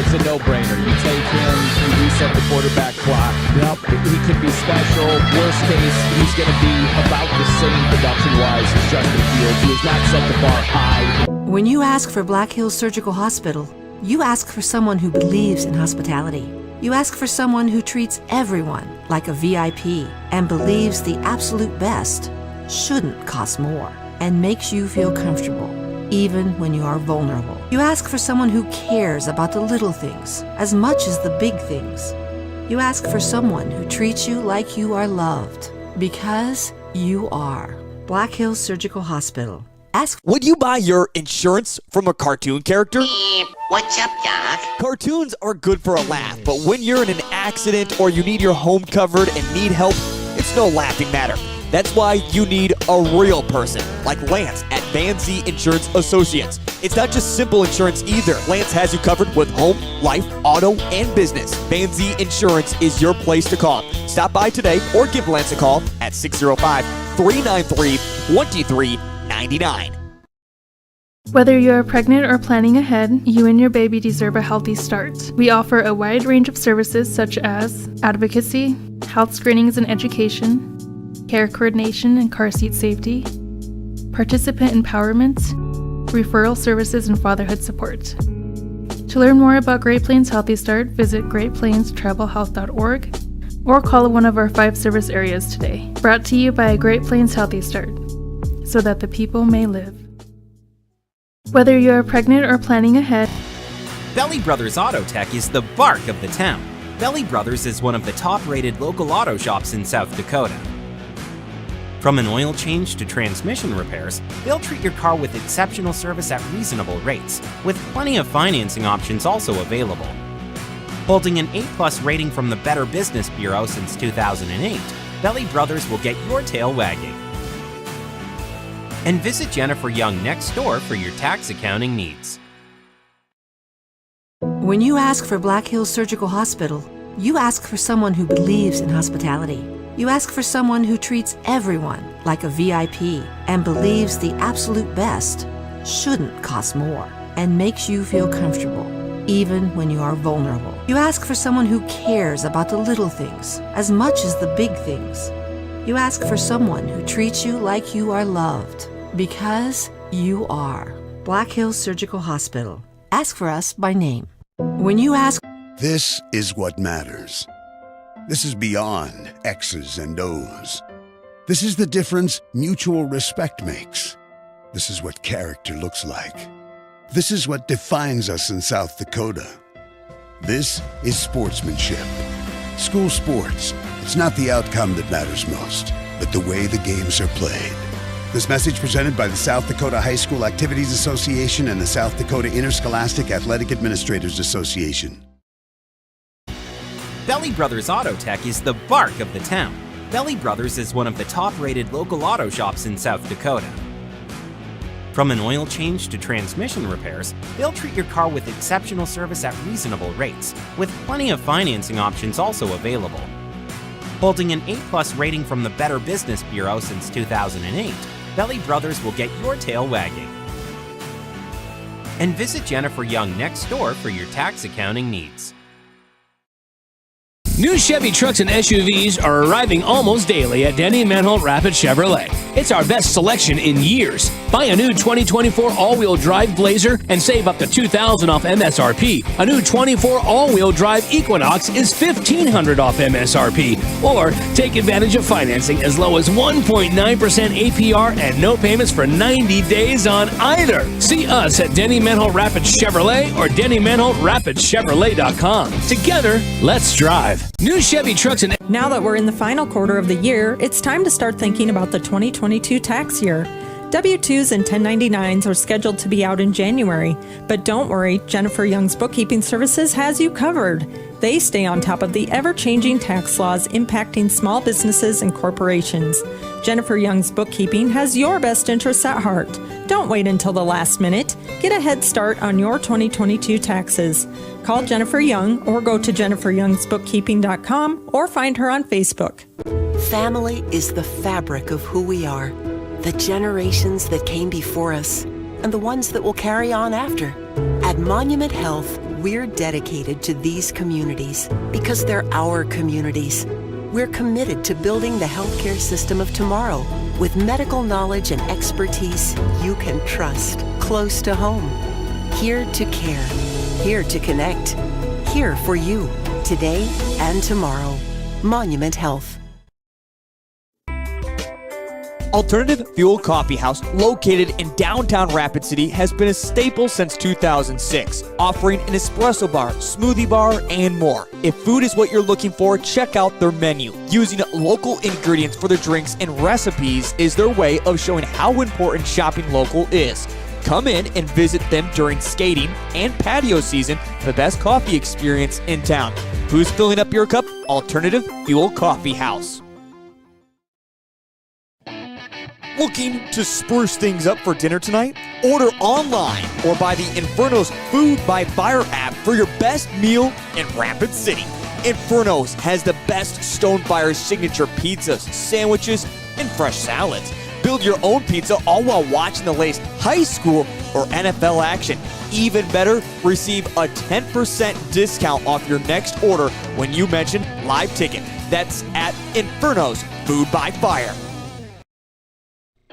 is a no-brainer. You take him, you reset the quarterback clock. Yep. He could be special. Worst case, he's going to be about the same production-wise as Justin Fields, who has not set the bar high. When you ask for Black Hills Surgical Hospital, you ask for someone who believes in hospitality. You ask for someone who treats everyone like a VIP and believes the absolute best shouldn't cost more and makes you feel comfortable, even when you are vulnerable. You ask for someone who cares about the little things as much as the big things. You ask for someone who treats you like you are loved, because you are. Black Hills Surgical Hospital. Ask. Would you buy your insurance from a cartoon character? What's up, Doc? Cartoons are good for a laugh, but when you're in an accident or you need your home covered and need help, it's no laughing matter. That's why you need a real person, like Lance at Van Z Insurance Associates. It's not just simple insurance either. Lance has you covered with home, life, auto, and business. Van Z Insurance is your place to call. Stop by today or give Lance a call at 605-393-2399. Whether you're pregnant or planning ahead, you and your baby deserve a healthy start. We offer a wide range of services such as advocacy, health screenings and education, care coordination and car seat safety, participant empowerment, referral services, and fatherhood support. To learn more about Great Plains Healthy Start, visit greatplainstravelhealth.org or call one of our 5 service areas today. Brought to you by Great Plains Healthy Start, so that the people may live. Whether you're pregnant or planning ahead, Belly Brothers Auto Tech is the bark of the town. Belly Brothers is one of the top-rated local auto shops in South Dakota. From an oil change to transmission repairs, they'll treat your car with exceptional service at reasonable rates, with plenty of financing options also available. Holding an A+ rating from the Better Business Bureau since 2008, Belly Brothers will get your tail wagging. And visit Jennifer Young next door for your tax accounting needs. When you ask for Black Hills Surgical Hospital, you ask for someone who believes in hospitality. You ask for someone who treats everyone like a VIP and believes the absolute best shouldn't cost more and makes you feel comfortable, even when you are vulnerable. You ask for someone who cares about the little things as much as the big things. You ask for someone who treats you like you are loved, because you are. Black Hills Surgical Hospital. Ask for us by name. When you ask, this is what matters. This is beyond X's and O's. This is the difference mutual respect makes. This is what character looks like. This is what defines us in South Dakota. This is sportsmanship. School sports, it's not the outcome that matters most, but the way the games are played. This message presented by the South Dakota High School Activities Association and the South Dakota Interscholastic Athletic Administrators Association. Belly Brothers Auto Tech is the bark of the town. Belly Brothers is one of the top-rated local auto shops in South Dakota. From an oil change to transmission repairs, they'll treat your car with exceptional service at reasonable rates, with plenty of financing options also available. Holding an A+ rating from the Better Business Bureau since 2008, Belly Brothers will get your tail wagging. And visit Jennifer Young next door for your tax accounting needs. New Chevy trucks and SUVs are arriving almost daily at Denny Manholt Rapid Chevrolet. It's our best selection in years. Buy a new 2024 all-wheel drive Blazer and save up to $2,000 off MSRP. A new 24 all-wheel drive Equinox is $1,500 off MSRP. Or take advantage of financing as low as 1.9% APR and no payments for 90 days on either. See us at Denny Manholt Rapid Chevrolet or DennyManholtRapidChevrolet.com. Together, let's drive. New Chevy trucks and... Now that we're in the final quarter of the year, it's time to start thinking about the 2022 tax year. W-2s and 1099s are scheduled to be out in January, but don't worry, Jennifer Young's Bookkeeping Services has you covered. They stay on top of the ever-changing tax laws impacting small businesses and corporations. Jennifer Young's Bookkeeping has your best interests at heart. Don't wait until the last minute. Get a head start on your 2022 taxes. Call Jennifer Young or go to jenniferyoungsbookkeeping.com or find her on Facebook. Family is the fabric of who we are. The generations that came before us and the ones that will carry on after. At Monument Health, We're dedicated to these communities because they're our communities. We're committed to building the healthcare system of tomorrow with medical knowledge and expertise you can trust, close to home. Here to care, here to connect, here for you, today and tomorrow. Monument Health. Alternative Fuel Coffee House, located in downtown Rapid City, has been a staple since 2006, offering an espresso bar, smoothie bar, and more. If food is what you're looking for, check out their menu. Using local ingredients for their drinks and recipes is their way of showing how important shopping local is. Come in and visit them during skating and patio season for the best coffee experience in town. Who's filling up your cup? Alternative Fuel Coffee House. Looking to spruce things up for dinner tonight? Order online or buy the Inferno's Food by Fire app for your best meal in Rapid City. Inferno's has the best Stonefire signature pizzas, sandwiches, and fresh salads. Build your own pizza all while watching the latest high school or NFL action. Even better, receive a 10% discount off your next order when you mention Live Ticket. That's at Inferno's Food by Fire.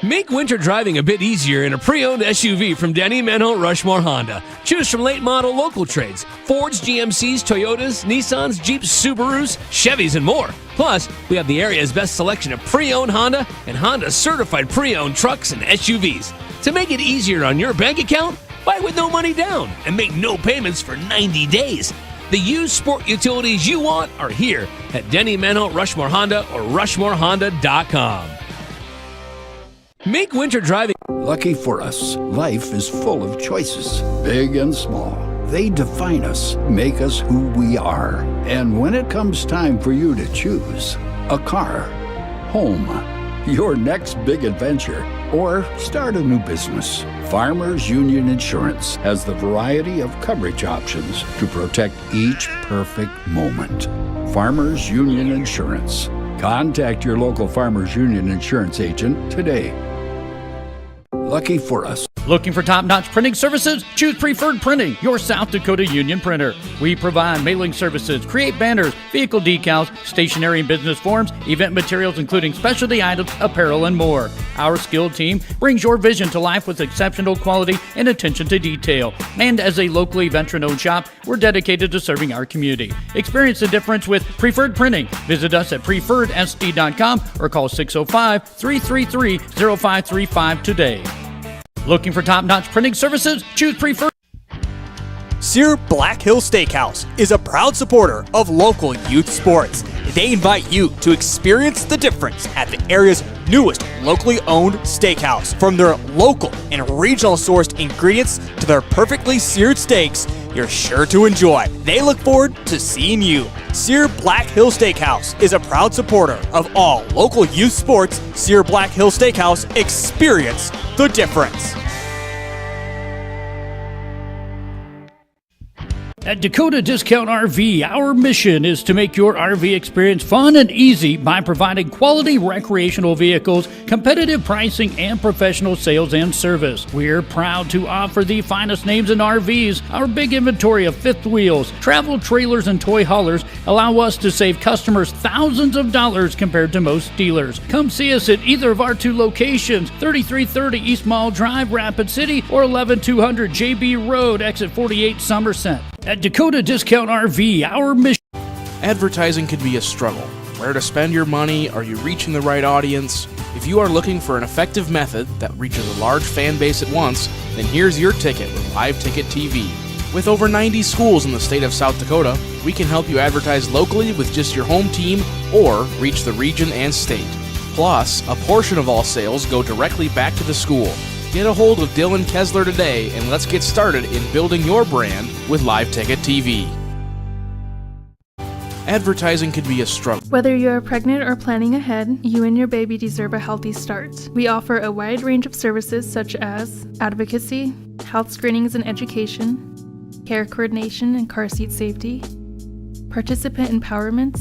Make winter driving a bit easier in a pre-owned SUV from Denny Menho Rushmore Honda. Choose from late model local trades, Fords, GMCs, Toyotas, Nissans, Jeeps, Subarus, Chevys, and more. Plus, we have the area's best selection of pre-owned Honda and Honda certified pre-owned trucks and SUVs. To make it easier on your bank account, buy with no money down and make no payments for 90 days. The used sport utilities you want are here at Denny Menho Rushmore Honda or RushmoreHonda.com. Make winter driving. Lucky for us, life is full of choices, big and small. They define us, make us who we are. And when it comes time for you to choose a car, home, your next big adventure, or start a new business, Farmers Union Insurance has the variety of coverage options to protect each perfect moment. Farmers Union Insurance. Contact your local Farmers Union Insurance agent today. Lucky for us. Looking for top-notch printing services? Choose Preferred Printing, your South Dakota union printer. We provide mailing services, create banners, vehicle decals, stationery and business forms, event materials including specialty items, apparel, and more. Our skilled team brings your vision to life with exceptional quality and attention to detail. And as a locally veteran-owned shop, we're dedicated to serving our community. Experience the difference with Preferred Printing. Visit us at preferredsd.com or call 605-333-0535 today. Looking for top-notch printing services? Choose Preferred. Sear Black Hill Steakhouse is a proud supporter of local youth sports. They invite you to experience the difference at the area's newest locally owned steakhouse. From their local and regional sourced ingredients to their perfectly seared steaks, you're sure to enjoy. They look forward to seeing you. Sear Black Hill Steakhouse is a proud supporter of all local youth sports. Sear Black Hill Steakhouse, experience the difference. At Dakota Discount RV, our mission is to make your RV experience fun and easy by providing quality recreational vehicles, competitive pricing, and professional sales and service. We're proud to offer the finest names in RVs. Our big inventory of fifth wheels, travel trailers, and toy haulers allow us to save customers thousands of dollars compared to most dealers. Come see us at either of our two locations, 3330 East Mall Drive, Rapid City, or 11200 JB Road, exit 48, Somerset. At Dakota Discount RV, our mission... Advertising can be a struggle. Where to spend your money? Are you reaching the right audience? If you are looking for an effective method that reaches a large fan base at once, then here's your ticket with Live Ticket TV. With over 90 schools in the state of South Dakota, we can help you advertise locally with just your home team or reach the region and state. Plus, a portion of all sales go directly back to the school. Get a hold of Dylan Kessler today and let's get started in building your brand with Live Ticket TV. Advertising can be a struggle. Whether you're pregnant or planning ahead, you and your baby deserve a healthy start. We offer a wide range of services such as advocacy, health screenings and education, care coordination and car seat safety, participant empowerment,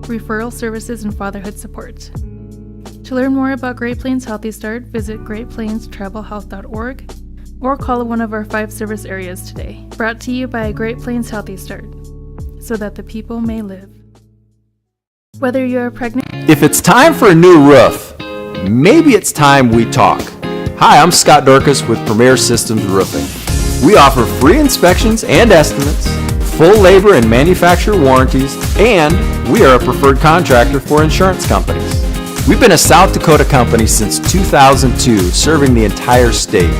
referral services, and fatherhood support. To learn more about Great Plains Healthy Start, visit greatplainstravelhealth.org or call one of our 5 service areas today. Brought to you by Great Plains Healthy Start, so that the people may live. Whether you're pregnant... If it's time for a new roof, maybe it's time we talk. Hi, I'm Scott Dorcas with Premier Systems Roofing. We offer free inspections and estimates, full labor and manufacturer warranties, and we are a preferred contractor for insurance companies. We've been a South Dakota company since 2002, serving the entire state,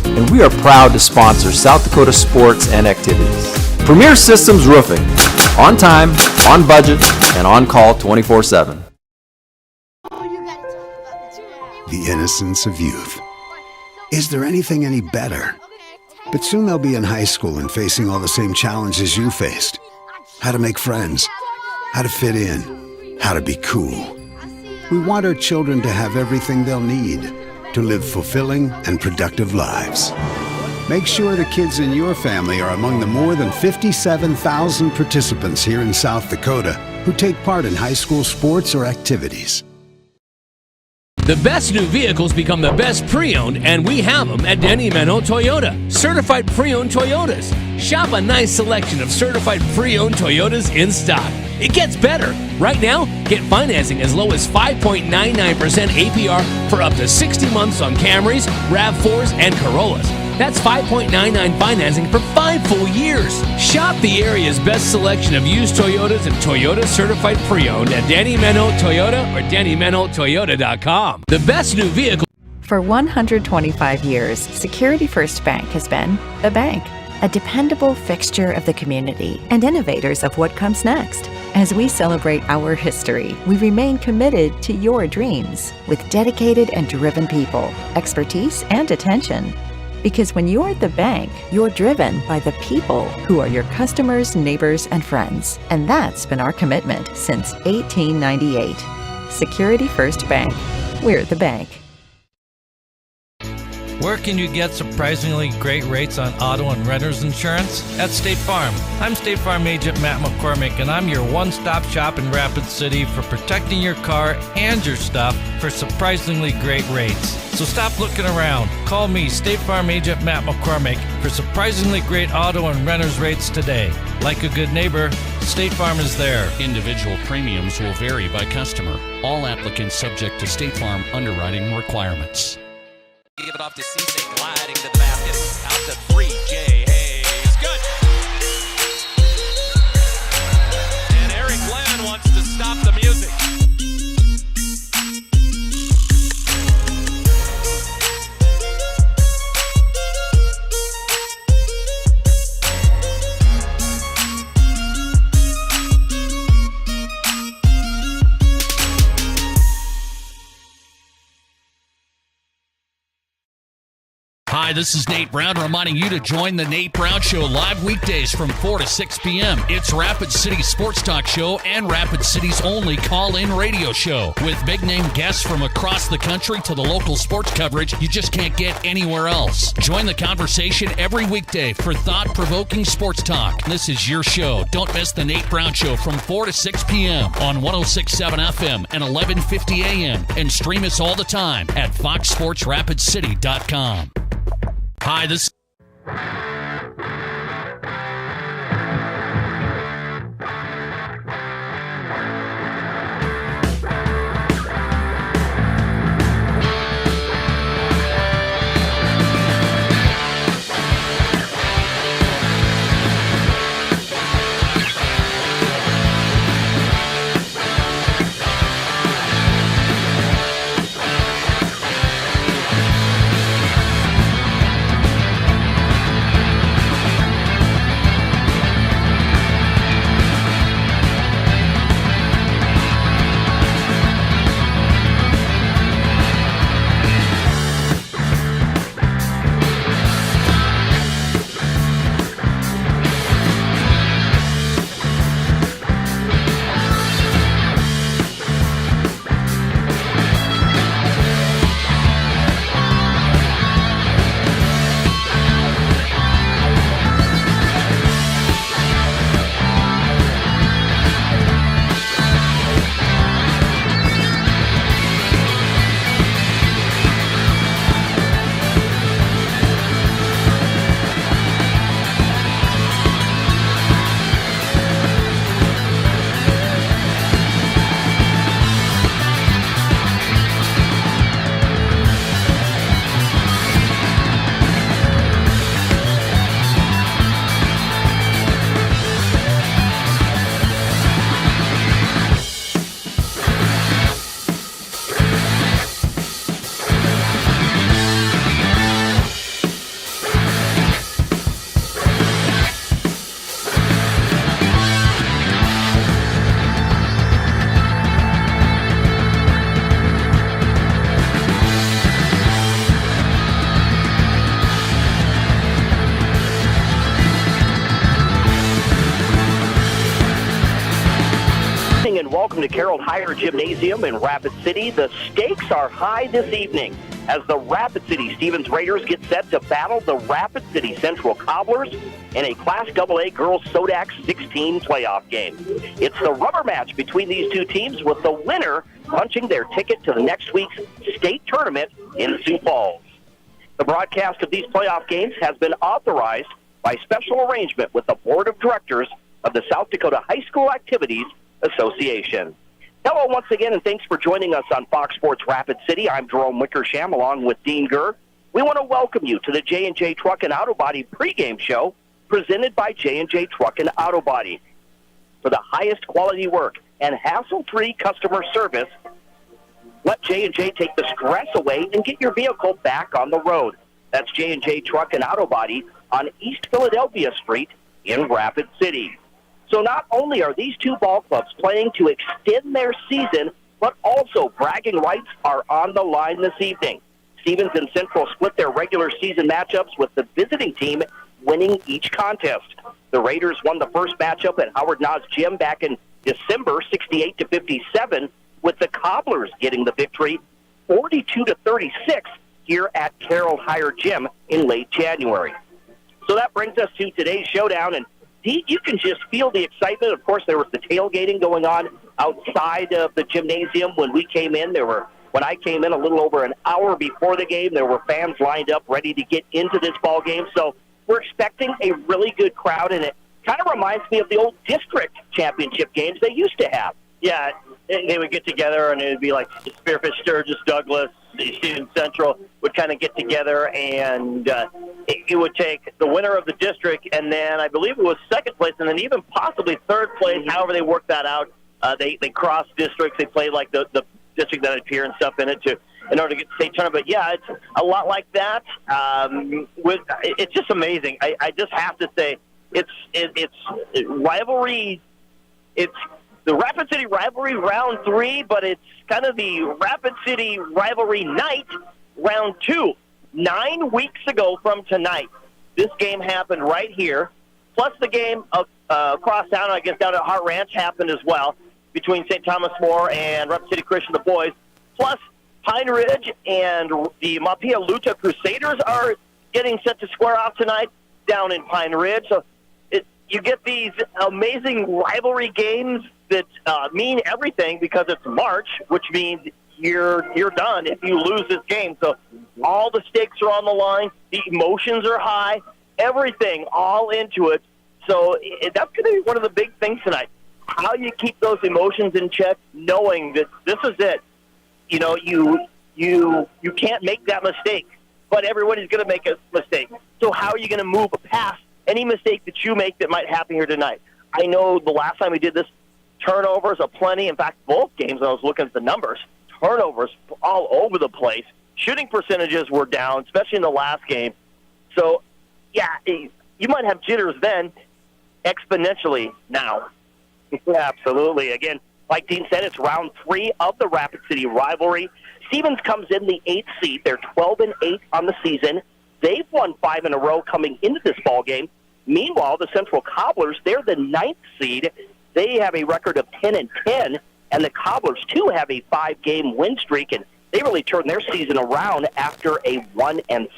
and we are proud to sponsor South Dakota sports and activities. Premier Systems Roofing, on time, on budget, and on call 24/7. The innocence of youth. Is there anything any better? But soon they'll be in high school and facing all the same challenges you faced. How to make friends, how to fit in, how to be cool. We want our children to have everything they'll need to live fulfilling and productive lives. Make sure the kids in your family are among the more than 57,000 participants here in South Dakota who take part in high school sports or activities. The best new vehicles become the best pre-owned, and we have them at Denny Menno Toyota. Certified pre-owned Toyotas. Shop a nice selection of certified pre-owned Toyotas in stock. It gets better. Right now, get financing as low as 5.99% APR for up to 60 months on Camrys, RAV4s, and Corollas. That's 5.99 financing for 5 full years. Shop the area's best selection of used Toyotas and Toyota certified pre-owned at Denny Menno Toyota or DennyMennoToyota.com. The best new vehicle. For 125 years, Security First Bank has been the bank, a dependable fixture of the community and innovators of what comes next. As we celebrate our history, we remain committed to your dreams with dedicated and driven people, expertise, and attention. Because when you're the bank, you're driven by the people who are your customers, neighbors, and friends. And that's been our commitment since 1898. Security First Bank. We're the bank. Where can you get surprisingly great rates on auto and renter's insurance? At State Farm. I'm State Farm Agent Matt McCormick, and I'm your one-stop shop in Rapid City for protecting your car and your stuff for surprisingly great rates. So stop looking around. Call me, State Farm Agent Matt McCormick, for surprisingly great auto and renter's rates today. Like a good neighbor, State Farm is there. Individual premiums will vary by customer. All applicants subject to State Farm underwriting requirements. Give it off to Cisse, gliding to the basket. Out to 3, Jay Hayes. Good. And Eric Glenn wants to stop the music. Hi, this is Nate Brown reminding you to join the Nate Brown Show live weekdays from 4 to 6 p.m. It's Rapid City Sports Talk Show and Rapid City's only call-in radio show. With big-name guests from across the country to the local sports coverage you just can't get anywhere else. Join the conversation every weekday for thought-provoking sports talk. This is your show. Don't miss the Nate Brown Show from 4 to 6 p.m. on 106.7 FM and 1150 a.m. And stream us all the time at foxsportsrapidcity.com. Hi, this... Carroll Higher Gymnasium in Rapid City. The stakes are high this evening as the Rapid City Stevens Raiders get set to battle the Rapid City Central Cobblers in a Class AA Girls SODAK 16 playoff game. It's the rubber match between these two teams, with the winner punching their ticket to the next week's state tournament in Sioux Falls. The broadcast of these playoff games has been authorized by special arrangement with the Board of Directors of the South Dakota High School Activities Association. Hello once again, and thanks for joining us on Fox Sports Rapid City. I'm Jerome Wickersham along with Dean Gurr. We want to welcome you to the J&J Truck and Auto Body pregame show presented by J&J Truck and Auto Body. For the highest quality work and hassle-free customer service, let J&J take the stress away and get your vehicle back on the road. That's J&J Truck and Auto Body on East Philadelphia Street in Rapid City. So not only are these two ball clubs playing to extend their season, but also bragging rights are on the line this evening. Stevens and Central split their regular season matchups, with the visiting team winning each contest. The Raiders won the first matchup at Howard Nas Gym back in December, 68-57, with the Cobblers getting the victory 42-36 here at Carroll Higher Gym in late January. So that brings us to today's showdown, and you can just feel the excitement. Of course, there was the tailgating going on outside of the gymnasium when we came in. When I came in a little over an hour before the game, there were fans lined up ready to get into this ball game. So we're expecting a really good crowd, and it kind of reminds me of the old district championship games they used to have. Yeah, they would get together, and it would be like Spearfish, Sturgis, Douglas, Stevens Central would kind of get together, and it would take the winner of the district, and then I believe it was second place, and then even possibly third place. However they worked that out, they crossed districts. They played like the district that had Pierre and stuff in it in order to get the state tournament. But yeah, it's a lot like that. It's just amazing. I just have to say, it's rivalry. It's the Rapid City Rivalry Round 3, but it's kind of the Rapid City Rivalry Night Round 2. 9 weeks ago from tonight, this game happened right here, plus the game across town, I guess down at Hart Ranch, happened as well, between St. Thomas More and Rapid City Christian, the boys. Plus, Pine Ridge and the Mapia Luta Crusaders are getting set to square off tonight down in Pine Ridge. So you get these amazing rivalry games that mean everything, because it's March, which means you're done if you lose this game. So all the stakes are on the line. The emotions are high. Everything all into it. So that's going to be one of the big things tonight. How you keep those emotions in check, knowing that this is it. You know, you can't make that mistake, but everybody's going to make a mistake. So how are you going to move past any mistake that you make that might happen here tonight? I know the last time we did this, turnovers aplenty. In fact, both games, I was looking at the numbers, turnovers all over the place. Shooting percentages were down, especially in the last game. So, yeah, you might have jitters then, exponentially now. Absolutely. Again, like Dean said, it's round 3 of the Rapid City rivalry. Stevens comes in the 8th seed. They're 12-8 on the season. They've won 5 in a row coming into this ball game. Meanwhile, the Central Cobblers, they're the 9th seed. They have a record of 10-10, and the Cobblers, too, have a 5-game win streak, and they really turned their season around after a 1-6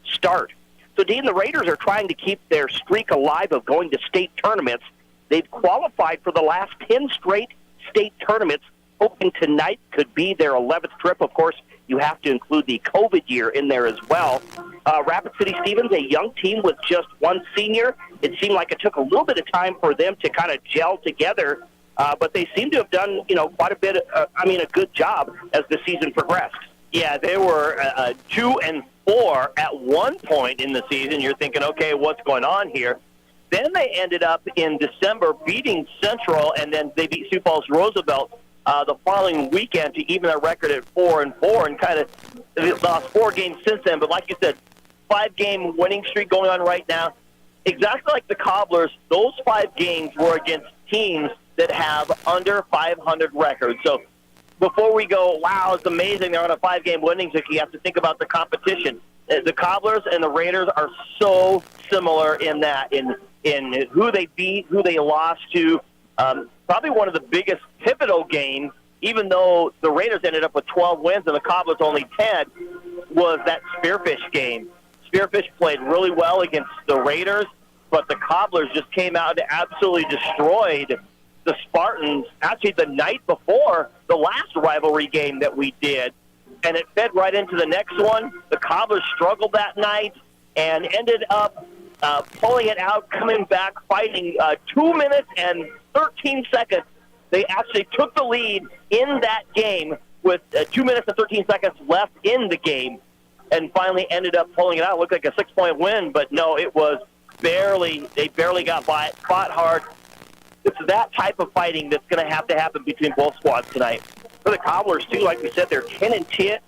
start. So, Dean, the Raiders are trying to keep their streak alive of going to state tournaments. They've qualified for the last 10 straight state tournaments, hoping tonight could be their 11th trip. Of course, you have to include the COVID year in there as well. Rapid City Stevens, a young team with just one senior. It seemed like it took a little bit of time for them to kind of gel together, but they seem to have done, quite a bit, a good job as the season progressed. Yeah, they were 2-4 at one point in the season. You're thinking, okay, what's going on here? Then they ended up in December beating Central, and then they beat Sioux Falls Roosevelt the following weekend to even their record at 4-4, and kind of lost 4 games since then. But like you said, 5-game winning streak going on right now. Exactly like the Cobblers, those 5 games were against teams that have under 500 records. So before we go, wow, it's amazing they're on a 5-game winning streak, you have to think about the competition. The Cobblers and the Raiders are so similar in that, in who they beat, who they lost to, probably one of the biggest pivotal games, even though the Raiders ended up with 12 wins and the Cobblers only 10, was that Spearfish game. Spearfish played really well against the Raiders, but the Cobblers just came out and absolutely destroyed the Spartans, actually the night before the last rivalry game that we did, and it fed right into the next one. The Cobblers struggled that night and ended up pulling it out, coming back, fighting 2 minutes and 13 seconds. They actually took the lead in that game with 2 minutes and 13 seconds left in the game, and finally ended up pulling it out. It looked like a 6-point win, but no, it was they barely got by it, fought hard. It's that type of fighting that's going to happen between both squads tonight. For the Cobblers, too, like we said, they're 10-10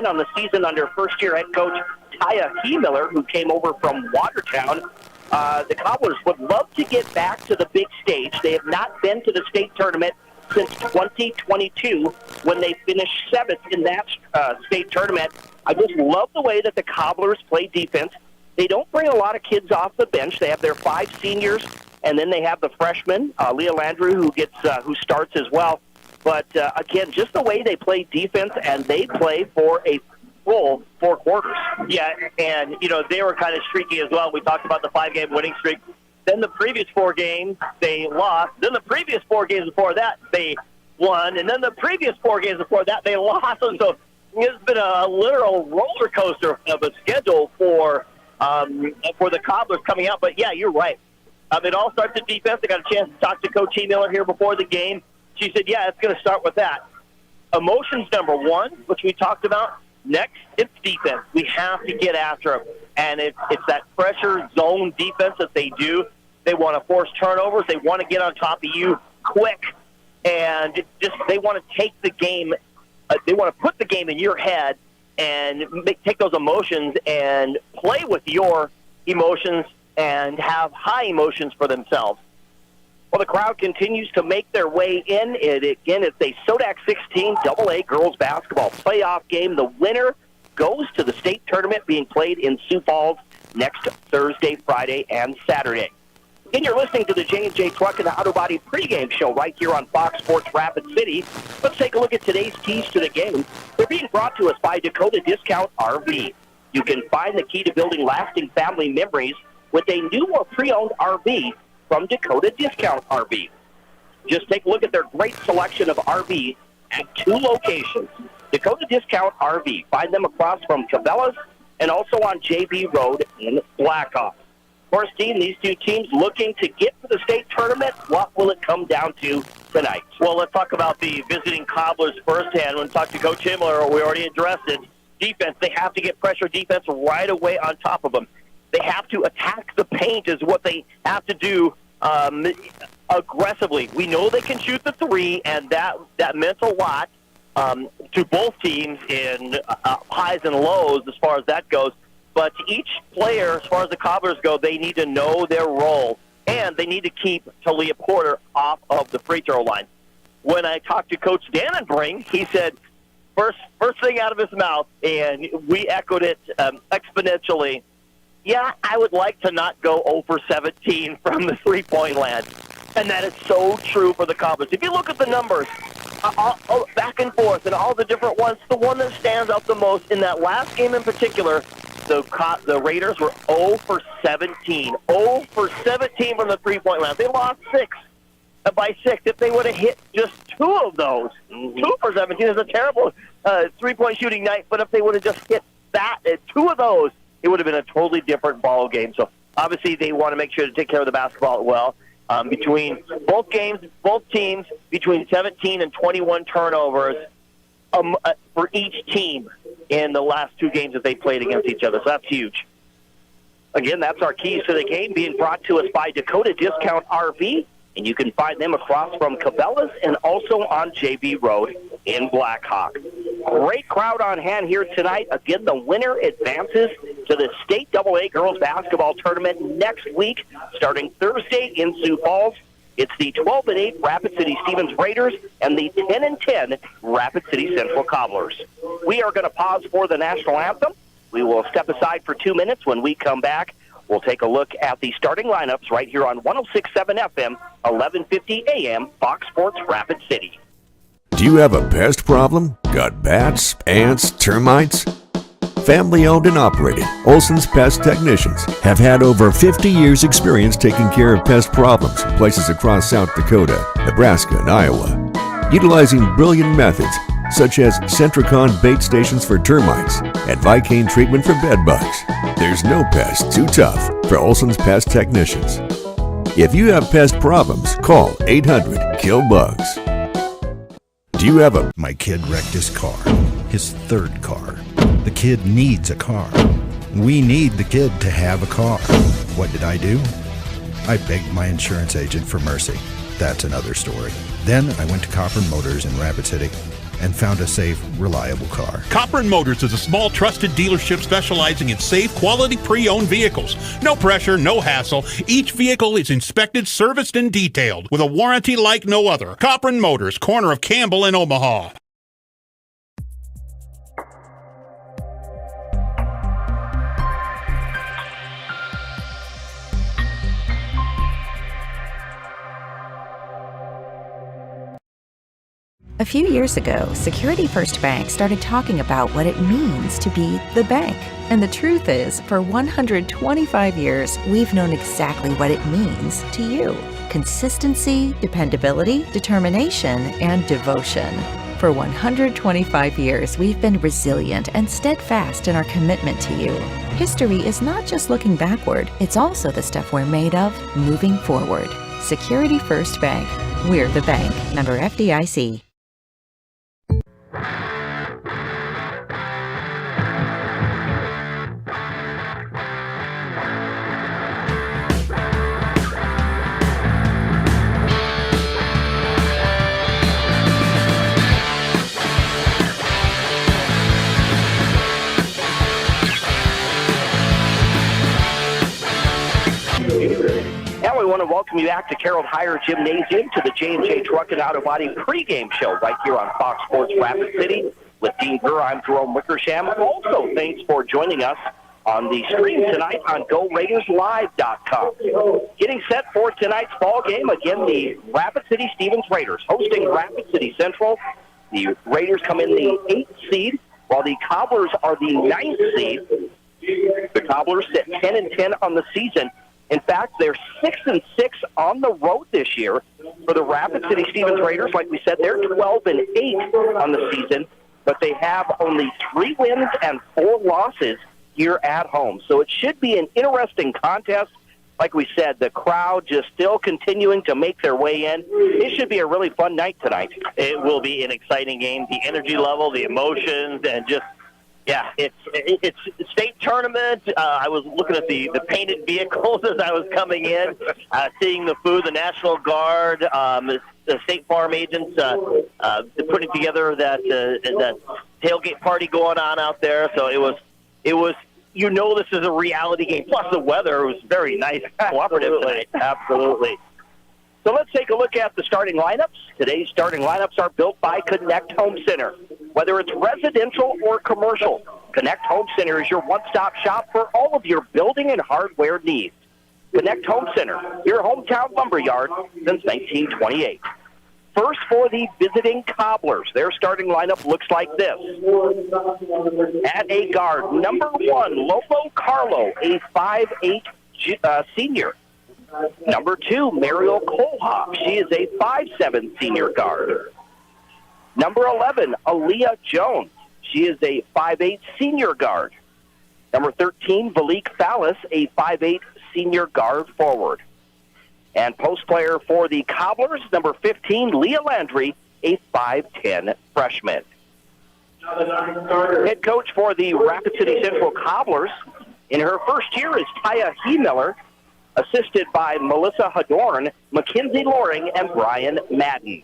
on the season under first-year head coach Taya Miller, who came over from Watertown. The Cobblers would love to get back to the big stage. They have not been to the state tournament since 2022 when they finished 7th in that state tournament. I just love the way that the Cobblers play defense. They don't bring a lot of kids off the bench. They have their 5 seniors, and then they have the freshman, Leah Landry, who starts as well. But, again, just the way they play defense, and they play for a full 4 quarters. Yeah, and, they were kind of streaky as well. We talked about the 5-game winning streak. Then the previous 4 games, they lost. Then the previous 4 games before that, they won. And then the previous 4 games before that, they lost. And so it's been a literal roller coaster of a schedule for the Cobblers coming out. But, yeah, you're right. It all starts at defense. I got a chance to talk to Coach Miller here before the game. She said, yeah, it's going to start with that. Emotions, number 1, which we talked about. Next, it's defense. We have to get after them. And it's that pressure zone defense that they do. They want to force turnovers. They want to get on top of you quick. And they want to take the game. They want to put the game in your head and take those emotions and play with your emotions and have high emotions for themselves. Well, the crowd continues to make their way in. Again, it's a SODAK 16 AA girls basketball playoff game. The winner goes to the state tournament being played in Sioux Falls next Thursday, Friday, and Saturday. Again, you're listening to the J&J Truck and the Auto Body pregame show right here on Fox Sports Rapid City. Let's take a look at today's keys to the game. They're being brought to us by Dakota Discount RV. You can find the key to building lasting family memories with a new or pre-owned RV from Dakota Discount RV. Just take a look at their great selection of RV at 2 locations. Dakota Discount RV. Find them across from Cabela's and also on JB Road in Blackhawk. Of course, Dean, these 2 teams looking to get to the state tournament. What will it come down to tonight? Well, let's talk about the visiting Cobblers firsthand. When we talked to Coach Himmler, we already addressed it. Defense, they have to get pressure defense right away on top of them. They have to attack the paint is what they have to do aggressively. We know they can shoot the 3, and that meant a lot to both teams in highs and lows as far as that goes. But each player, as far as the Cobblers go, they need to know their role, and they need to keep Talia Porter off of the free throw line. When I talked to Coach Dannenbring, he said, first thing out of his mouth, and we echoed it exponentially, yeah, I would like to not go 0 for 17 from the three-point land. And that is so true for the Cobblers. If you look at the numbers, back and forth, and all the different ones, the one that stands out the most in that last game in particular, the Raiders were 0 for 17. 0 for 17 from the three-point land. They lost 6 by 6. If they would have hit just 2 of those, 2 for 17 is a terrible three-point shooting night, but if they would have just hit 2 of those, it would have been a totally different ball game. So obviously they want to make sure to take care of the basketball well. Between both games, both teams, between 17 and 21 turnovers for each team in the last 2 games that they played against each other. So that's huge. Again, that's our keys to the game being brought to us by Dakota Discount RV. And you can find them across from Cabela's and also on JB Road in Blackhawk. Great crowd on hand here tonight. Again, the winner advances to the State AA Girls Basketball Tournament next week, starting Thursday in Sioux Falls. It's the 12-8 Rapid City Stevens Raiders and the 10-10 Rapid City Central Cobblers. We are going to pause for the national anthem. We will step aside for 2 minutes. When we come back, We'll take a look at the starting lineups right here on 106.7 FM, 1150 AM, Fox Sports Rapid City. Do you have a pest problem? Got bats, ants, termites? Family owned and operated, Olson's Pest Technicians have had over 50 years experience taking care of pest problems in places across South Dakota, Nebraska, and Iowa. Utilizing brilliant methods such as Centricon bait stations for termites and Vicane treatment for bed bugs. There's no pest too tough for Olson's Pest Technicians. If you have pest problems, call 800-KILL-BUGS. Do you have a... My kid wrecked his car, his third car. The kid needs a car. We need the kid to have a car. What did I do? I begged my insurance agent for mercy. That's another story. Then I went to Copper Motors in Rapid City and found a safe, reliable car. Copper & Motors is a small, trusted dealership specializing in safe, quality pre-owned vehicles. No pressure, no hassle. Each vehicle is inspected, serviced, and detailed with a warranty like no other. Copper & Motors, corner of Campbell and Omaha. A few years ago, Security First Bank started talking about what it means to be the bank. And the truth is, for 125 years, we've known exactly what it means to you. Consistency, dependability, determination, and devotion. For 125 years, we've been resilient and steadfast in our commitment to you. History is not just looking backward, it's also the stuff we're made of moving forward. Security First Bank. We're the bank. Member FDIC. And we want to welcome you back to Carroll Tire Gymnasium to the J&J Truck and Auto Body pregame show right here on Fox Sports Rapid City with Dean Gurr. I'm Jerome Wickersham. Also, thanks for joining us on the stream tonight on GoRaidersLive.com. Getting set for tonight's ball game, again, the Rapid City Stevens Raiders hosting Rapid City Central. The Raiders come in the 8th seed, while the Cobblers are the 9th seed. The Cobblers sit 10-10 on the season. In fact, they're 6-6 on the road this year. For the Rapid City Stevens Raiders, like we said, they're 12-8 on the season, but they have only 3 wins and 4 losses here at home. So it should be an interesting contest. Like we said, the crowd just still continuing to make their way in. It should be a really fun night tonight. It will be an exciting game. The energy level, the emotions, and just, yeah, it's state tournament. I was looking at the painted vehicles as I was coming in, seeing the food, the National Guard, the State Farm agents putting together that tailgate party going on out there. So it was. You know, this is a reality game. Plus the weather was very nice, cooperative tonight. Absolutely. So let's take a look at the starting lineups. Today's starting lineups are built by Connect Home Center. Whether it's residential or commercial, Connect Home Center is your one-stop shop for all of your building and hardware needs. Connect Home Center, your hometown lumberyard since 1928. First for the visiting Cobblers. Their starting lineup looks like this. At a guard, number 1, Lobo Carlo, a 5'8" senior. Number 2, Mariel Kohlhoff. She is a 5'7" senior guard. Number 11, Aaliyah Jones. She is a 5'8" senior guard. Number 13, Valik Fallis, a 5'8" senior guard forward. And post player for the Cobblers, number 15, Leah Landry, a 5'10" freshman. Head coach for the Rapid City Central Cobblers in her first year is Taya Miller, assisted by Melissa Hadorn, Mackenzie Loring, and Brian Madden.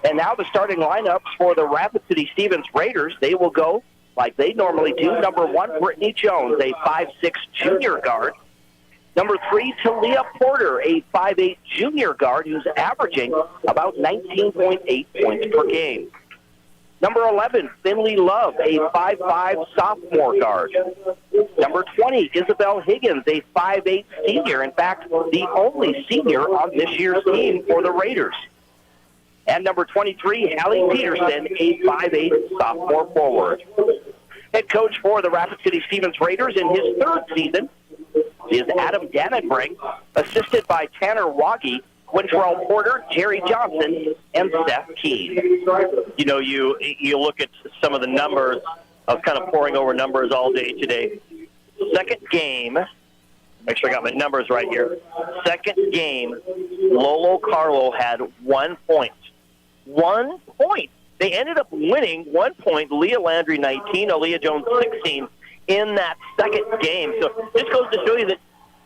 And now the starting lineups for the Rapid City Stevens Raiders. They will go like they normally do. Number 1, Brittany Jones, a 5'6" junior guard. Number 3, Talia Porter, a 5'8" junior guard who's averaging about 19.8 points per game. Number 11, Finley Love, a 5'5 sophomore guard. Number 20, Isabel Higgins, a 5'8 senior. In fact, the only senior on this year's team for the Raiders. And number 23, Hallie Peterson, a 5'8 sophomore forward. Head coach for the Rapid City Stevens Raiders in his third season is Adam Dannenbrink, assisted by Tanner Waggy, Quintrell Porter, Jerry Johnson, and Seth Keene. You know, you look at some of the numbers. I was kind of poring over numbers all day today. Second game, make sure I got my numbers right here. Second game, Lolo Carlo had 1 point. 1 point. They ended up winning 1 point. Leah Landry 19, Aaliyah Jones 16 in that second game. So this goes to show you that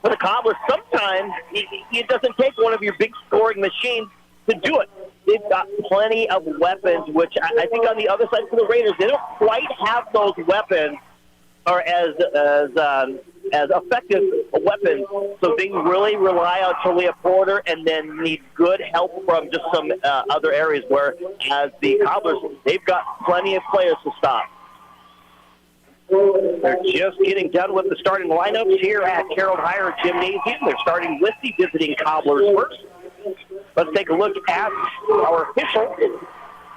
for the Cobblers, sometimes it doesn't take one of your big scoring machines to do it. They've got plenty of weapons, which I think on the other side for the Raiders, they don't quite have those weapons or as effective weapons. So they really rely on Talia Porter and then need good help from just some other areas where, as the Cobblers, they've got plenty of players to stop. They're just getting done with the starting lineups here at Carroll Higher Gymnasium. They're starting with the visiting Cobblers first. Let's take a look at our officials.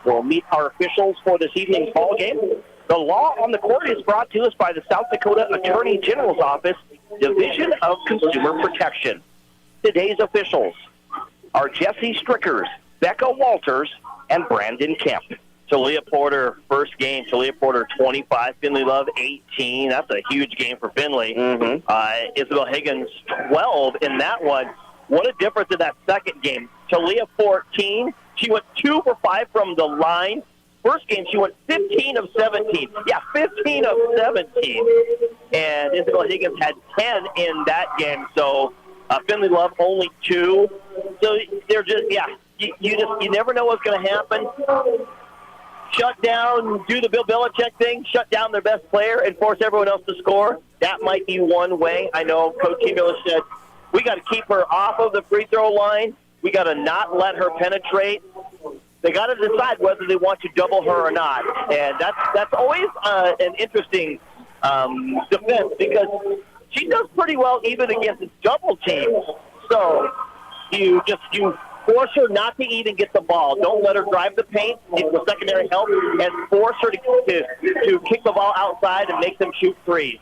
We'll meet our officials for this evening's ball game. The law on the court is brought to us by the South Dakota Attorney General's Office, Division of Consumer Protection. Today's officials are Jesse Strickers, Becca Walters, and Brandon Kemp. Talia Porter, first game. Talia Porter, 25. Finley Love, 18. That's a huge game for Finley. Isabel Higgins, 12 in that one. What a difference in that second game. Talia, 14. She went 2 for 5 from the line. First game, she went 15 of 17. Yeah, 15 of 17. And Isabel Higgins had 10 in that game. So Finley Love, only 2. So they're just, you never know what's going to happen. Shut down, do the Bill Belichick thing, shut down their best player and force everyone else to score. That might be one way. I know Coach Miller said, we got to keep her off of the free throw line. We got to not let her penetrate. They got to decide whether they want to double her or not. And that's always an interesting defense because she does pretty well even against double teams. So you force her not to even get the ball. Don't let her drive the paint, get the secondary help, and force her to kick the ball outside and make them shoot threes.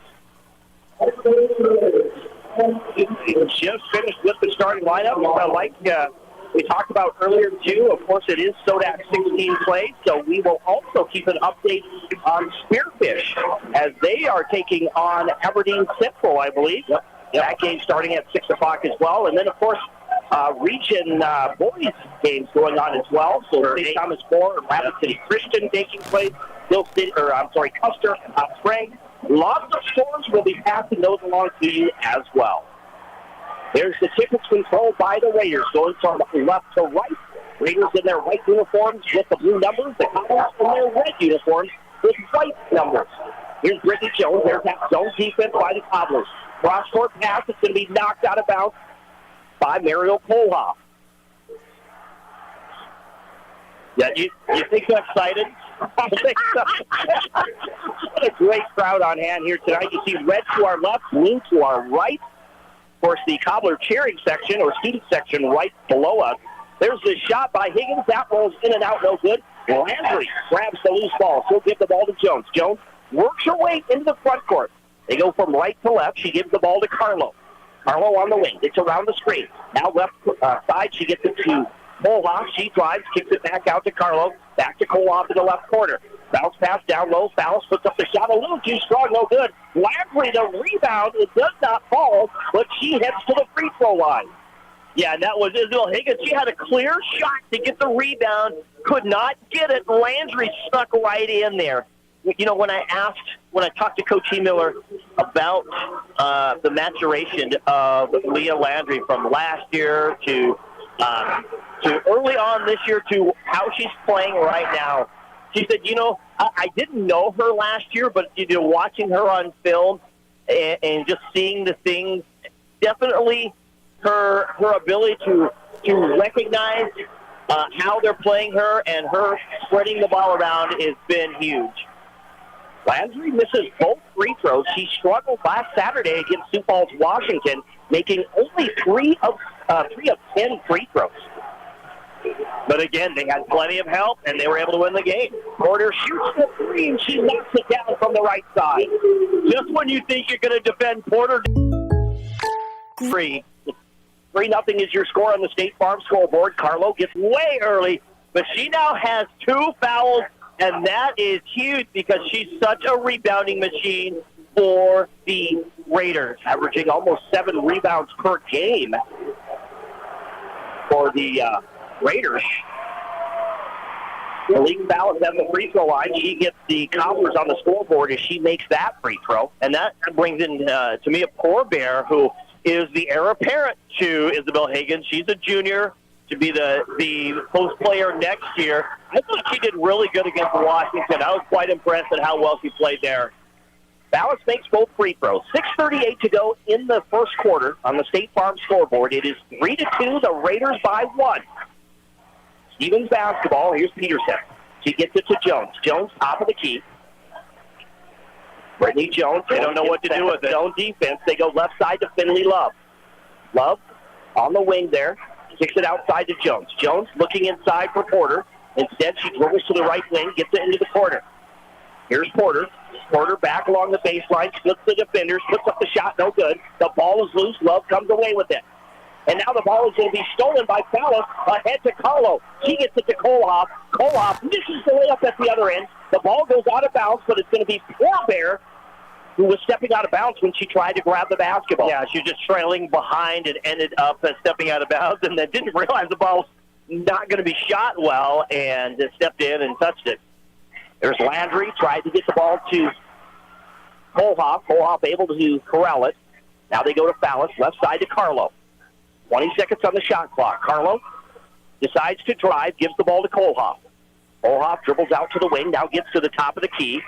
Just finished with the starting lineup. Like we talked about earlier, too, of course, it is SODAK 16 play, so we will also keep an update on Spearfish as they are taking on Aberdeen Central, I believe. Yep. That game starting at 6 o'clock as well. And then, of course, region boys games going on as well. So St. Thomas More and Rapid City Christian taking place. Custer and Hot Springs. Lots of scores will be passing those along to you as well. There's the tickets controlled by the Raiders going from left to right. Raiders in their white uniforms with the blue numbers. The Cobblers in their red uniforms with white numbers. Here's Brittany Jones. There's that zone defense by the Cobblers. Cross-court pass. It's going to be knocked out of bounds by Mariel Kohlhoff. Yeah, you think they're excited? I think so. What a great crowd on hand here tonight. You see red to our left, blue to our right. Of course, the Cobbler cheering section or student section right below us. There's the shot by Higgins. That rolls in and out, no good. Landry grabs the loose ball. She'll give the ball to Jones. Jones works her way into the front court. They go from right to left. She gives the ball to Carlo. Carlo on the wing. It's around the screen. Now left side. She gets it to Kohlhoff. She drives, kicks it back out to Carlo. Back to Kohlhoff in the left corner. Bounce pass down low. Fouls, puts up the shot. A little too strong, no good. Landry, the rebound. It does not fall, but she heads to the free throw line. Yeah, and that was Isabel Higgins. She had a clear shot to get the rebound. Could not get it. Landry stuck right in there. You know, when I talked to Coach Miller about the maturation of Leah Landry from last year to early on this year to how she's playing right now, she said, you know, I didn't know her last year, but watching her on film and just seeing the things, definitely her ability to recognize how they're playing her, and her spreading the ball around has been huge. Landry misses both free throws. She struggled last Saturday against Sioux Falls, Washington, making only 3 of 10 free throws. But again, they had plenty of help, and they were able to win the game. Porter shoots the 3, and she knocks it down from the right side. Just when you think you're going to defend Porter. 3-0 is your score on the State Farm scoreboard. Carlo gets way early, but she now has 2 fouls, and that is huge because she's such a rebounding machine for the Raiders, averaging almost 7 rebounds per game for the Raiders. Malik Ballas at the free throw line. She gets the Cobblers on the scoreboard as she makes that free throw. And that brings in Tamia Poorbear, who is the heir apparent to Isabel Hagan. She's a junior to be the post player next year. I thought she did really good against Washington. I was quite impressed at how well she played there. Ballas makes both free throws. 6:38 to go in the first quarter on the State Farm scoreboard. It is 3-2, the Raiders by 1. Stevens basketball. Here's Peterson. She gets it to Jones. Jones, top of the key. Brittany Jones. They don't know what to do with it. Zone defense. They go left side to Finley Love. Love on the wing there. Kicks it outside to Jones. Jones looking inside for Porter. Instead, she dribbles to the right wing, gets it into the corner. Here's Porter. Porter back along the baseline, splits the defenders, puts up the shot, no good. The ball is loose. Love comes away with it. And now the ball is going to be stolen by Ballas, ahead to Carlo. She gets it to Koloff. Koloff misses the layup at the other end. The ball goes out of bounds, but it's going to be Poorbear, who was stepping out of bounds when she tried to grab the basketball. Yeah, she was just trailing behind and ended up stepping out of bounds, and then didn't realize the ball was not going to be shot well, and stepped in and touched it. There's Landry, tried to get the ball to Koloff. Koloff able to corral it. Now they go to Ballas, left side to Carlo. 20 seconds on the shot clock. Carlo decides to drive, gives the ball to Koloff. Koloff dribbles out to the wing, now gets to the top of the key.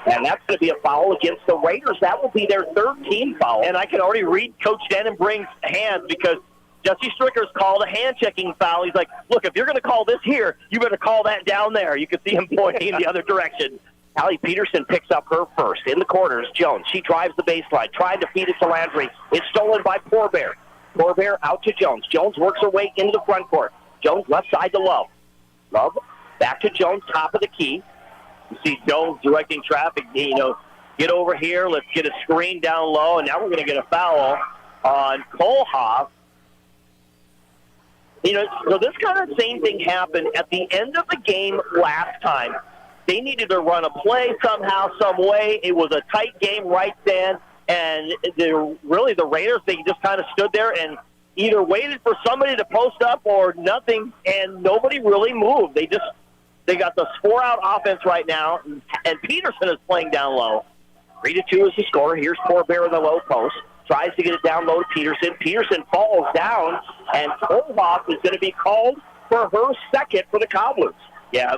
And that's going to be a foul against the Raiders. That will be their 3rd team foul. And I can already read Coach Dannenbring's hands because Jesse Stricker's called a hand-checking foul. He's like, look, if you're going to call this here, you better call that down there. You can see him pointing in the other direction. Allie Peterson picks up her first. In the corners, Jones. She drives the baseline, trying to feed it to Landry. It's stolen by Poorbear. Poorbear out to Jones. Jones works her way into the front court. Jones left side to Love. Love back to Jones, top of the key. You see Jones directing traffic. Get over here. Let's get a screen down low. And now we're going to get a foul on Koloff. So this kind of same thing happened at the end of the game last time. They needed to run a play somehow, some way. It was a tight game right then, and the Raiders, they just kind of stood there and either waited for somebody to post up or nothing, and nobody really moved. They got the 4-out offense right now, and Peterson is playing down low. 3-2 is the score. Here's Poorbear in the low post. Tries to get it down low to Peterson. Peterson falls down, and Koloff is going to be called for her second for the Cobblers. Yeah,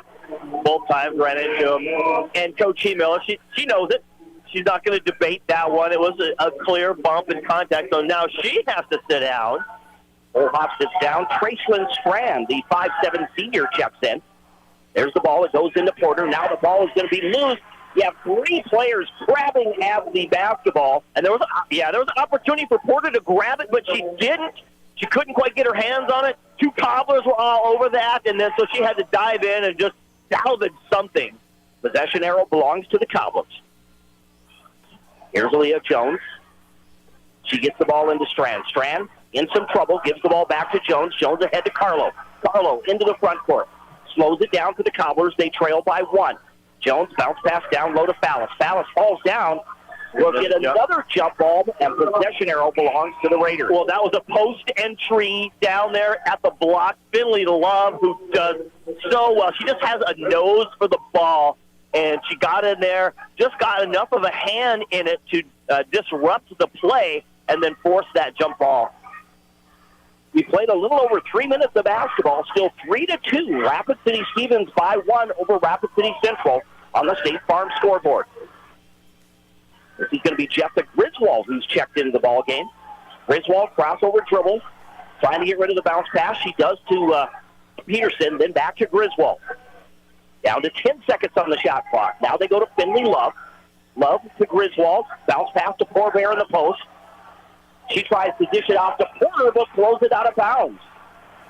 both times ran into him. And Coach E. Miller, she knows it. She's not going to debate that one. It was a clear bump in contact, so now she has to sit down. Koloff sits down. Tracelyn Strand, the 5'7" senior, checks in. There's the ball. It goes into Porter. Now the ball is going to be loose. You have 3 players grabbing at the basketball, and there was an opportunity for Porter to grab it, but she didn't. She couldn't quite get her hands on it. 2 Cobblers were all over that, and then so she had to dive in and just salvage something. Possession arrow belongs to the Cobblers. Here's Aaliyah Jones. She gets the ball into Strand. Strand in some trouble, gives the ball back to Jones. Jones ahead to Carlo. Carlo into the front court. Slows it down to the Cobblers. They trail by 1. Jones bounce pass down low to Fallis. Fallis falls down. We'll get another jump ball, and possession arrow belongs to the Raiders. Well, that was a post entry down there at the block. Finley Love, who does so well. She just has a nose for the ball, and she got in there, just got enough of a hand in it to disrupt the play and then force that jump ball. We played a little over 3 minutes of basketball, still 3-2. Rapid City Stevens by 1 over Rapid City Central on the State Farm scoreboard. This is going to be Jessica Griswold who's checked into the ball game. Griswold crossover dribble, trying to get rid of the bounce pass. She does to Peterson, then back to Griswold. Down to 10 seconds on the shot clock. Now they go to Finley Love. Love to Griswold. Bounce pass to Porbear in the post. She tries to dish it off to Porter, but throws it out of bounds.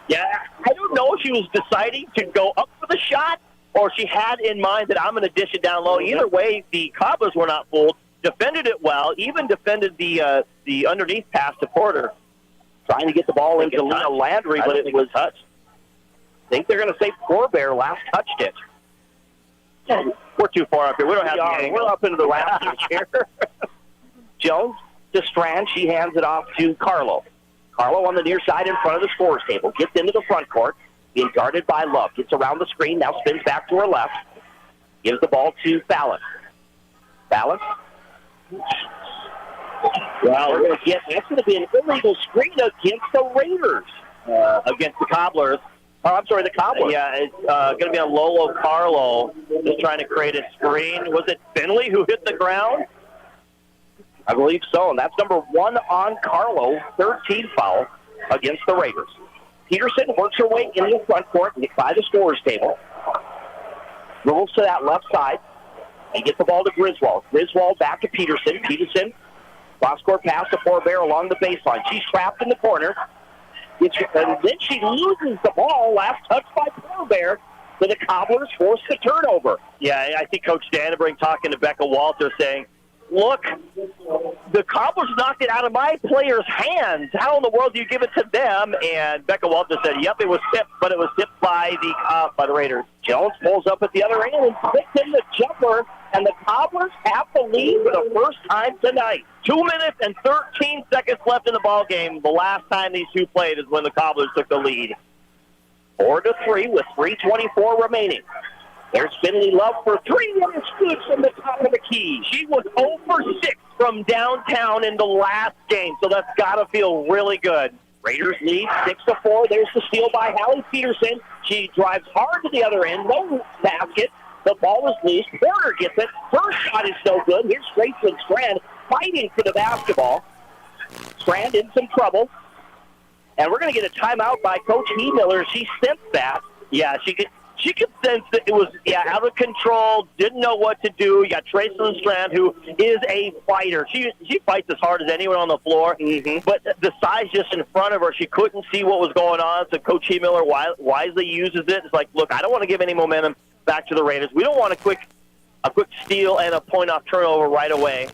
Yeah, I don't know if she was deciding to go up for the shot or she had in mind that I'm going to dish it down low. Either way, the Cobblers were not fooled. Defended it well. Even defended the underneath pass to Porter. Trying to get the ball into Lena Landry, but it was touched. I think they're going to say Porbear last touched it. We're too far up here. We don't have the angle. We're up into the rafters here. Jones to Strand. She hands it off to Carlo. Carlo on the near side in front of the scorer's table. Gets into the front court. Being guarded by Love. Gets around the screen. Now spins back to her left. Gives the ball to Fallon. Fallon. Well, we're going to get, that's going to be an illegal screen against the Raiders. Against the Cobblers. Oh, I'm sorry, the Cobblers. Yeah, it's going to be on Lolo Carlo, just trying to create a screen. Was it Finley who hit the ground? I believe so, and that's number 1 on Carlo, 13 foul against the Raiders. Peterson works her way into the front court by the scorer's table. Rolls to that left side and gets the ball to Griswold. Griswold back to Peterson. Peterson, cross-court pass to Porbear along the baseline. She's trapped in the corner. And then she loses the ball, last touch by Porbear, so the Cobblers force the turnover. Yeah, I think Coach Dannebrink talking to Becca Walter saying, look, the Cobblers knocked it out of my players' hands. How in the world do you give it to them? And Becca Walter said, yep, it was tipped, but it was tipped by the Raiders. Jones pulls up at the other end and sticks in the jumper, and the Cobblers have the lead for the first time tonight. 2 minutes and 13 seconds left in the ball game. The last time these two played is when the Cobblers took the lead. 4-3 with 3:24 remaining. There's Finley Love for 3, and it's good from the top of the key. She was 0 for 6 from downtown in the last game, so that's got to feel really good. Raiders lead 6-4. There's the steal by Hallie Peterson. She drives hard to the other end. No basket. The ball is loose. Porter gets it. First shot is no good. Here's Graceland Strand fighting for the basketball. Strand in some trouble. And we're going to get a timeout by Coach Miller. She sensed that. Yeah, she could sense that it was out of control, didn't know what to do. You got Tracelyn Strand, who is a fighter. She fights as hard as anyone on the floor, but the size just in front of her, she couldn't see what was going on, so Coach Miller wisely uses it. It's like, look, I don't want to give any momentum back to the Raiders. We don't want a quick steal and a point-off turnover right away.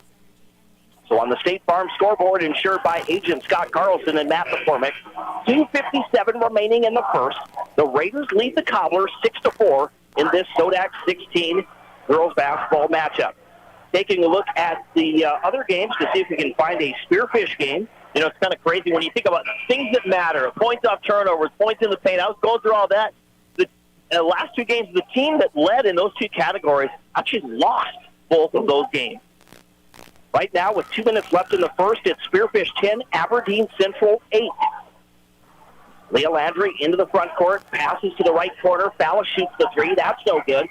So on the State Farm scoreboard, insured by agent Scott Carlson and Matt McCormick, 2:57 remaining in the first. The Raiders lead the Cobblers 6-4 in this SODAK 16 girls basketball matchup. Taking a look at the other games to see if we can find a spearfish game. You know, it's kind of crazy when you think about things that matter, points off turnovers, points in the paint. I was going through all that. The last two games, the team that led in those two categories actually lost both of those games. Right now, with 2 minutes left in the first, it's Spearfish 10, Aberdeen Central 8. Leah Landry into the front court, passes to the right corner. Fallon shoots the 3. That's no good.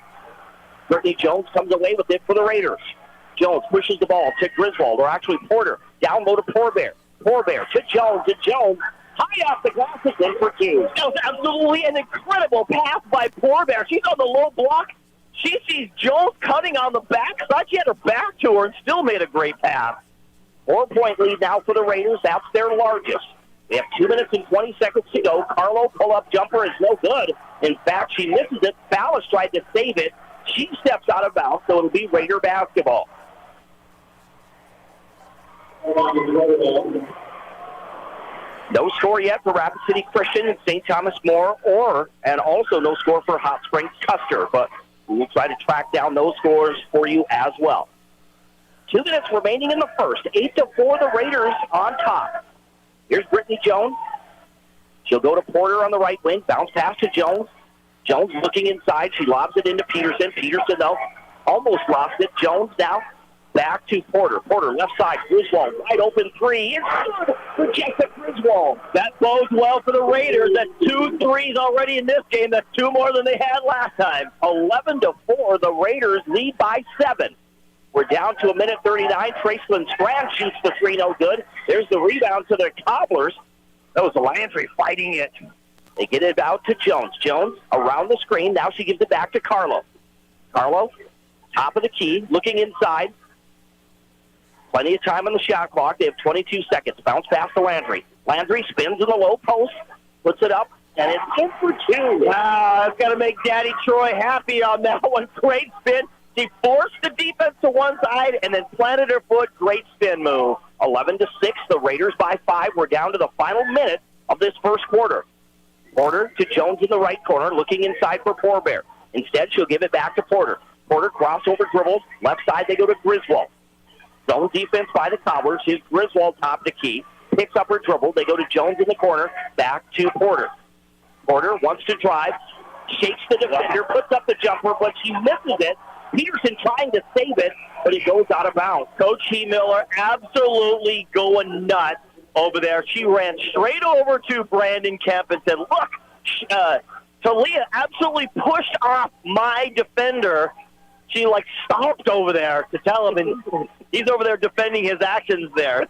Brittany Jones comes away with it for the Raiders. Jones pushes the ball to Griswold, or actually Porter. Down low to Porbear. Porbear to Jones. High off the glass again for 2. That was absolutely an incredible pass by Porbear. She's on the low block. She sees Jones cutting on the back. Thought she had her back to her and still made a great pass. 4-point lead now for the Raiders. That's their largest. We have 2 minutes and 20 seconds to go. Carlo pull-up jumper is no good. In fact, she misses it. Fallis tried to save it. She steps out of bounds, so it'll be Raider basketball. No score yet for Rapid City Christian and St. Thomas More, and also no score for Hot Springs Custer, but we'll try to track down those scores for you as well. 2 minutes remaining in the first. 8-4, the Raiders on top. Here's Brittany Jones. She'll go to Porter on the right wing. Bounce pass to Jones. Jones looking inside. She lobs it into Peterson. Peterson, though, almost lost it. Jones now back to Porter. Porter left side. Griswold wide open 3. It's good. Rejected Griswold. That bodes well for the Raiders. That's 2 threes already in this game. That's 2 more than they had last time. 11-4. The Raiders lead by 7. We're down to 1:39. Tracelyn Strand shoots the 3, no good. There's the rebound to the Cobblers. That was Landry fighting it. They get it out to Jones. Jones around the screen. Now she gives it back to Carlo. Carlo, top of the key, looking inside. Plenty of time on the shot clock. They have 22 seconds. Bounce pass to Landry. Landry spins in the low post, puts it up, and it's in for two. Wow, that's got to make Daddy Troy happy on that one. Great spin. She forced the defense to one side and then planted her foot. Great spin move. 11-6. The Raiders by 5. We're down to the final minute of this first quarter. Porter to Jones in the right corner, looking inside for Forbear. Instead, she'll give it back to Porter. Porter crossover dribbles. Left side, they go to Griswold. Zone defense by the Cobblers. Here's Griswold top of the key. Picks up her dribble. They go to Jones in the corner. Back to Porter. Porter wants to drive. Shakes the defender. Puts up the jumper, but she misses it. Peterson trying to save it, but it goes out of bounds. Coach He Miller absolutely going nuts over there. She ran straight over to Brandon Kemp and said, look, Talia absolutely pushed off my defender. She, stomped over there to tell him, and he's over there defending his actions there.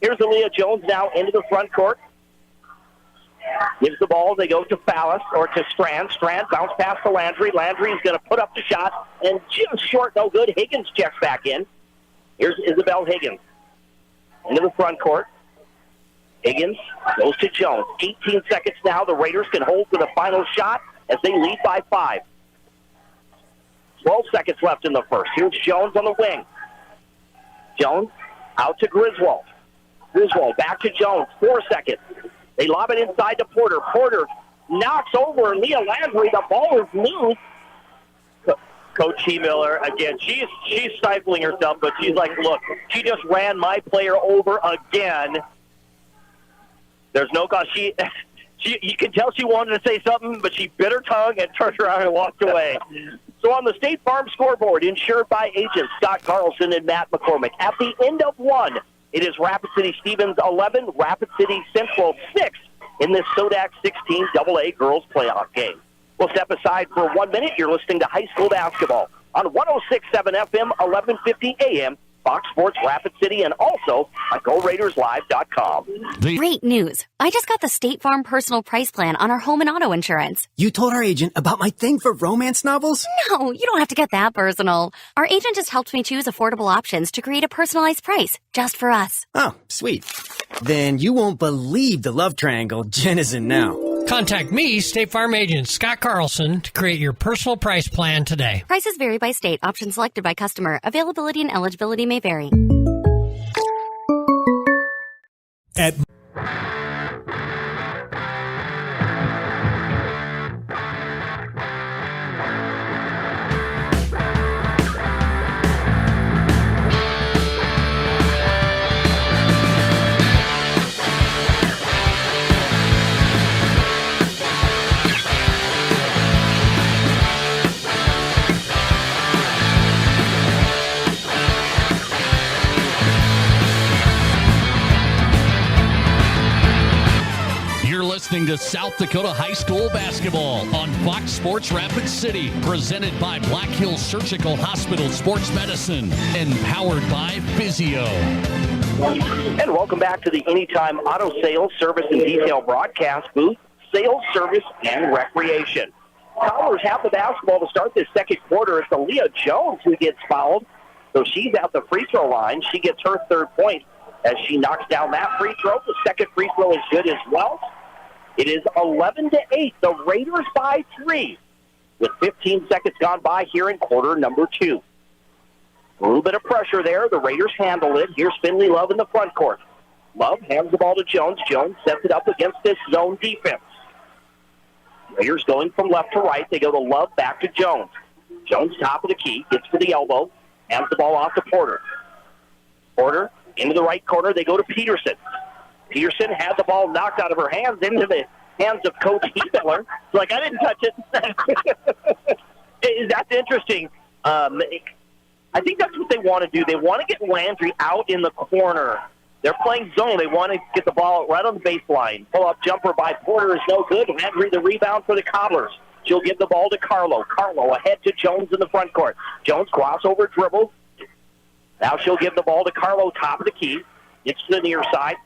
Here's Aaliyah Jones now into the front court. Gives the ball. They go to Fallis or to Strand. Strand bounce pass to Landry. Landry's going to put up the shot, and just short, no good. Higgins checks back in. Here's Isabel Higgins into the front court. Higgins goes to Jones. 18 seconds now. The Raiders can hold for the final shot as they lead by 5. 12 seconds left in the first. Here's Jones on the wing. Jones out to Griswold. Griswold back to Jones. 4 seconds. They lob it inside to Porter. Porter knocks over Leah Landry. The ball is loose. Coach He Miller, again, she's stifling herself, but she's like, look, she just ran my player over again. There's no cause. You can tell she wanted to say something, but she bit her tongue and turned around and walked away. So on the State Farm scoreboard, insured by agents Scott Carlson and Matt McCormick, at the end of 1, it is Rapid City Stevens 11, Rapid City Central 6 in this SODAK 16 AA girls playoff game. We'll step aside for 1 minute. You're listening to high school basketball on 106.7 FM, 1150 AM, Fox Sports Rapid City, and also at GoRaidersLive.com. Great news. I just got the State Farm personal price plan on our home and auto insurance. You told our agent about my thing for romance novels? No, you don't have to get that personal. Our agent just helped me choose affordable options to create a personalized price just for us. Oh, sweet. Then you won't believe the love triangle Jen is in now. Contact me, State Farm agent Scott Carlson, to create your personal price plan today. Prices vary by state. Options selected by customer. Availability and eligibility may vary. Listening to South Dakota High School basketball on Fox Sports Rapid City, presented by Black Hills Surgical Hospital Sports Medicine and powered by Physio. And welcome back to the Anytime Auto Sales Service and Detail broadcast booth, sales, service, and recreation. Cobblers have the basketball to start this second quarter. It's Aaliyah Jones who gets fouled, so she's at the free throw line. She gets her third point as she knocks down that free throw. The second free throw is good as well. It is 11-8. The Raiders by 3 with 15 seconds gone by here in quarter number 2. A little bit of pressure there. The Raiders handle it. Here's Finley Love in the front court. Love hands the ball to Jones. Jones sets it up against this zone defense. Raiders going from left to right. They go to Love, back to Jones. Jones top of the key, gets to the elbow, hands the ball off to Porter. Porter into the right corner. They go to Peterson. Peterson had the ball knocked out of her hands into the hands of Coach He Miller. Like, I didn't touch it. That's interesting. I think that's what they want to do. They want to get Landry out in the corner. They're playing zone. They want to get the ball right on the baseline. Pull-up jumper by Porter is no good. Landry the rebound for the Cobblers. She'll give the ball to Carlo. Carlo ahead to Jones in the front court. Jones crossover dribble. Now she'll give the ball to Carlo, top of the key. Gets to the near side.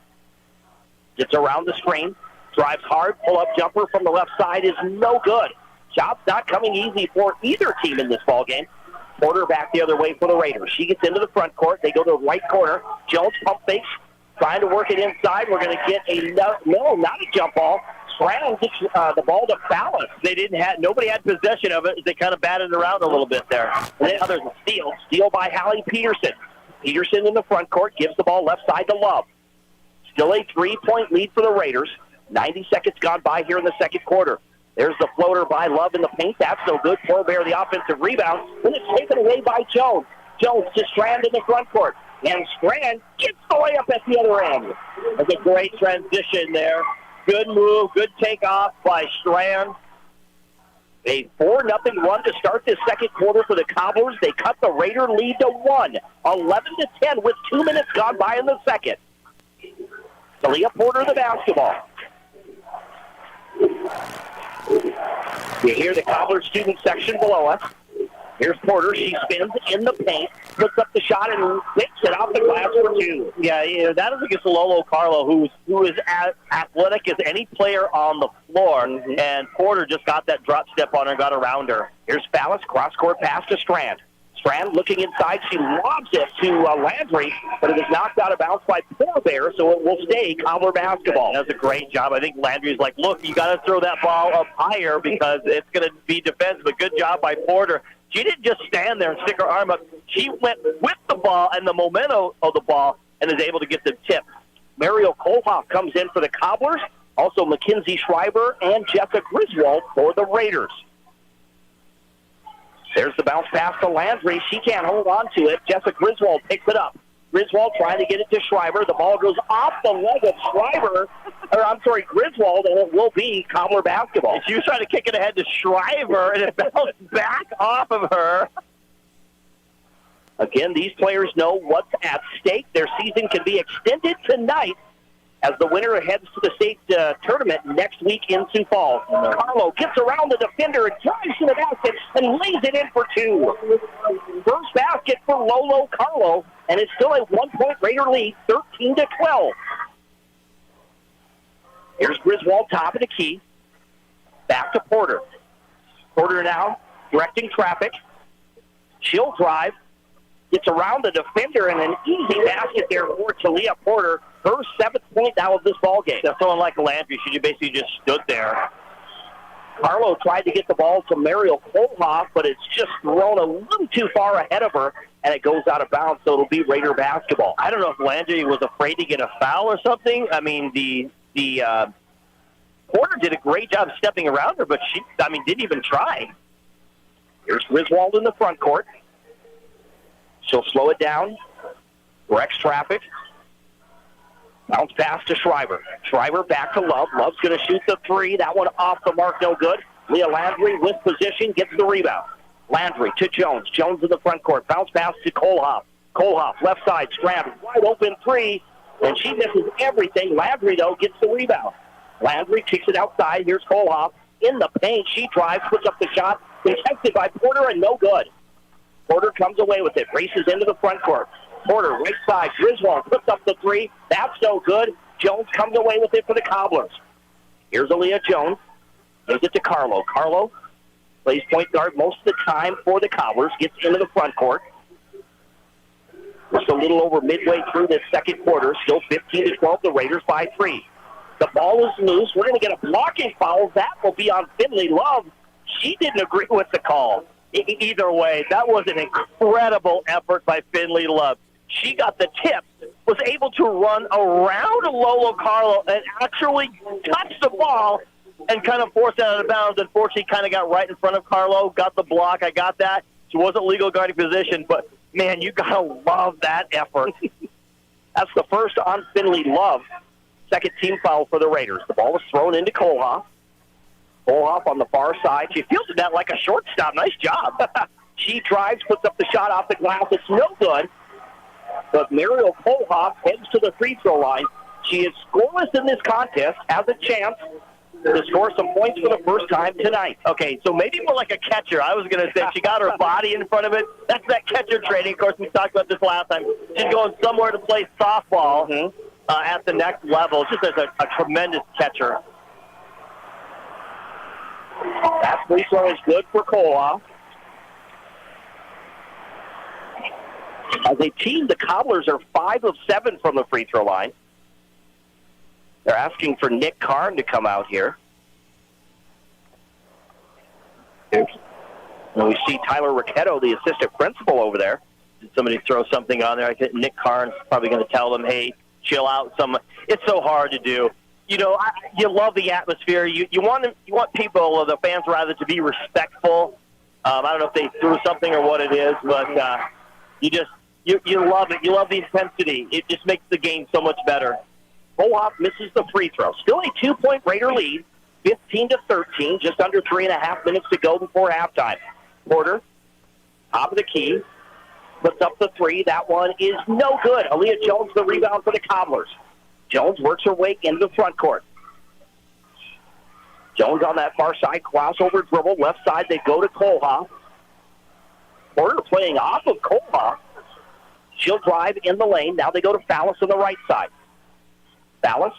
Gets around the screen. Drives hard. Pull-up jumper from the left side is no good. Job's not coming easy for either team in this ballgame. Porter back the other way for the Raiders. She gets into the front court. They go to the right corner. Jones pump fakes. Trying to work it inside. We're going to get not a jump ball. Strand gets the ball to Fallis. Nobody had possession of it. They kind of batted it around a little bit there. And then there's a steal. Steal by Hallie Peterson. Peterson in the front court gives the ball left side to Love. Still a 3-point lead for the Raiders. 90 seconds gone by here in the second quarter. There's the floater by Love in the paint. That's no good. Forbear the offensive rebound. Then it's taken away by Jones. Jones to Strand in the front court. And Strand gets the way up at the other end. That's a great transition there. Good move, good takeoff by Strand. A 4-0 run to start this second quarter for the Cobblers. They cut the Raider lead to 1. 11-10 with 2 minutes gone by in the second. Talia Porter the basketball. You hear the Cobblers student section below us. Here's Porter. She spins in the paint, puts up the shot, and picks it off the glass for 2. Yeah, that is against Lolo Carlo, who is as athletic as any player on the floor, and Porter just got that drop step on her and got around her. Here's Fallis, cross-court pass to Strand. Strand looking inside. She lobs it to Landry, but it is knocked out of bounds by Forbear, so it will stay Cobbler basketball. That's a great job. I think Landry's like, look, you got to throw that ball up higher because it's going to be defensive. But good job by Porter. She didn't just stand there and stick her arm up. She went with the ball and the momentum of the ball and is able to get the tip. Mario Kohlhoff comes in for the Cobblers. Also Mackenzie Schreiber and Jessica Griswold for the Raiders. There's the bounce pass to Landry. She can't hold on to it. Jessica Griswold picks it up. Griswold trying to get it to Schreiber. The ball goes off the leg of Griswold, and it will be Cobbler basketball. She was trying to kick it ahead to Schreiber, and it bounced back off of her. Again, these players know what's at stake. Their season can be extended tonight as the winner heads to the state tournament next week in Sioux Falls. Carlo gets around the defender and drives to the basket and lays it in for 2. First basket for Lolo Carlo, and it's still a 1-point Raider lead, 13-12. Here's Griswold, top of the key. Back to Porter. Porter now directing traffic. She'll drive. Gets around the defender, and an easy basket there for Talia Porter. Her 7th point now of this ballgame. That's someone like Landry. She basically just stood there. Carlo tried to get the ball to Mario Kohlhoff, but it's just thrown a little too far ahead of her, and it goes out of bounds, so it'll be Raider basketball. I don't know if Landry was afraid to get a foul or something. I mean, the Porter did a great job stepping around her, but she didn't even try. Here's Griswold in the front court. She'll slow it down. Corrects traffic. Bounce pass to Schreiber. Schreiber back to Love. Love's going to shoot the 3. That one off the mark, no good. Leah Landry with position, gets the rebound. Landry to Jones. Jones in the front court. Bounce pass to Kohlhoff. Kohlhoff, left side, Strand, wide open 3, and she misses everything. Landry, though, gets the rebound. Landry kicks it outside. Here's Kohlhoff in the paint. She drives, puts up the shot, contested by Porter, and no good. Porter comes away with it, races into the front court. Porter, right side, Griswold puts up the 3. That's no good. Jones comes away with it for the Cobblers. Here's Aaliyah Jones. Gives it to Carlo. Carlo plays point guard most of the time for the Cobblers. Gets into the front court. Just a little over midway through this second quarter. Still 15-12. The Raiders by 3. The ball is loose. We're going to get a blocking foul. That will be on Finley Love. She didn't agree with the call. Either way, that was an incredible effort by Finley Love. She got the tip, was able to run around Lolo Carlo and actually touch the ball and kind of force it out of bounds. Unfortunately, kind of got right in front of Carlo, got the block. I got that. She wasn't legal guarding position, but, man, you got to love that effort. That's the first on Finley Love. Second team foul for the Raiders. The ball was thrown into Kohlhoff. Kohlhoff on the far side. She fielded that like a shortstop. Nice job. She drives, puts up the shot off the glass. It's no good. But Mariel Kohlhoff heads to the free throw line. She is scoreless in this contest, has a chance to score some points for the first time tonight. Okay, so maybe more like a catcher. I was going to say she got her body in front of it. That's that catcher training. Of course, we talked about this last time. She's going somewhere to play softball. at the next level, just as a tremendous catcher. That free throw is good for Koloff. As a team, the Cobblers are 5 of 7 from the free throw line. They're asking for Nick Karn to come out here. And we see Tyler Ricchetto, the assistant principal, over there. Did somebody throw something on there? I think Nick Karn's probably going to tell them, hey, chill out. It's so hard to do. You know, you love the atmosphere. You want people, or the fans rather, to be respectful. I don't know if they threw something or what it is, but you love it. You love the intensity. It just makes the game so much better. Koloff misses the free throw. Still a 2-point Raider lead, 15-13, just under 3.5 minutes to go before halftime. Porter, top of the key, puts up the three. That one is no good. Aaliyah Jones, the rebound for the Cobblers. Jones works her way into the front court. Jones on that far side, crossover dribble. Left side, they go to Koloff. Porter playing off of Koloff. She'll drive in the lane. Now they go to Fallis on the right side. Fallis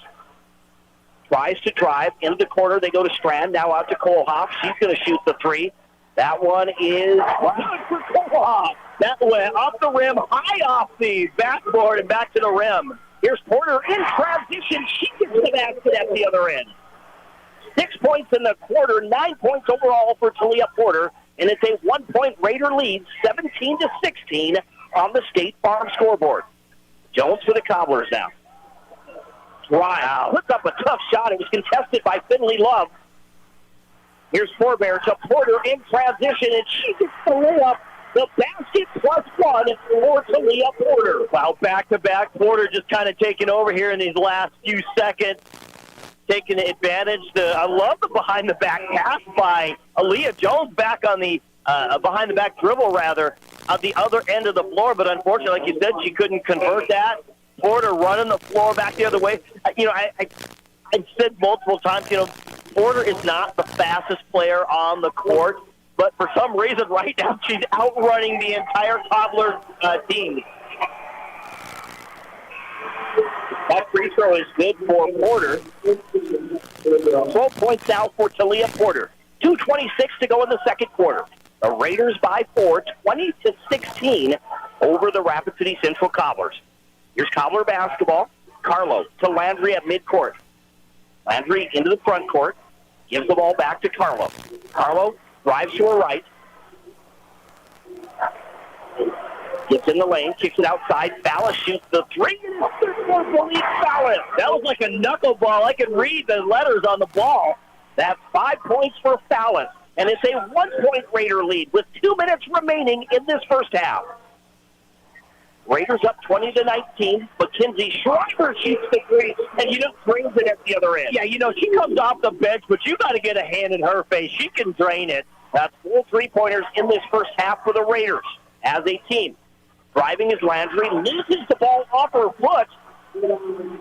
tries to drive into the corner. They go to Strand. Now out to Koloff. She's going to shoot the three. That one is good for Koloff. That went off the rim, high off the backboard and back to the rim. Here's Porter in transition. She gets the basket at the other end. 6 points in the quarter, 9 points overall for Talia Porter, and it's a 1-point Raider lead, 17-16 on the State Farm scoreboard. Jones for the Cobblers now. Drive, puts up a tough shot. It was contested by Finley Love. Here's Forbear to Porter in transition, and she gets the layup. The basket +1 for Talia Porter. Wow, back-to-back. Porter just kind of taking over here in these last few seconds, taking advantage. I love the behind-the-back pass by Aaliyah Jones back on the behind-the-back dribble, rather, at the other end of the floor. But unfortunately, like you said, she couldn't convert that. Porter running the floor back the other way. I said multiple times, Porter is not the fastest player on the court, but for some reason right now she's outrunning the entire Cobbler team. That free throw is good for Porter. 12 points now for Talia Porter. 2:26 to go in the second quarter. The Raiders by 4, 20-16 over the Rapid City Central Cobblers. Here's Cobbler basketball. Carlo to Landry at midcourt. Landry into the front court. Gives the ball back to Carlo. Carlo drives to her right. Gets in the lane, kicks it outside. Fallis shoots the three. Fallis. That was like a knuckleball. I can read the letters on the ball. That's 5 points for Fallis. And it's a 1-point Raider lead with 2 minutes remaining in this first half. Raiders up 20-19. Mackenzie Schreiber shoots the three, and drains it at the other end. Yeah, she comes off the bench, but you got to get a hand in her face. She can drain it. That's 4 3-pointers in this first half for the Raiders as a team. Driving is Landry, loses the ball off her foot.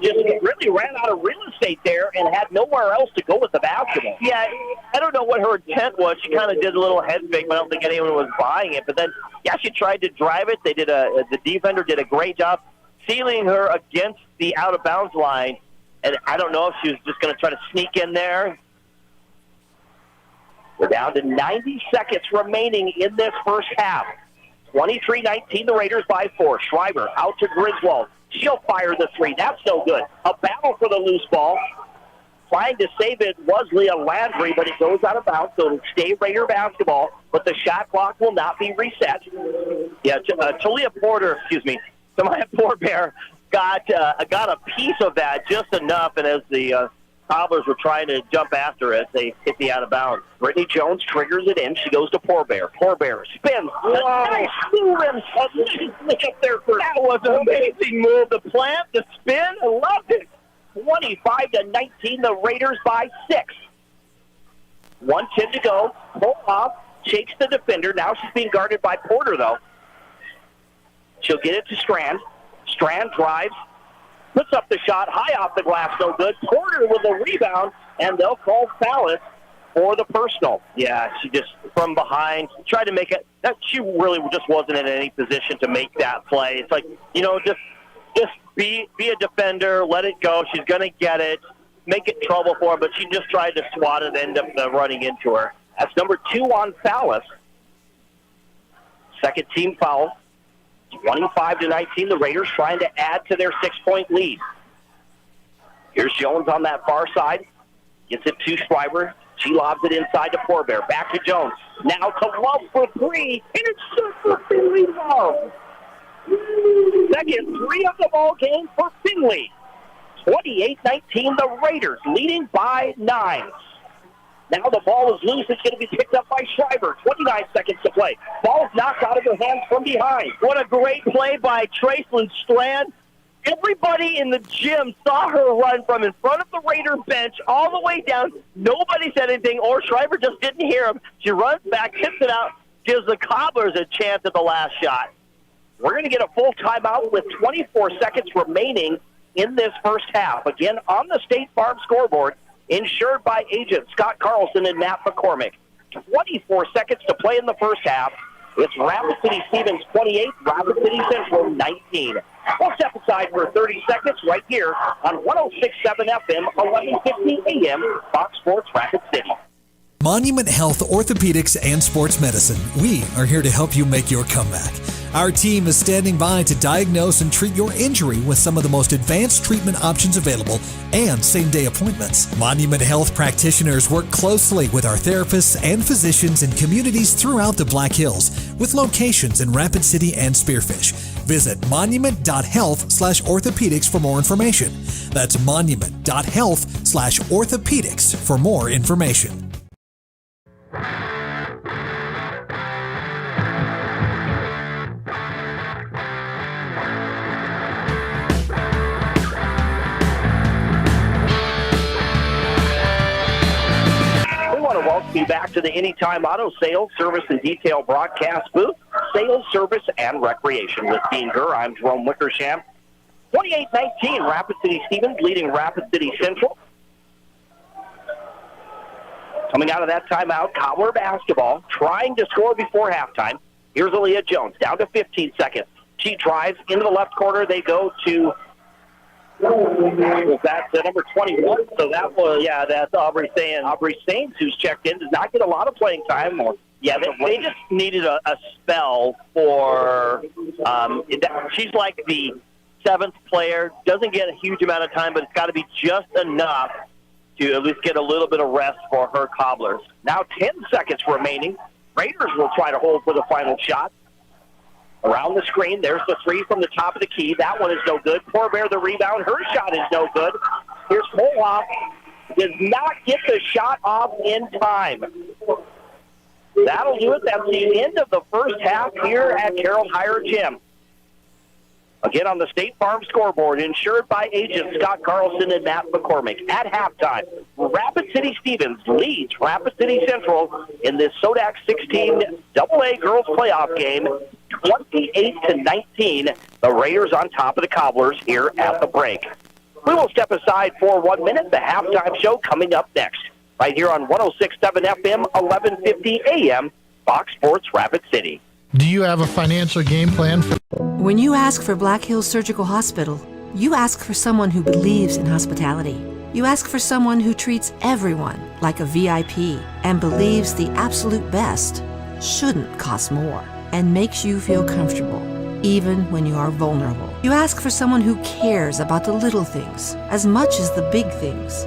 Just really ran out of real estate there and had nowhere else to go with the basketball. Yeah, I don't know what her intent was. She kind of did a little head fake, but I don't think anyone was buying it. But then, she tried to drive it. The defender did a great job sealing her against the out-of-bounds line. And I don't know if she was just going to try to sneak in there. We're down to 90 seconds remaining in this first half. 23-19, the Raiders by 4. Schreiber out to Griswold. She'll fire the three. That's no good. A battle for the loose ball. Trying to save it was Leah Landry, but it goes out of bounds, so it'll stay Raider basketball, but the shot clock will not be reset. Yeah, Talia Porter, Samaya Porbear got a piece of that, just enough, and as the Cobblers were trying to jump after it, they hit the out of bounds. Brittany Jones triggers it in. She goes to Porbear. Porbear spins. Nice move and up there. That was an amazing move. The plant, the spin, I loved it. 25-19, the Raiders by 6. 1:10 to go. Pull off, shakes the defender. Now she's being guarded by Porter, though. She'll get it to Strand. Strand drives. Puts up the shot, high off the glass, no good. Porter with a rebound, and they'll call Fallis for the personal. Yeah, she just, from behind, tried to make it. She really just wasn't in any position to make that play. It's like, just be a defender, let it go. She's going to get it, make it trouble for her, but she just tried to swat it and end up running into her. That's number 2 on Fallis. Second team foul. 25-19, the Raiders trying to add to their 6-point lead. Here's Jones on that far side. Gets it to Schreiber. She lobs it inside to Forbear. Back to Jones. Now to Love for 3, and it's just for Finley Love. Second 3 of the ball game for Finley. 28-19, the Raiders leading by 9. Now the ball is loose. It's going to be picked up by Schreiber. 29 seconds to play. Ball's knocked out of her hands from behind. What a great play by Tracelyn Strand. Everybody in the gym saw her run from in front of the Raider bench all the way down. Nobody said anything, or Schreiber just didn't hear him. She runs back, tips it out, gives the Cobblers a chance at the last shot. We're going to get a full timeout with 24 seconds remaining in this first half. Again, on the State Farm scoreboard, insured by agents Scott Carlson and Matt McCormick. 24 seconds to play in the first half. It's Rapid City Stevens 28, Rapid City Central 19. We'll step aside for 30 seconds right here on 106.7 FM, 1150 AM, Fox Sports Rapid City. Monument Health Orthopedics and Sports Medicine. We are here to help you make your comeback. Our team is standing by to diagnose and treat your injury with some of the most advanced treatment options available and same-day appointments. Monument Health practitioners work closely with our therapists and physicians in communities throughout the Black Hills with locations in Rapid City and Spearfish. Visit monument.health/orthopedics for more information. That's monument.health/orthopedics for more information. Welcome you back to the Anytime Auto Sales, Service, and Detail broadcast booth. Sales, Service, and Recreation with Dean Gurr. I'm Jerome Wickersham. 28-19, Rapid City Stevens leading Rapid City Central. Coming out of that timeout, Cobbler basketball, trying to score before halftime. Here's Aaliyah Jones, down to 15 seconds. She drives into the left corner. They go to... That's number 21. So that was, that's Aubrey Sains. Aubrey Sains, who's checked in, does not get a lot of playing time. They just needed a spell for, she's like the 7th player, doesn't get a huge amount of time, but it's got to be just enough to at least get a little bit of rest for her Cobblers. Now 10 seconds remaining. Raiders will try to hold for the final shot. Around the screen, there's the 3 from the top of the key. That one is no good. Forbear the rebound. Her shot is no good. Here's Moloff. Does not get the shot off in time. That'll do it. That's the end of the first half here at Carroll Hire Gym. Again, on the State Farm scoreboard, insured by agents Scott Carlson and Matt McCormick. At halftime, Rapid City Stevens leads Rapid City Central in this SODAK 16 AA girls playoff game, 28-19. The Raiders on top of the Cobblers here at the break. We will step aside for 1 minute. The halftime show coming up next, right here on 106.7 FM, 1150 AM, Fox Sports Rapid City. Do you have a financial game plan for... When you ask for Black Hills Surgical Hospital, you ask for someone who believes in hospitality. You ask for someone who treats everyone like a VIP and believes the absolute best shouldn't cost more and makes you feel comfortable, even when you are vulnerable. You ask for someone who cares about the little things as much as the big things.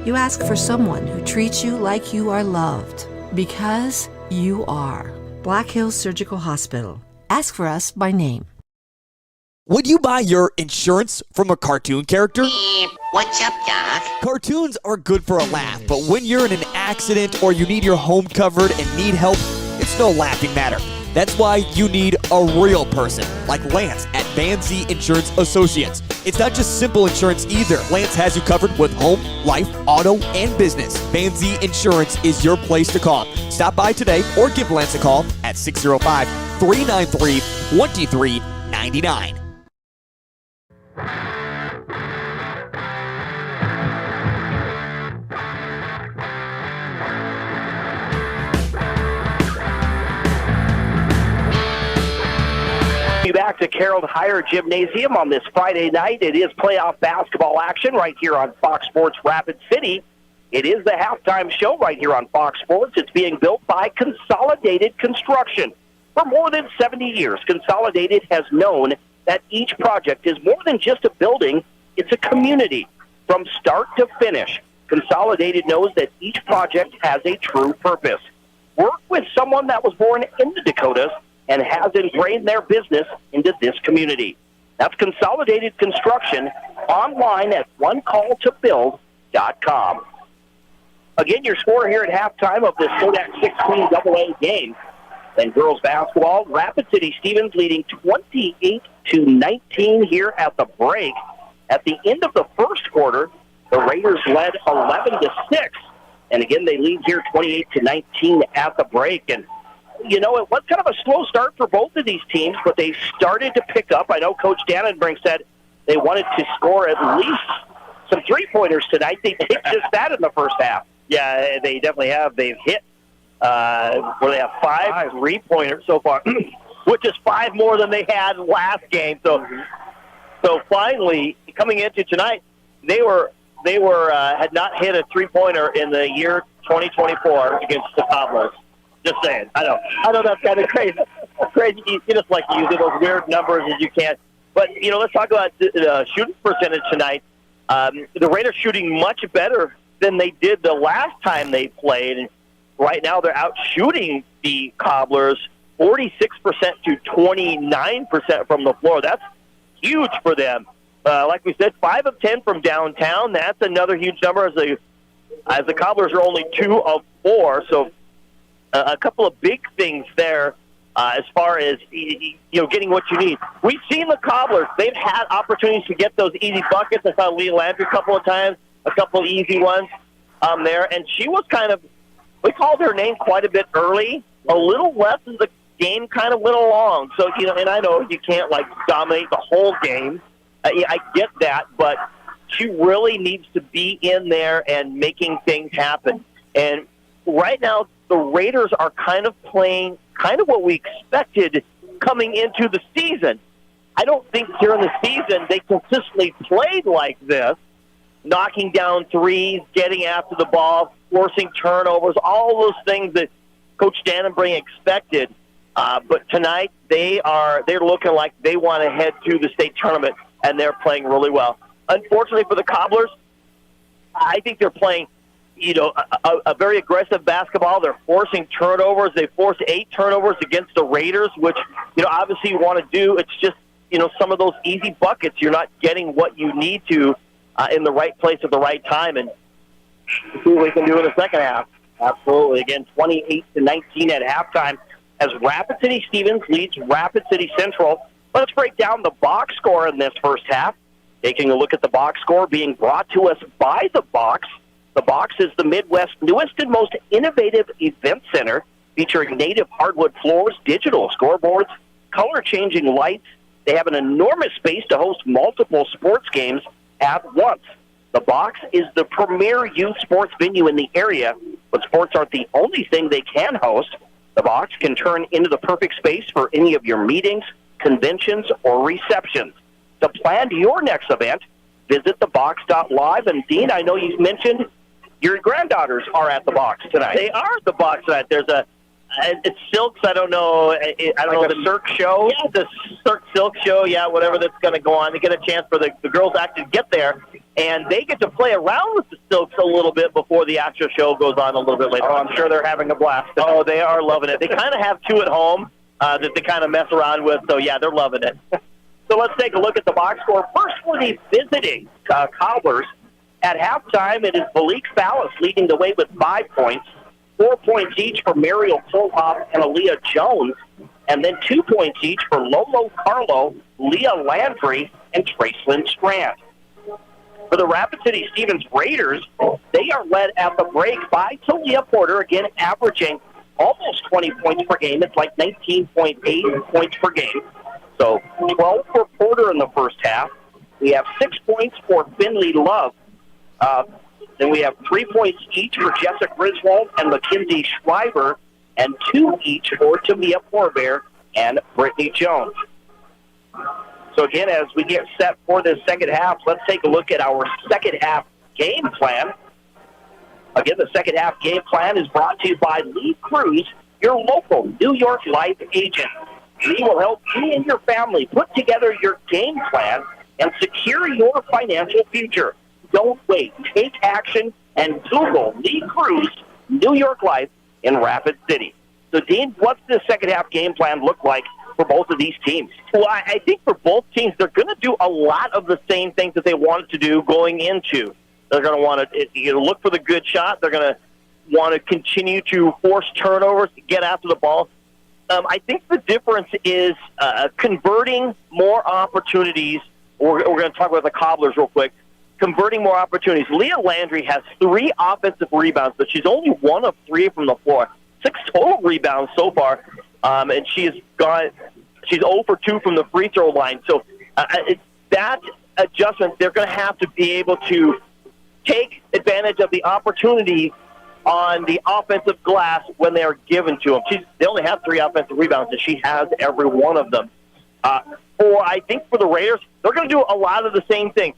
You ask for someone who treats you like you are loved, because you are. Black Hills Surgical Hospital. Ask for us by name. Would you buy your insurance from a cartoon character? What's up, Doc? Cartoons are good for a laugh, but when you're in an accident or you need your home covered and need help, it's no laughing matter. That's why you need a real person, like Lance at Van Zee Insurance Associates. It's not just simple insurance either. Lance has you covered with home, life, auto, and business. Van Zee Insurance is your place to call. Stop by today or give Lance a call at 605-393-2399. back to Carroll Higher Gymnasium on this Friday night. It is playoff basketball action right here on Fox Sports Rapid City. It is the halftime show right here on Fox Sports. It's being built by Consolidated Construction. For more than 70 years, Consolidated has known that each project is more than just a building, it's a community. From start to finish, Consolidated knows that each project has a true purpose. Work with someone that was born in the Dakotas and has ingrained their business into this community. That's Consolidated Construction, online at onecalltobuild.com. Again, your score here at halftime of this SODAK 16 AA game. Then girls basketball, Rapid City Stevens leading 28-19 here at the break. At the end of the first quarter, the Raiders led 11-6. And again, they lead here 28-19 at the break. And you know, it was kind of a slow start for both of these teams, but they started to pick up. I know Coach Dannenbrink said they wanted to score at least some three-pointers tonight. They did just that in the first half. Yeah, they definitely have. They've hit where they have 5 three-pointers so far, which is 5 more than they had last game. So finally, coming into tonight, they had not hit a three-pointer in the year 2024 against the Cobblers. Just saying. I know that's kind of crazy. Crazy. You just like using those weird numbers as you can. But, you know, let's talk about the shooting percentage tonight. The Raiders shooting much better than they did the last time they played. And right now they're out shooting the Cobblers 46% to 29% from the floor. That's huge for them. Like we said, 5 of 10 from downtown. That's another huge number as the Cobblers are only 2 of 4. So a couple of big things there as far as getting what you need. We've seen the Cobblers. They've had opportunities to get those easy buckets. I saw Leah Landry a couple of times, a couple of easy ones there. And she was we called her name quite a bit early, a little less as the game kind of went along. So, and I know you can't, dominate the whole game. I get that, but she really needs to be in there and making things happen. And right now, the Raiders are kind of playing what we expected coming into the season. I don't think during the season they consistently played like this, knocking down threes, getting after the ball, forcing turnovers, all those things that Coach Dannenbrink expected. But tonight they're looking like they want to head to the state tournament, and they're playing really well. Unfortunately for the Cobblers, I think they're playing a very aggressive basketball. They're forcing turnovers. They forced 8 turnovers against the Raiders, which, obviously you want to do. It's just, some of those easy buckets, you're not getting what you need to in the right place at the right time. And see what we can do in the second half. Absolutely. Again, 28-19 at halftime as Rapid City Stevens leads Rapid City Central. Let's break down the box score in this first half. Taking a look at the box score being brought to us by The Box. The Box is the Midwest's newest and most innovative event center, featuring native hardwood floors, digital scoreboards, color-changing lights. They have an enormous space to host multiple sports games at once. The Box is the premier youth sports venue in the area, but sports aren't the only thing they can host. The Box can turn into the perfect space for any of your meetings, conventions, or receptions. To plan your next event, visit thebox.live. And Dean, I know you've mentioned your granddaughters are at the Box tonight. They are at the Box tonight. It's Silks. I don't know. I don't know the Cirque show. Yeah, the Cirque Silk show. Yeah, whatever that's going to go on. They get a chance for the girls to actually get there, and they get to play around with the Silks a little bit before the actual show goes on a little bit later. Oh, I'm sure they're having a blast. Oh, they are loving it. They kind of have 2 at home that they kind of mess around with. So yeah, they're loving it. So let's take a look at the box score. First for the visiting Cobblers. At halftime, it is Malik Fallis leading the way with 5 points. 4 points each for Mariel Polhoff and Aaliyah Jones. And then 2 points each for Lolo Carlo, Leah Landry, and Tracelyn Strand. For the Rapid City Stevens Raiders, they are led at the break by Talia Porter, again averaging almost 20 points per game. It's like 19.8 points per game. So 12 for Porter in the first half. We have 6 points for Finley Love. Then we have 3 points each for Jessica Griswold and Mackenzie Schreiber, and 2 each for Tamia Porbear and Brittany Jones. So again, as we get set for this second half, let's take a look at our second half game plan. Again, the second half game plan is brought to you by Lee Cruz, your local New York Life agent. Lee will help you and your family put together your game plan and secure your financial future. Don't wait. Take action and Google Lee Cruz, New York Life in Rapid City. So, Dean, what's the second half game plan look like for both of these teams? Well, I think for both teams, they're going to do a lot of the same things that they wanted to do going into. They're going to want to look for the good shot. They're going to want to continue to force turnovers, get after the ball. I think the difference is converting more opportunities. We're going to talk about the Cobblers real quick. Converting more opportunities. Leah Landry has 3 offensive rebounds, but she's only 1 of 3 from the floor. 6 total rebounds so far, and she's 0 for 2 from the free throw line. So that adjustment, they're going to have to be able to take advantage of the opportunity on the offensive glass when they are given to them. They only have 3 offensive rebounds, and she has every one of them. I think for the Raiders, they're going to do a lot of the same thing.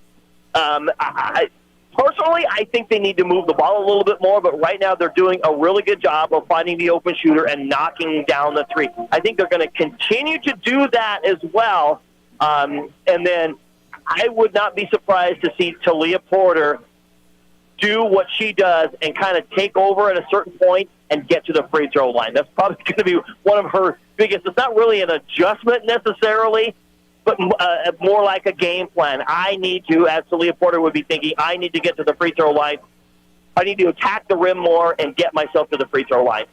Personally, I think they need to move the ball a little bit more, but right now they're doing a really good job of finding the open shooter and knocking down the 3. I think they're going to continue to do that as well. And then I would not be surprised to see Talia Porter do what she does and kind of take over at a certain point and get to the free throw line. That's probably going to be one of her biggest. It's not really an adjustment necessarily, but more like a game plan. I need to, as Talia Porter would be thinking, I need to get to the free throw line. I need to attack the rim more and get myself to the free throw line.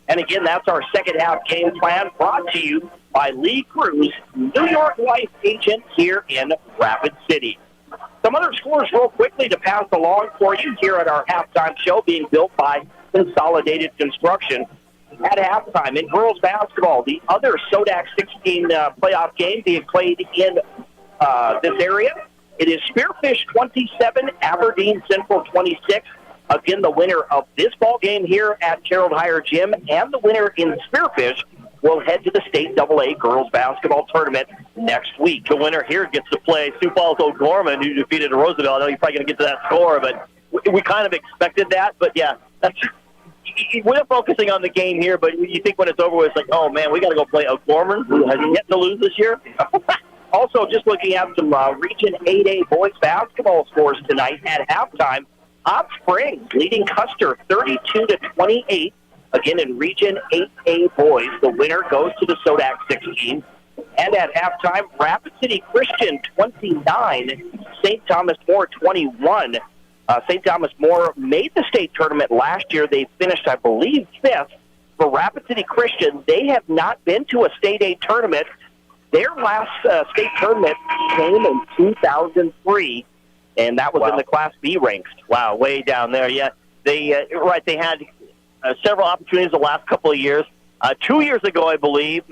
And again, that's our second half game plan brought to you by Lee Cruz, New York Life agent here in Rapid City. Some other scores real quickly to pass along for you here at our halftime show being built by Consolidated Construction. At halftime in girls basketball, the other SODAK 16 playoff game being played in this area. It is Spearfish 27, Aberdeen Central 26. Again, the winner of this ball game here at Gerald Heyer Gym and the winner in Spearfish will head to the State AA girls basketball tournament next week. The winner here gets to play Sioux Falls O'Gorman, who defeated Roosevelt. I know you're probably going to get to that score, but we kind of expected that. But, yeah, we're focusing on the game here, but you think when it's over with, it's like, oh, man, we got to go play O'Gorman, who has yet to lose this year. Also, just looking at some Region 8A boys basketball scores tonight at halftime. Hot Springs leading Custer 32-28. Again, in Region 8A boys, the winner goes to the SODAK 16. And at halftime, Rapid City Christian 29, St. Thomas More 21. St. Thomas More made the state tournament last year. They finished, I believe, 5th. For Rapid City Christian, they have not been to a State A tournament. Their last state tournament came in 2003, and that was in the Class B ranks. Wow, way down there. Yeah, they had several opportunities the last couple of years. 2 years ago, I believe,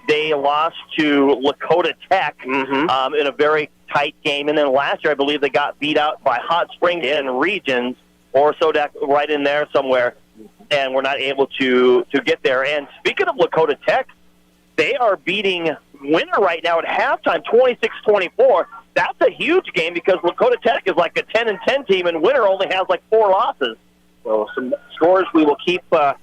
they lost to Lakota Tech in a very tight game. And then last year, I believe they got beat out by Hot Springs and Regions, or SODAK right in there somewhere, and were not able to get there. And speaking of Lakota Tech, they are beating Winter right now at halftime, 26-24. That's a huge game because Lakota Tech is like a 10-10 team, and Winter only has like 4 losses. So some scores we will keep that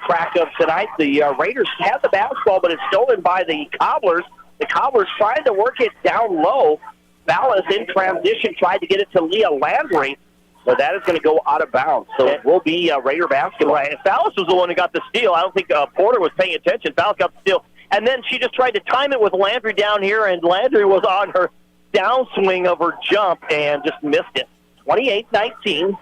track of tonight. The Raiders have the basketball, but it's stolen by the Cobblers. The Cobblers trying to work it down low. Ballas in transition tried to get it to Leah Landry, but that is going to go out of bounds. So it will be Raider basketball. And Ballas was the one who got the steal. I don't think Porter was paying attention. Ballas got the steal. And then she just tried to time it with Landry down here, and Landry was on her downswing of her jump and just missed it. 28-19.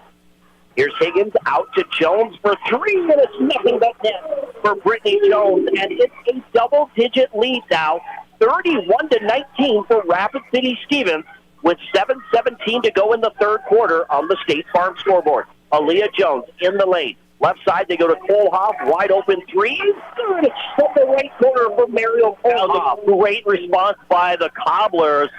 Here's Higgins out to Jones for 3 minutes, nothing but net for Brittany Jones. And it's a double-digit lead now, 31-19 for Rapid City Stevens, with 7:17 to go in the third quarter on the State Farm scoreboard. Aaliyah Jones in the lane. Left side, they go to Kohlhoff, wide open 3. It's from the right corner for Mario Kohlhoff. Great response by the Cobblers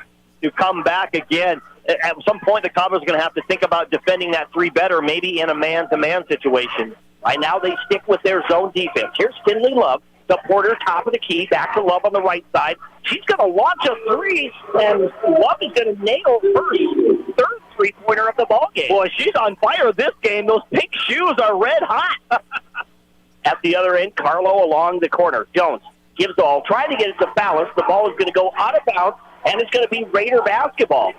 to come back again. At some point, the Cobblers are going to have to think about defending that 3 better, maybe in a man-to-man situation. Right now, they stick with their zone defense. Here's Kinley Love. to Porter, top of the key, back to Love on the right side. She's going to launch a three, and Love is going to nail her third three-pointer of the ballgame. Boy, she's on fire this game. Those pink shoes are red hot. At the other end, Carlo along the corner. Jones gives the ball, trying to get it to Ballas. The ball is going to go out of bounds, and it's going to be Raider basketball.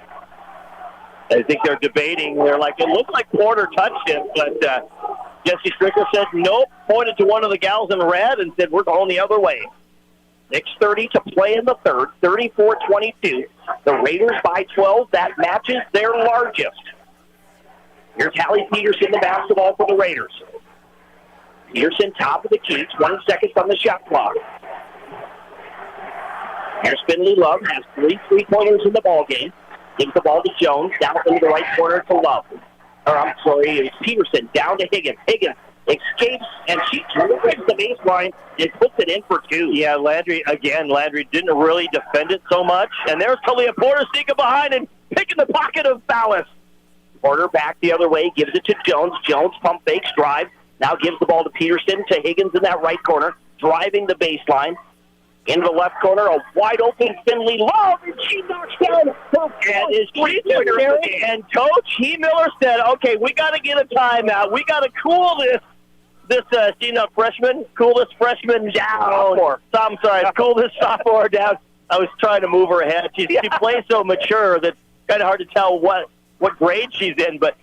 I think they're debating. They're like, it looks like Porter touched him, but Jesse Stricker said nope, pointed to one of the gals in red and said we're going the other way. 6:30 to play in the third, 34-22. The Raiders by 12. That matches their largest. Here's Hallie Peterson, the basketball for the Raiders. Peterson, top of the key, 20 seconds on the shot clock. Here's Finley Love, has 3 3-pointers in the ballgame. Gives the ball to Jones, down into the right corner to Love. It's Peterson, down to Higgins. Higgins escapes, and she drives the baseline and puts it in for 2. Yeah, Landry didn't really defend it so much. And there's Talia Porter sneaking behind and picking the pocket of Ballas. Porter back the other way, gives it to Jones. Jones pump fakes, drive. Now gives the ball to Peterson, to Higgins in that right corner, driving the baseline. In the left corner, a wide-open Finley Love, and she knocks down her three-pointer. And Coach Miller said, okay, we got to get a timeout. We got to cool this freshman down. Cool this sophomore down. I was trying to move her ahead. She plays so mature that it's kind of hard to tell what grade she's in, but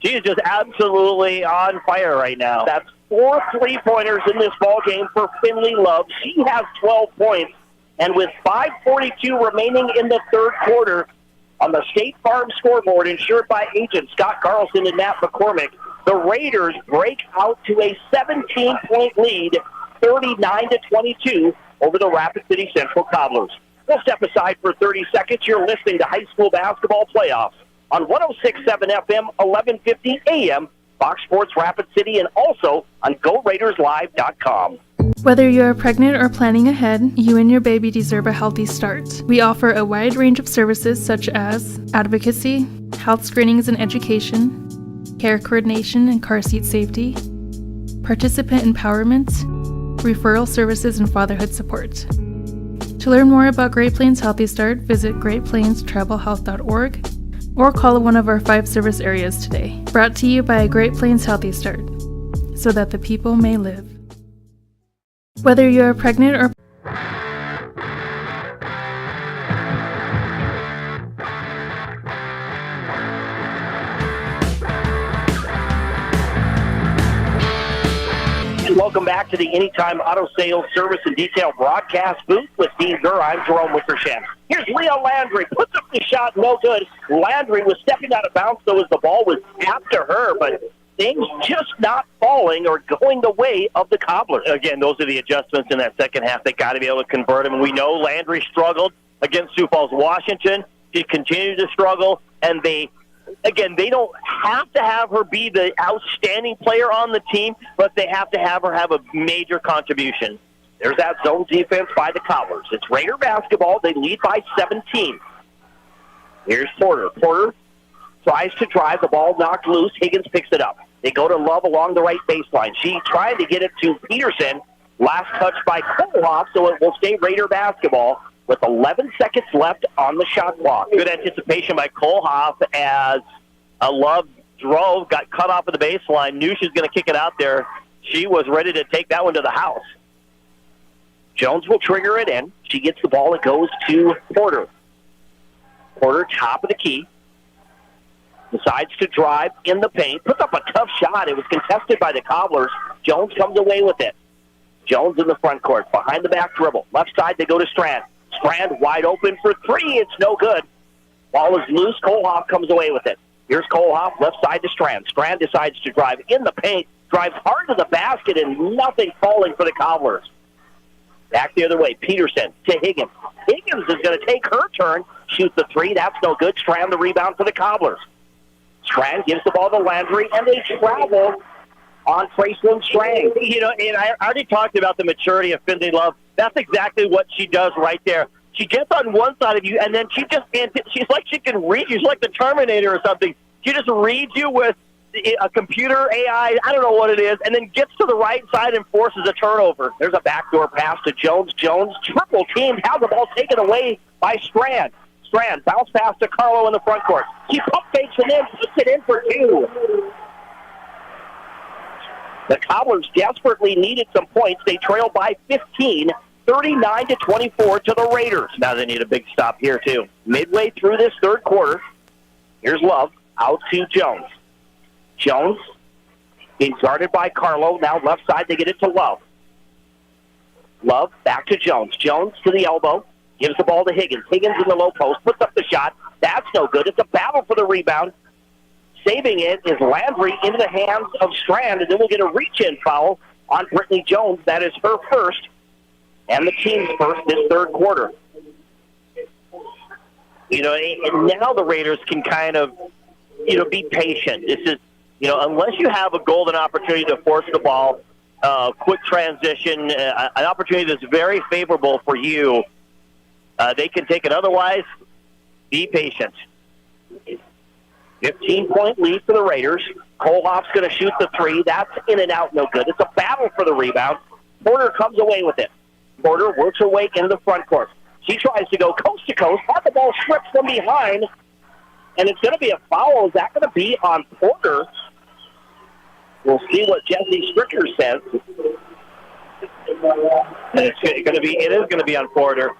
she is just absolutely on fire right now. That's 4 3-pointers in this ball game for Finley Love. She has 12 points, and with 5:42 remaining in the third quarter, on the State Farm scoreboard, insured by agents Scott Carlson and Matt McCormick, the Raiders break out to a 17-point lead, 39-22, over the Rapid City Central Cobblers. We'll step aside for 30 seconds. You're listening to high school basketball playoffs on 106.7 FM, 1150 AM, Fox Sports Rapid City, and also on GoRaidersLive.com. Whether you're pregnant or planning ahead, you and your baby deserve a healthy start. We offer a wide range of services such as advocacy, health screenings and education, care coordination and car seat safety, participant empowerment, referral services, and fatherhood support. To learn more about Great Plains Healthy Start, visit greatplainstravelhealth.org or call one of our 5 service areas today. Brought to you by Great Plains Healthy Start, so that the people may live. Whether you're pregnant or Welcome back to the Anytime Auto Sales Service and Detail broadcast booth with Dean Gurr. I'm Jerome Wickersham. Here's Leah Landry. Puts up the shot, no good. Landry was stepping out of bounds, though, as the ball was tapped to her, but things just not falling or going the way of the Cobblers. Again, those are the adjustments in that second half. They got to be able to convert them. And we know Landry struggled against Sioux Falls, Washington. She continued to struggle, and they don't have to have her be the outstanding player on the team, but they have to have her have a major contribution. There's that zone defense by the Cobblers. It's Raider basketball. They lead by 17. Here's Porter. Porter tries to drive. The ball knocked loose. Higgins picks it up. They go to Love along the right baseline. She tried to get it to Peterson. Last touch by Kohlhoff, so it will stay Raider basketball with 11 seconds left on the shot clock. Good anticipation by Kohlhoff as Love drove, got cut off of the baseline, knew she was going to kick it out there. She was ready to take that one to the house. Jones will trigger it in. She gets the ball. It goes to Porter. Porter, top of the key. Decides to drive in the paint. Puts up a tough shot. It was contested by the Cobblers. Jones comes away with it. Jones in the front court. Behind the back dribble. Left side, they go to Strand. Strand wide open for 3. It's no good. Ball is loose. Kohlhoff comes away with it. Here's Kohlhoff, left side to Strand. Strand decides to drive in the paint. Drives hard to the basket, and nothing falling for the Cobblers. Back the other way. Peterson to Higgins. Higgins is going to take her turn. Shoot the 3. That's no good. Strand the rebound for the Cobblers. Strand gives the ball to Landry, and they travel on Tracelyn Strand. You know, and I already talked about the maturity of Finley Love. That's exactly what she does right there. She gets on one side of you, and then she's like she can read you. She's like the Terminator or something. She just reads you with a computer AI, I don't know what it is, and then gets to the right side and forces a turnover. There's a backdoor pass to Jones. Jones, triple teamed, has the ball taken away by Strand. Strand, bounce pass to Carlo in the front court. She pump fakes and then puts it in for two. The Cobblers desperately needed some points. They trail by 15, 39-24 to the Raiders. Now they need a big stop here, too. Midway through this third quarter, here's Love out to Jones. Jones being guarded by Carlo. Now left side, they get it to Love. Love back to Jones. Jones to the elbow. Gives the ball to Higgins. Higgins in the low post. Puts up the shot. That's no good. It's a battle for the rebound. Saving it is Landry into the hands of Strand, and then we'll get a reach-in foul on Brittany Jones. That is her first, and the team's first this third quarter. You know, and now the Raiders can kind of, be patient. This is, unless you have a golden opportunity to force the ball, quick transition, an opportunity that's very favorable for you, they can take it. Otherwise, be patient. 15-point lead for the Raiders. Kohlhoff's going to shoot the three. That's in and out, no good. It's a battle for the rebound. Porter comes away with it. Porter works her way into the front court. She tries to go coast to coast. Had the ball stripped from behind, and it's going to be a foul. Is that going to be on Porter? We'll see what Jesse Stricker says. And it is going to be on Porter.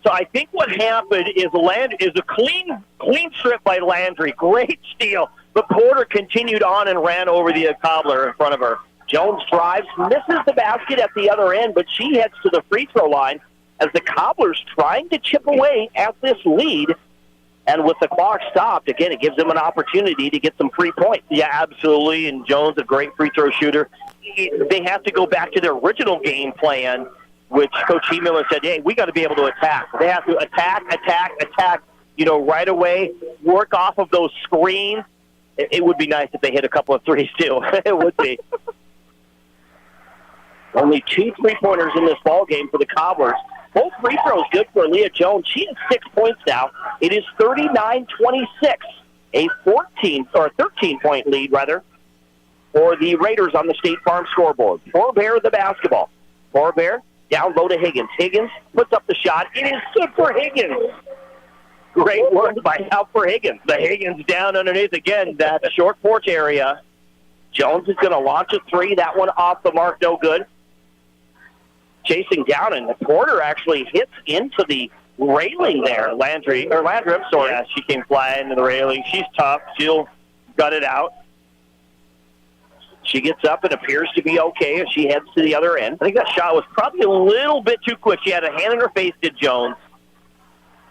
So I think what happened is a clean strip by Landry. Great steal. But Porter continued on and ran over the Cobbler in front of her. Jones drives, misses the basket at the other end, but she heads to the free throw line as the Cobblers trying to chip away at this lead. And with the clock stopped, again, it gives them an opportunity to get some free points. Yeah, absolutely. And Jones, a great free throw shooter. They have to go back to their original game plan, which Coach E. Miller said, hey, we got to be able to attack. They have to attack, right away, work off of those screens. It would be nice if they hit a couple of threes, too. It would be. Only 2 3-pointers in this ball game for the Cobblers. Both free throws good for Leah Jones. She has 6 points now. It is 39-26, a 13-point lead, rather, for the Raiders on the State Farm scoreboard. Forbear the basketball. Forbear down low to Higgins. Higgins puts up the shot. It is good for Higgins. Great work by out for Higgins. The Higgins down underneath again, that short porch area. Jones is going to launch a three. That one off the mark, no good. Chasing down, and the Porter actually hits into the railing there. Landry, I'm sorry. Yeah, she came flying into the railing. She's tough. She'll gut it out. She gets up and appears to be okay as she heads to the other end. I think that shot was probably a little bit too quick. She had a hand in her face, did Jones.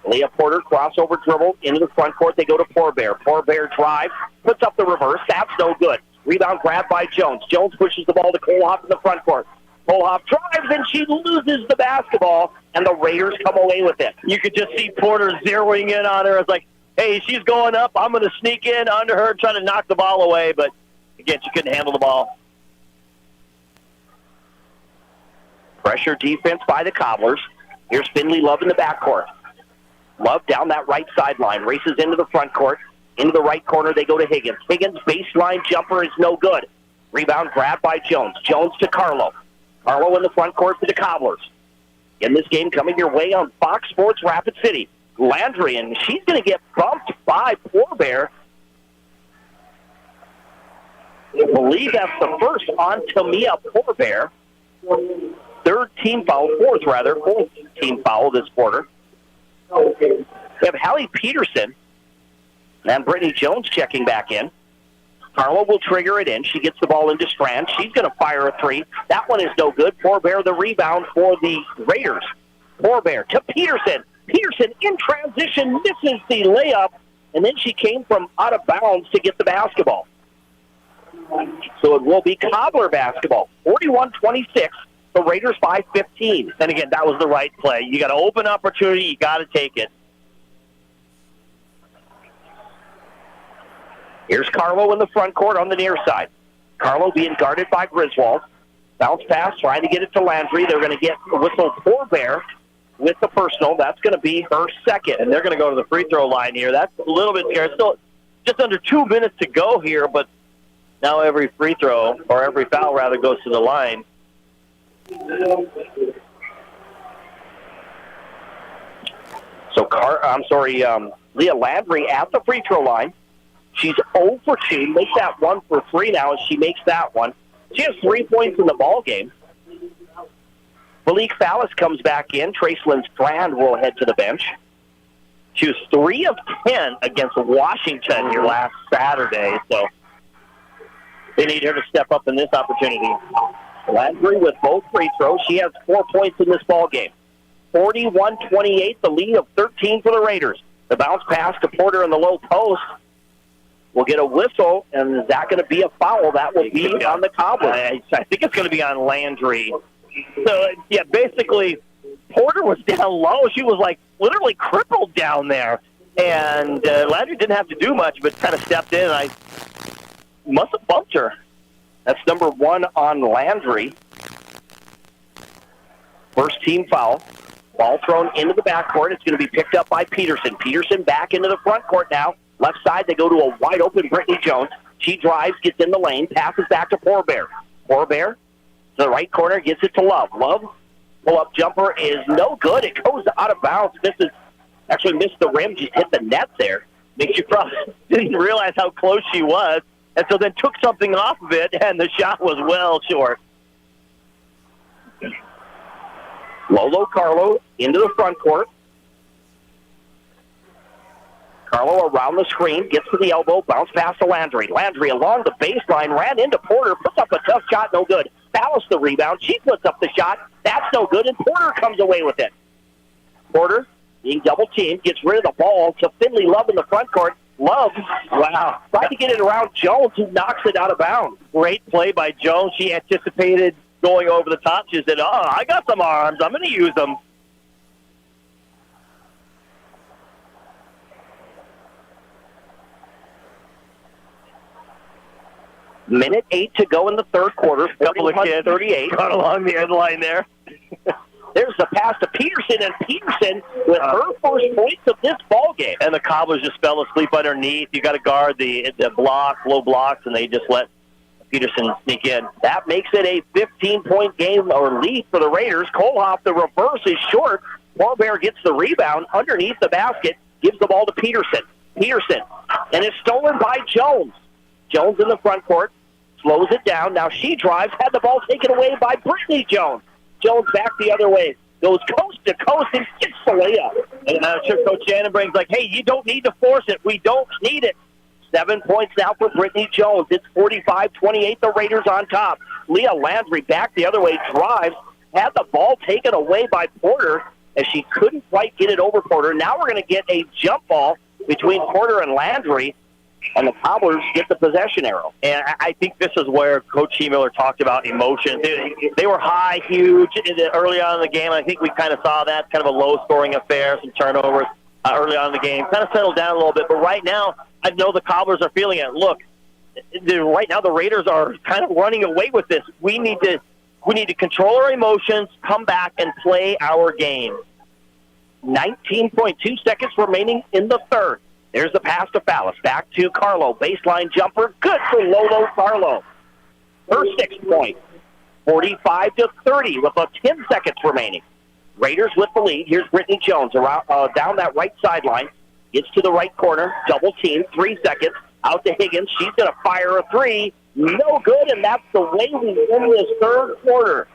Leah Porter crossover dribble into the front court. They go to Forbear. Forbear drives, puts up the reverse. That's no good. Rebound grab by Jones. Jones pushes the ball to Kohlhoff in the front court. Kohlhoff drives, and she loses the basketball, and the Raiders come away with it. You could just see Porter zeroing in on her. It's like, hey, she's going up. I'm going to sneak in under her, trying to knock the ball away, but again, she couldn't handle the ball. Pressure defense by the Cobblers. Here's Finley Love in the backcourt. Love down that right sideline, races into the front court. Into the right corner, they go to Higgins. Higgins' baseline jumper is no good. Rebound grab by Jones. Jones to Carlo. Carlo in the front court for the Cobblers. In this game coming your way on Fox Sports Rapid City. Landry, and she's going to get bumped by Forbear. I believe that's the first on Tamia Forbear. Fourth team foul this quarter. We have Hallie Peterson and Brittany Jones checking back in. Carlo will trigger it in. She gets the ball into Strand. She's going to fire a three. That one is no good. Forbear the rebound for the Raiders. Forbear to Peterson. Peterson in transition misses the layup, and then she came from out of bounds to get the basketball. So it will be Cobbler basketball. 41-26. The Raiders by 15. And again, that was the right play. You got an open opportunity. You got to take it. Here's Carlo in the front court on the near side. Carlo being guarded by Griswold. Bounce pass, trying to get it to Landry. They're going to get a whistle Forbear with the personal. That's going to be her second. And they're going to go to the free throw line here. That's a little bit scary. Still just under 2 minutes to go here, but Now every free throw, or every foul rather, goes to the line. So, Leah Landry at the free throw line. She's 0 for 2. Makes that 1 for 3 now as she makes that one. She has 3 points in the ball game. Malik Fallis comes back in. Tracelyn Strand will head to the bench. She was 3 of 10 against Washington here last Saturday, so they need her to step up in this opportunity. Landry with both free throws. She has 4 points in this ball game. 41-28, the lead of 13 for the Raiders. The bounce pass to Porter in the low post. We'll get a whistle, and is that going to be a foul? That will be on the Cobblers. I think it's going to be on Landry. So, yeah, basically, Porter was down low. She was, like, literally crippled down there. And Landry didn't have to do much, but kind of stepped in, and I must have bumped her. That's number 1 on Landry. First team foul. Ball thrown into the backcourt. It's going to be picked up by Peterson. Peterson back into the front court now. Left side, they go to a wide-open Brittany Jones. She drives, gets in the lane, passes back to Poorbear. Poorbear to the right corner, gets it to Love. Love, pull-up jumper is no good. It goes out of bounds. Actually missed the rim, just hit the net there. Makes you probably didn't realize how close she was, and so then took something off of it, and the shot was well short. Lolo Carlo into the front court. Carlo around the screen, gets to the elbow, bounce pass to Landry. Landry along the baseline, ran into Porter, puts up a tough shot, no good. Fallis the rebound, she puts up the shot, that's no good, and Porter comes away with it. Porter, being double-teamed, gets rid of the ball to Finley Love in the front court. Love, wow, tried to get it around Jones, who knocks it out of bounds. Great play by Jones. She anticipated going over the top. She said, I got some arms. I'm going to use them. Minute 8 to go in the third quarter. Couple of kids 38. Got along the end line there. There's the pass to Peterson, and Peterson with her first points of this ball game. And the Cobblers just fell asleep underneath. You got to guard the block, low blocks, and they just let Peterson sneak in. That makes it a 15-point game or lead for the Raiders. Kohlhoff, the reverse is short. Poorbear gets the rebound underneath the basket, gives the ball to Peterson. Peterson, and it's stolen by Jones. Jones in the front court, slows it down. Now she drives, had the ball taken away by Brittany Jones. Jones back the other way, goes coast to coast and gets the layup. And I'm sure Coach Shannonbriggs like, hey, you don't need to force it. We don't need it. 7 points now for Brittany Jones. It's 45-28, the Raiders on top. Leah Landry back the other way, drives, had the ball taken away by Porter as she couldn't quite get it over Porter. Now we're going to get a jump ball between Porter and Landry, and the Cobblers get the possession arrow. And I think this is where Coach Miller talked about emotion. They were high, huge early on in the game. I think we kind of saw that, kind of a low-scoring affair, some turnovers early on in the game. Kind of settled down a little bit. But right now, I know the Cobblers are feeling it. Look, right now the Raiders are kind of running away with this. We need to control our emotions, come back, and play our game. 19.2 seconds remaining in the third. There's the pass to Fallis. Back to Carlo. Baseline jumper. Good for Lolo Carlo. Her 6 point. 45-30 with 10 seconds remaining. Raiders with the lead. Here's Brittany Jones around, down that right sideline. Gets to the right corner. Double team. 3 seconds. Out to Higgins. She's going to fire a three. No good, and that's the way we win this third quarter.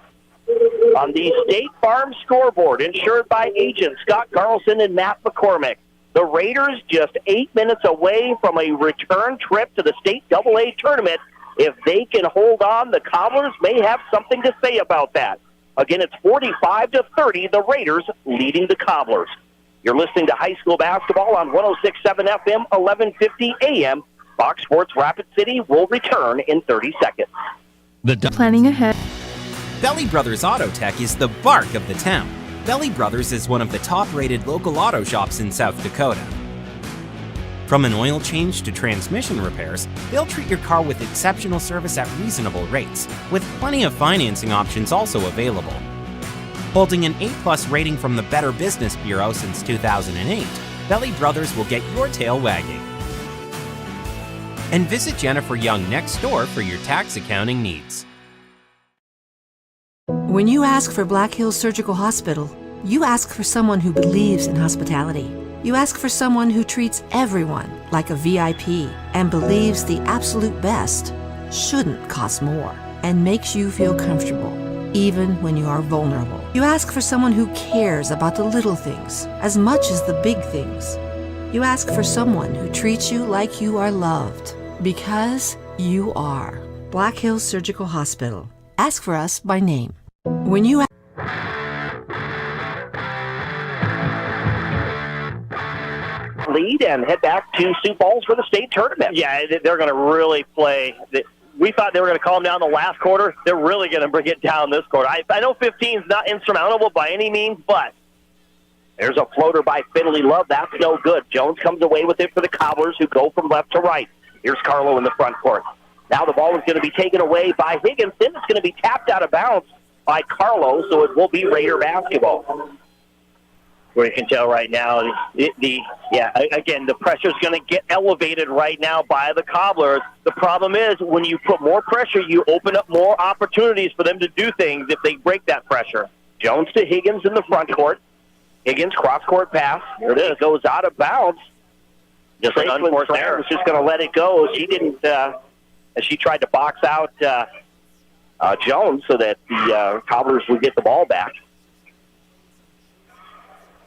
On the State Farm scoreboard, insured by agents Scott Carlson and Matt McCormick. The Raiders just 8 minutes away from a return trip to the State AA tournament. If they can hold on, the Cobblers may have something to say about that. Again, it's 45-30, the Raiders leading the Cobblers. You're listening to high school basketball on 106.7 FM, 1150 AM. Fox Sports Rapid City will return in 30 seconds. Planning ahead. Belly Brothers Auto Tech is the bark of the town. Belly Brothers is one of the top-rated local auto shops in South Dakota. From an oil change to transmission repairs, they'll treat your car with exceptional service at reasonable rates, with plenty of financing options also available. Holding an A+ rating from the Better Business Bureau since 2008, Belly Brothers will get your tail wagging. And visit Jennifer Young next door for your tax accounting needs. When you ask for Black Hills Surgical Hospital, you ask for someone who believes in hospitality. You ask for someone who treats everyone like a VIP and believes the absolute best shouldn't cost more and makes you feel comfortable, even when you are vulnerable. You ask for someone who cares about the little things as much as the big things. You ask for someone who treats you like you are loved, because you are. Black Hills Surgical Hospital. Ask for us by name. When you lead and head back to Sioux Falls for the state tournament. Yeah, they're going to really play. We thought they were going to calm down the last quarter. They're really going to bring it down this quarter. I know 15 is not insurmountable by any means, but there's a floater by Finley Love. That's no good. Jones comes away with it for the Cobblers, who go from left to right. Here's Carlo in the front court. Now the ball is going to be taken away by Higgins. Then it's going to be tapped out of bounds by Carlo, so it will be Raider basketball. Where you can tell right now, again, the pressure's going to get elevated right now by the Cobblers. The problem is, when you put more pressure, you open up more opportunities for them to do things if they break that pressure. Jones to Higgins in the front court. Higgins cross-court pass. There it is. Goes out of bounds. Just an unforced error. Was just going to let it go. She didn't. She tried to box out Jones so that the Cobblers would get the ball back.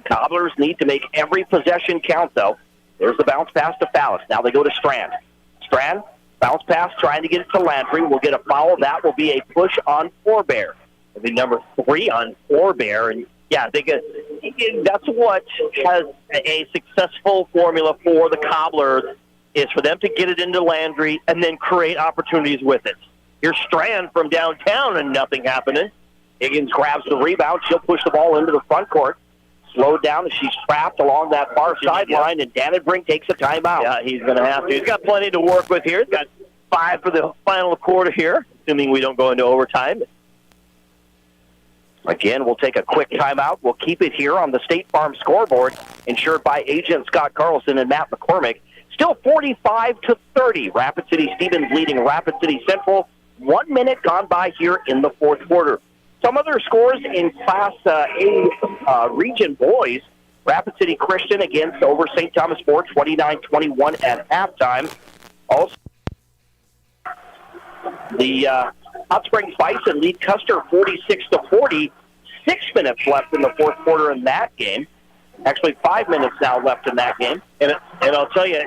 Cobblers need to make every possession count, though. There's the bounce pass to Fallis. Now they go to Strand. Strand, bounce pass, trying to get it to Landry. Will get a foul. That will be a push on Forbear. It'll be number 3 on Forbear. And, yeah, that's what has a successful formula for the Cobblers, is for them to get it into Landry and then create opportunities with it. Here's Strand from downtown and nothing happening. Higgins grabs the rebound. She'll push the ball into the front court. Slowed down as she's trapped along that far sideline, and Dannenbrink takes a timeout. Yeah, he's going to have to. He's got plenty to work with here. He's got 5 for the final quarter here, assuming we don't go into overtime. Again, we'll take a quick timeout. We'll keep it here on the State Farm scoreboard, insured by agent Scott Carlson and Matt McCormick. Still 45-30. Rapid City Stevens leading Rapid City Central. 1 minute gone by here in the fourth quarter. Some other scores in Class A region boys. Rapid City Christian against over St. Thomas More, 29-21 at halftime. Also, the Hot Springs Bison lead Custer 46-40. 6 minutes left in the fourth quarter in that game. Actually, 5 minutes now left in that game. And I'll tell you,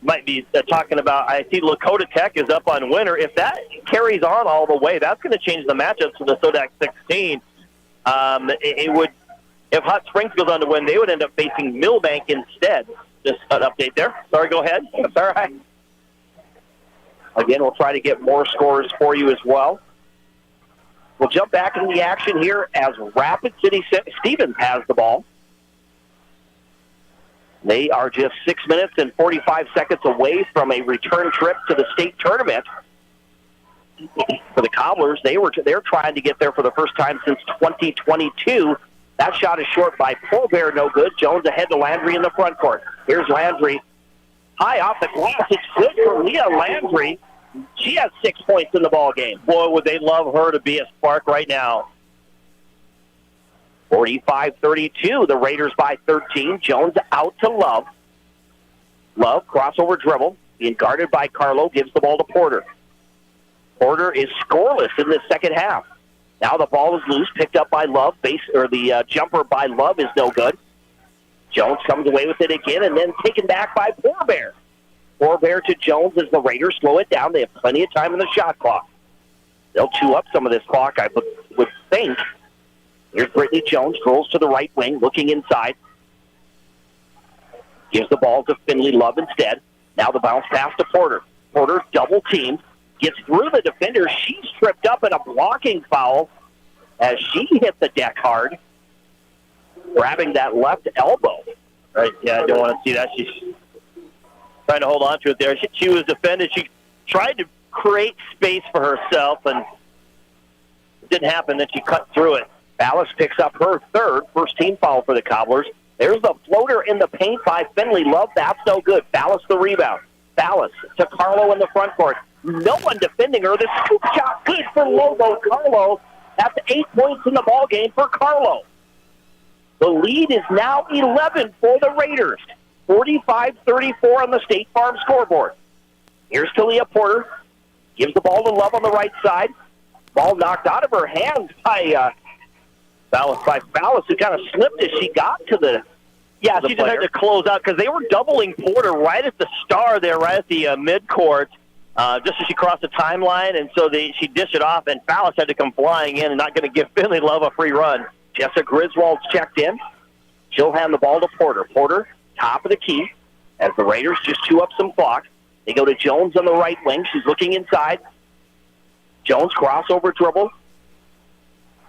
might be talking about, I see Lakota Tech is up on winner. If that carries on all the way, that's going to change the matchups to the SODAK 16. It would, if Hot Springs goes on to win, they would end up facing Millbank instead. Just an update there. Sorry, go ahead. That's all right. Again, we'll try to get more scores for you as well. We'll jump back into the action here as Rapid City Stevens has the ball. They are just 6 minutes and 45 seconds away from a return trip to the state tournament. For the Cobblers, they're trying to get there for the first time since 2022. That shot is short by Polbear, no good. Jones ahead to Landry in the front court. Here's Landry. High off the glass. It's good for Leah Landry. She has 6 points in the ball game. Boy, would they love her to be a spark right now. 45-32, the Raiders by 13. Jones out to Love. Love, crossover dribble, being guarded by Carlo, gives the ball to Porter. Porter is scoreless in the second half. Now the ball is loose, picked up by Love. The jumper by Love is no good. Jones comes away with it again, and then taken back by Forbear. Forbear to Jones as the Raiders slow it down. They have plenty of time in the shot clock. They'll chew up some of this clock, I would think. Here's Brittany Jones, rolls to the right wing, looking inside. Gives the ball to Finley Love instead. Now the bounce pass to Porter. Porter double-teamed, gets through the defender. She's tripped up in a blocking foul as she hit the deck hard, grabbing that left elbow. Right, yeah, I don't want to see that. She's trying to hold on to it there. She was defended. She tried to create space for herself, and it didn't happen. Then she cut through it. Ballas picks up her third, first team foul for the Cobblers. There's the floater in the paint by Finley Love. That's no good. Ballas the rebound. Ballas to Carlo in the front court. No one defending her. The scoop shot good for Lobo. Carlo, that's 8 points in the ball game for Carlo. The lead is now 11 for the Raiders. 45-34 on the State Farm scoreboard. Here's Talia Porter. Gives the ball to Love on the right side. Ball knocked out of her hands by Ballas, who kind of slipped as she got to the Yeah, she just had to close out because they were doubling Porter right at the star there, right at the midcourt, just as she crossed the timeline, and so she dished it off, and Ballas had to come flying in and not going to give Finley Love a free run. Jessica Griswold's checked in. She'll hand the ball to Porter. Porter, top of the key, as the Raiders just chew up some clock. They go to Jones on the right wing. She's looking inside. Jones crossover dribble.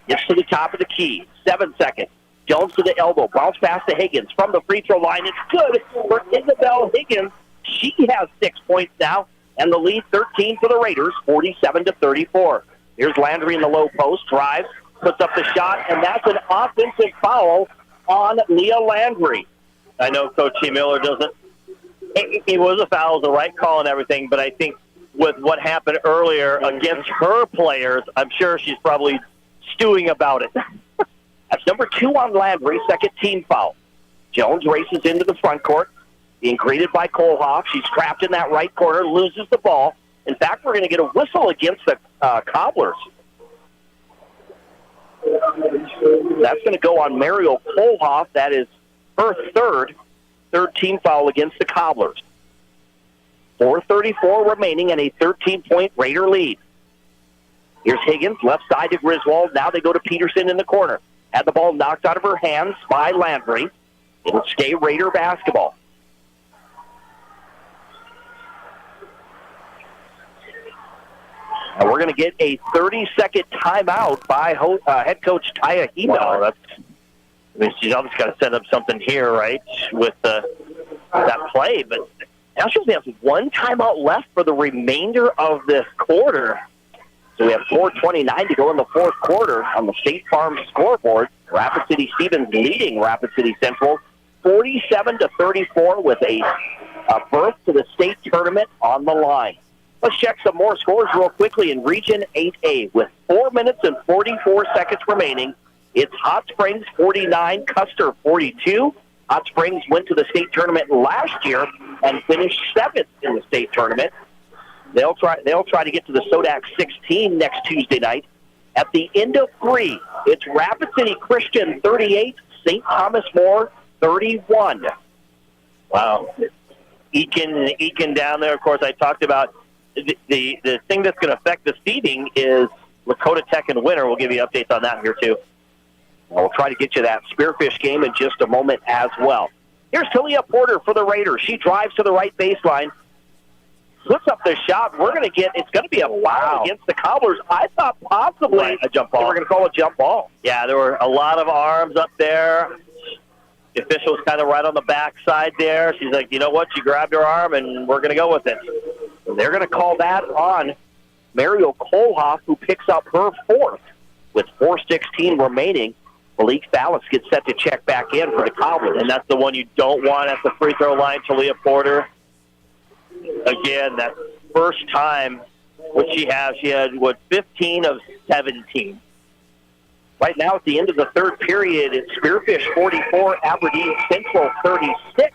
Gets to the top of the key. 7 seconds. Jones to the elbow. Bounce pass to Higgins from the free throw line. It's good for Isabel Higgins. She has 6 points now, and the lead 13 for the Raiders, 47-34. Here's Landry in the low post. Drives, puts up the shot, and that's an offensive foul on Leah Landry. I know Coach T. Miller doesn't. It was a foul, the right call and everything, but I think with what happened earlier against her players, I'm sure she's probably stewing about it. That's number 2 on Landry, second team foul. Jones races into the front court, being greeted by Kohlhoff. She's trapped in that right corner, loses the ball. In fact, we're going to get a whistle against the Cobblers. That's going to go on Mariel Kohlhoff. That is her third team foul against the Cobblers. 4:34 remaining and a 13-point Raider lead. Here's Higgins, left side to Griswold. Now they go to Peterson in the corner. Had the ball knocked out of her hands by Landry. It'll stay Raider basketball. And we're going to get a 30-second timeout by head coach Taya Hemiller. Wow, she's obviously got to set up something here, right, with that play. But now she only has one timeout left for the remainder of this quarter. So we have 4:29 to go in the fourth quarter on the State Farm scoreboard. Rapid City Stevens leading Rapid City Central 47-34 with a berth to the state tournament on the line. Let's check some more scores real quickly in Region 8A. With 4 minutes and 44 seconds remaining, it's Hot Springs 49, Custer 42. Hot Springs went to the state tournament last year and finished 7th in the state tournament. They'll try to get to the SODAK 16 next Tuesday night. At the end of 3, it's Rapid City Christian 38, St. Thomas More 31. Wow. Eakin down there. Of course, I talked about the thing that's going to affect the seeding is Lakota Tech and Winter. We'll give you updates on that here, too. We'll try to get you that Spearfish game in just a moment as well. Here's Talia Porter for the Raiders. She drives to the right baseline, puts up the shot. It's going to be a foul against the Cobblers. I thought possibly a jump ball. They were going to call a jump ball. Yeah, there were a lot of arms up there. The official was kind of right on the backside there. She's like, you know what? She grabbed her arm, and we're going to go with it. And they're going to call that on Mariel Kohlhoff, who picks up her fourth with 4:16 remaining. Malik Ballas gets set to check back in for the Cobblers. And that's the one you don't want at the free throw line, Talia Porter. Again, that first time, what she had, 15 of 17. Right now, at the end of the third period, it's Spearfish 44, Aberdeen Central 36.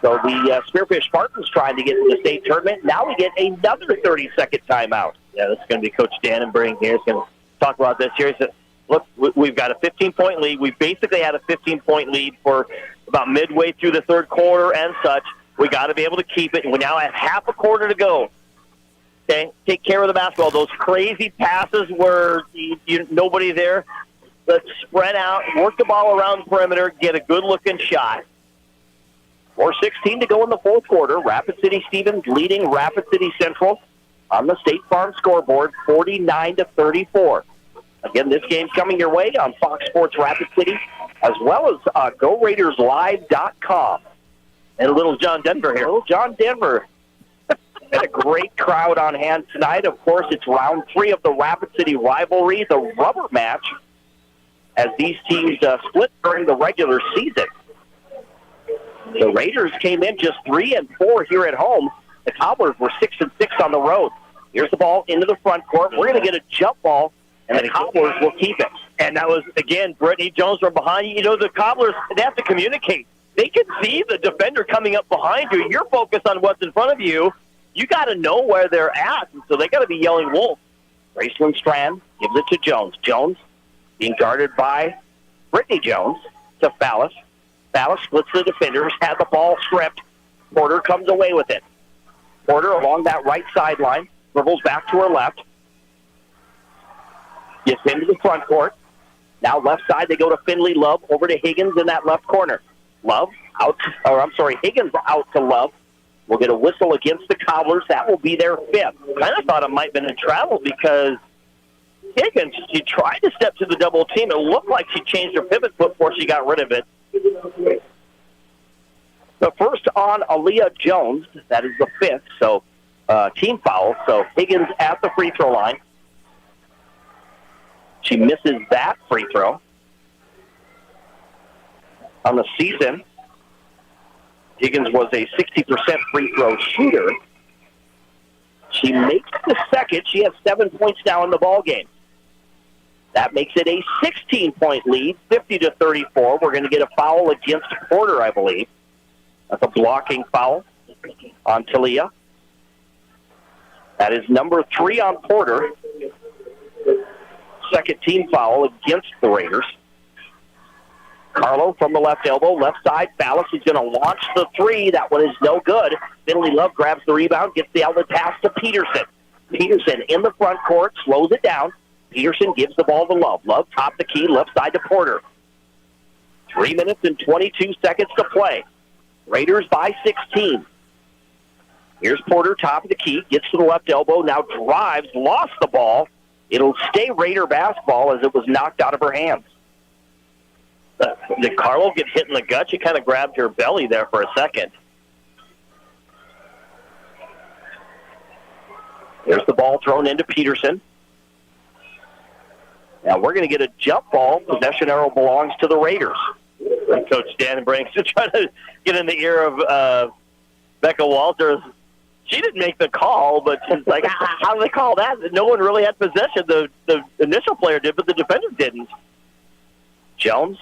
So the Spearfish Spartans trying to get to the state tournament. Now we get another 30-second timeout. Yeah, this is going to be Coach Dannenberg here. He's going to talk about this here. He said, look, we've got a 15-point lead. We basically had a 15-point lead for about midway through the third quarter and such. We got to be able to keep it. And we now have half a quarter to go. Okay, take care of the basketball. Those crazy passes where nobody there. Let's spread out, work the ball around the perimeter, get a good-looking shot. 4:16 to go in the fourth quarter. Rapid City Stevens leading Rapid City Central on the State Farm scoreboard, 49-34. Again, this game's coming your way on Fox Sports Rapid City, as well as GoRaidersLive.com. And a little John Denver here. Little John Denver. Had a great crowd on hand tonight. Of course, it's round 3 of the Rapid City rivalry, the rubber match, as these teams split during the regular season. The Raiders came in just 3-4 here at home. The Cobblers were 6-6 on the road. Here's the ball into the front court. We're going to get a jump ball, and the Cobblers will keep it. And that was, again, Brittany Jones from behind you. You know, the Cobblers, they have to communicate. They can see the defender coming up behind you. You're focused on what's in front of you. You got to know where they're at, and so they got to be yelling wolf. Graceland Strand gives it to Jones. Jones being guarded by Brittany Jones to Fallis. Fallis splits the defenders, had the ball stripped. Porter comes away with it. Porter along that right sideline, dribbles back to her left. Gets into the front court. Now left side, they go to Finley Love, over to Higgins in that left corner. Higgins out to Love. We'll get a whistle against the Cobblers. That will be their fifth. Kind of thought it might have been in travel because Higgins, she tried to step to the double team. It looked like she changed her pivot foot before she got rid of it. The first on Aaliyah Jones. That is the fifth. So team foul. So Higgins at the free throw line. She misses that free throw. On the season, Higgins was a 60% free throw shooter. She makes the second. She has 7 points now in the ball game. That makes it a 16-point lead, 50-34. We're going to get a foul against Porter, I believe. That's a blocking foul on Talia. That is number 3 on Porter. Second team foul against the Raiders. Carlo from the left elbow, left side. Fallis is going to launch the three. That one is no good. Finley Love grabs the rebound, gets the outlet pass to Peterson. Peterson in the front court, slows it down. Peterson gives the ball to Love. Love top the key, left side to Porter. 3 minutes and 22 seconds to play. Raiders by 16. Here's Porter, top of the key, gets to the left elbow, now drives, lost the ball. It'll stay Raider basketball as it was knocked out of her hands. Did Carlo get hit in the gut? She kind of grabbed her belly there for a second. There's the ball thrown into Peterson. Now we're going to get a jump ball. Possession arrow belongs to the Raiders. Coach Dan Branks is trying to get in the ear of Becca Walters. She didn't make the call, but it's like, how do they call that? No one really had possession. The initial player did, but the defender didn't. Jones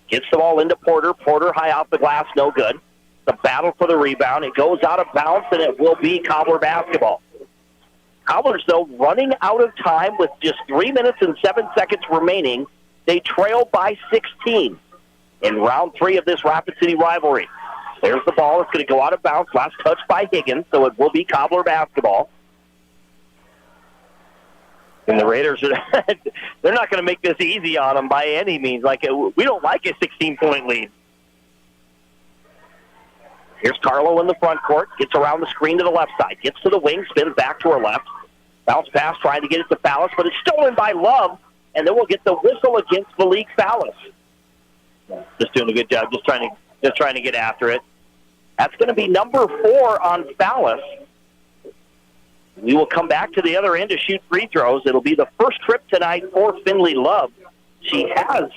gets the ball into Porter. Porter high off the glass, no good. The battle for the rebound. It goes out of bounds, and it will be Cobbler basketball. Cobblers, though, running out of time with just 3 minutes and 7 seconds remaining. They trail by 16 in round 3 of this Rapid City rivalry. There's the ball. It's going to go out of bounds. Last touch by Higgins, so it will be Cobbler basketball. And the Raiders, they're not going to make this easy on them by any means. We don't like a 16-point lead. Here's Carlo in the front court. Gets around the screen to the left side. Gets to the wing. Spins back to her left. Bounce pass trying to get it to Fallis, but it's stolen by Love. And then we'll get the whistle against Malik Fallis. Just doing a good job. Just trying to get after it. That's going to be number 4 on Fallis. We will come back to the other end to shoot free throws. It'll be the first trip tonight for Finley Love. She has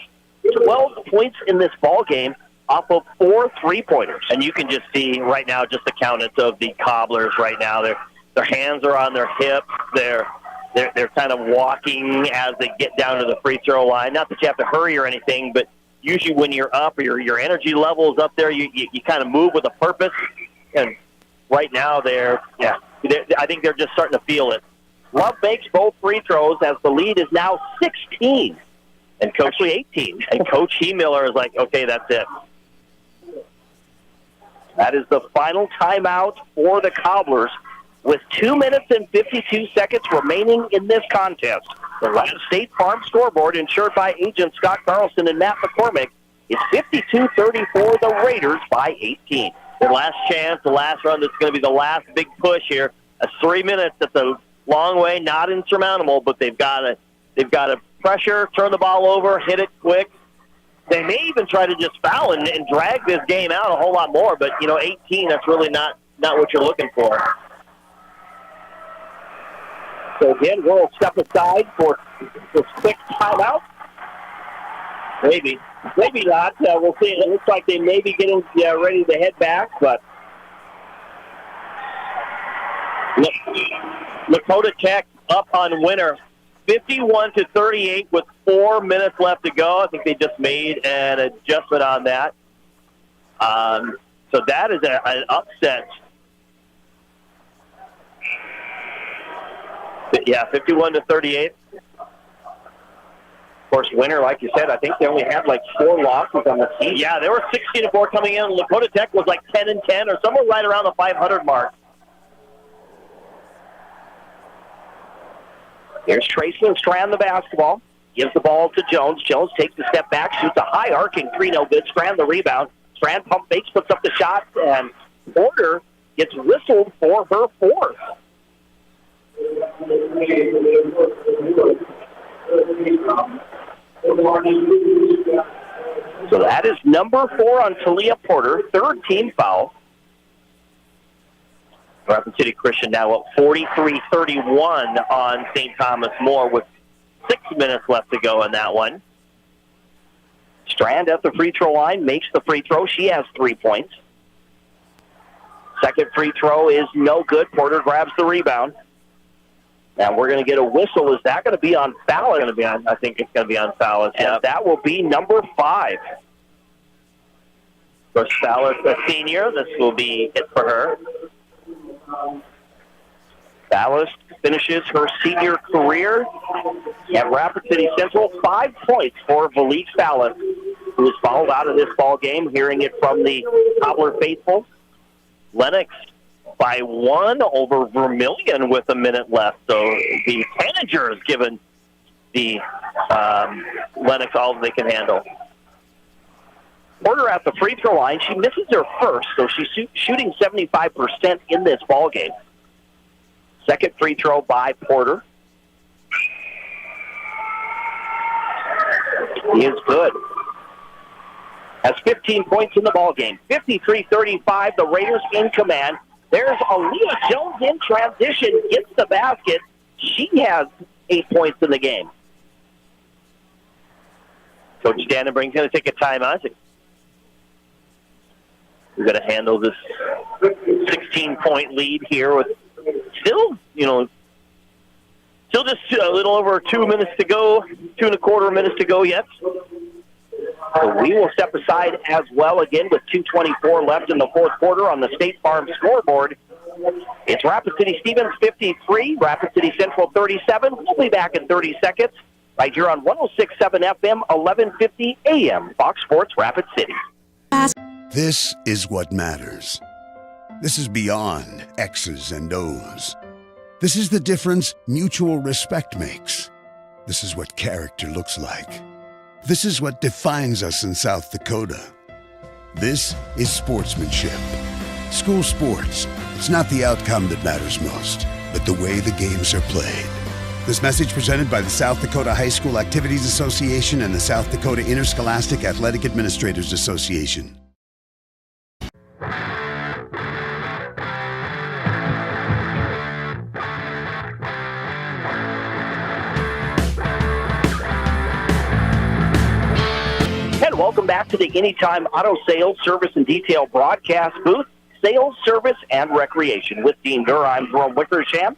12 points in this ball game off of 4 3-pointers. And you can just see right now just the countenance of the Cobblers right now. Their hands are on their hips. They're kind of walking as they get down to the free throw line. Not that you have to hurry or anything, but usually when you're up or your energy level is up there, you kind of move with a purpose. And right now I think they're just starting to feel it. Love makes both free throws as the lead is now 16. And Coach, actually 18. And Coach Miller is like, okay, that's it. That is the final timeout for the Cobblers with 2 minutes and 52 seconds remaining in this contest. The State Farm scoreboard, insured by agent Scott Carlson and Matt McCormick, is 52-34, the Raiders by 18. Their last chance, the last run that's going to be the last big push here. 3 minutes, that's a long way, not insurmountable, but they've got to pressure, turn the ball over, hit it quick. They may even try to just foul and drag this game out a whole lot more, but 18, that's really not what you're looking for. So again, we'll step aside for this quick timeout. Maybe. Maybe not. We'll see. It looks like they may be getting ready to head back, but Lakota Tech up on winner, 51-38 with 4 minutes left to go. I think they just made an adjustment on that. So that is an upset. Yeah, 51-38. Of course, winner, like you said, I think they only had like 4 losses on the season. Yeah, they were 16-4 coming in. Lakota Tech was like 10-10 or somewhere right around the 500 mark. Here's Tracy and Strand the basketball. Gives the ball to Jones. Jones takes a step back, shoots a high arcing three, no good. Strand the rebound. Strand pump fakes, puts up the shot, and Porter gets whistled for her fourth. So that is number 4 on Talia Porter, third team foul. Rapid City Christian now up 43-31 on St. Thomas More with 6 minutes left to go in that one. Strand at the free throw line makes the free throw. She has 3 points. Second free throw is no good. Porter grabs the rebound. And we're going to get a whistle. Is that going to be on foul? I think it's going to be on foul. And that will be number 5. For Fowler, the senior, this will be it for her. Ballast finishes her senior career at Rapid City Central. 5 points for Valise Ballast, who was fouled out of this ball game. Hearing it from the Cobbler faithful. Lennox by 1 over Vermilion with a minute left. So the Tanager has given the Lennox all they can handle. Porter at the free throw line. She misses her first, so she's shooting 75% in this ball game. Second free throw by Porter is good. Has 15 points in the ball game. 53-35, the Raiders in command. There's Aaliyah Jones in transition, gets the basket. She has 8 points in the game. Coach Dannenbring's going to take a timeout. We're going to handle this 16-point lead here with still just a little over 2 minutes to go, 2.25 minutes to go yet. So we will step aside as well again with 2:24 left in the fourth quarter on the State Farm scoreboard. It's Rapid City Stevens 53, Rapid City Central 37. We'll be back in 30 seconds right here on 106.7 FM, 1150 AM, Fox Sports Rapid City. This is what matters. This is beyond X's and O's. This is the difference mutual respect makes. This is what character looks like. This is what defines us in South Dakota. This is sportsmanship. School sports, it's not the outcome that matters most, but the way the games are played. This message presented by the South Dakota High School Activities Association and the South Dakota Interscholastic Athletic Administrators Association. Welcome back to the Anytime Auto Sales, Service, and Detail broadcast booth. Sales, service, and recreation with Dean Durr. I'm Jerome Wickersham.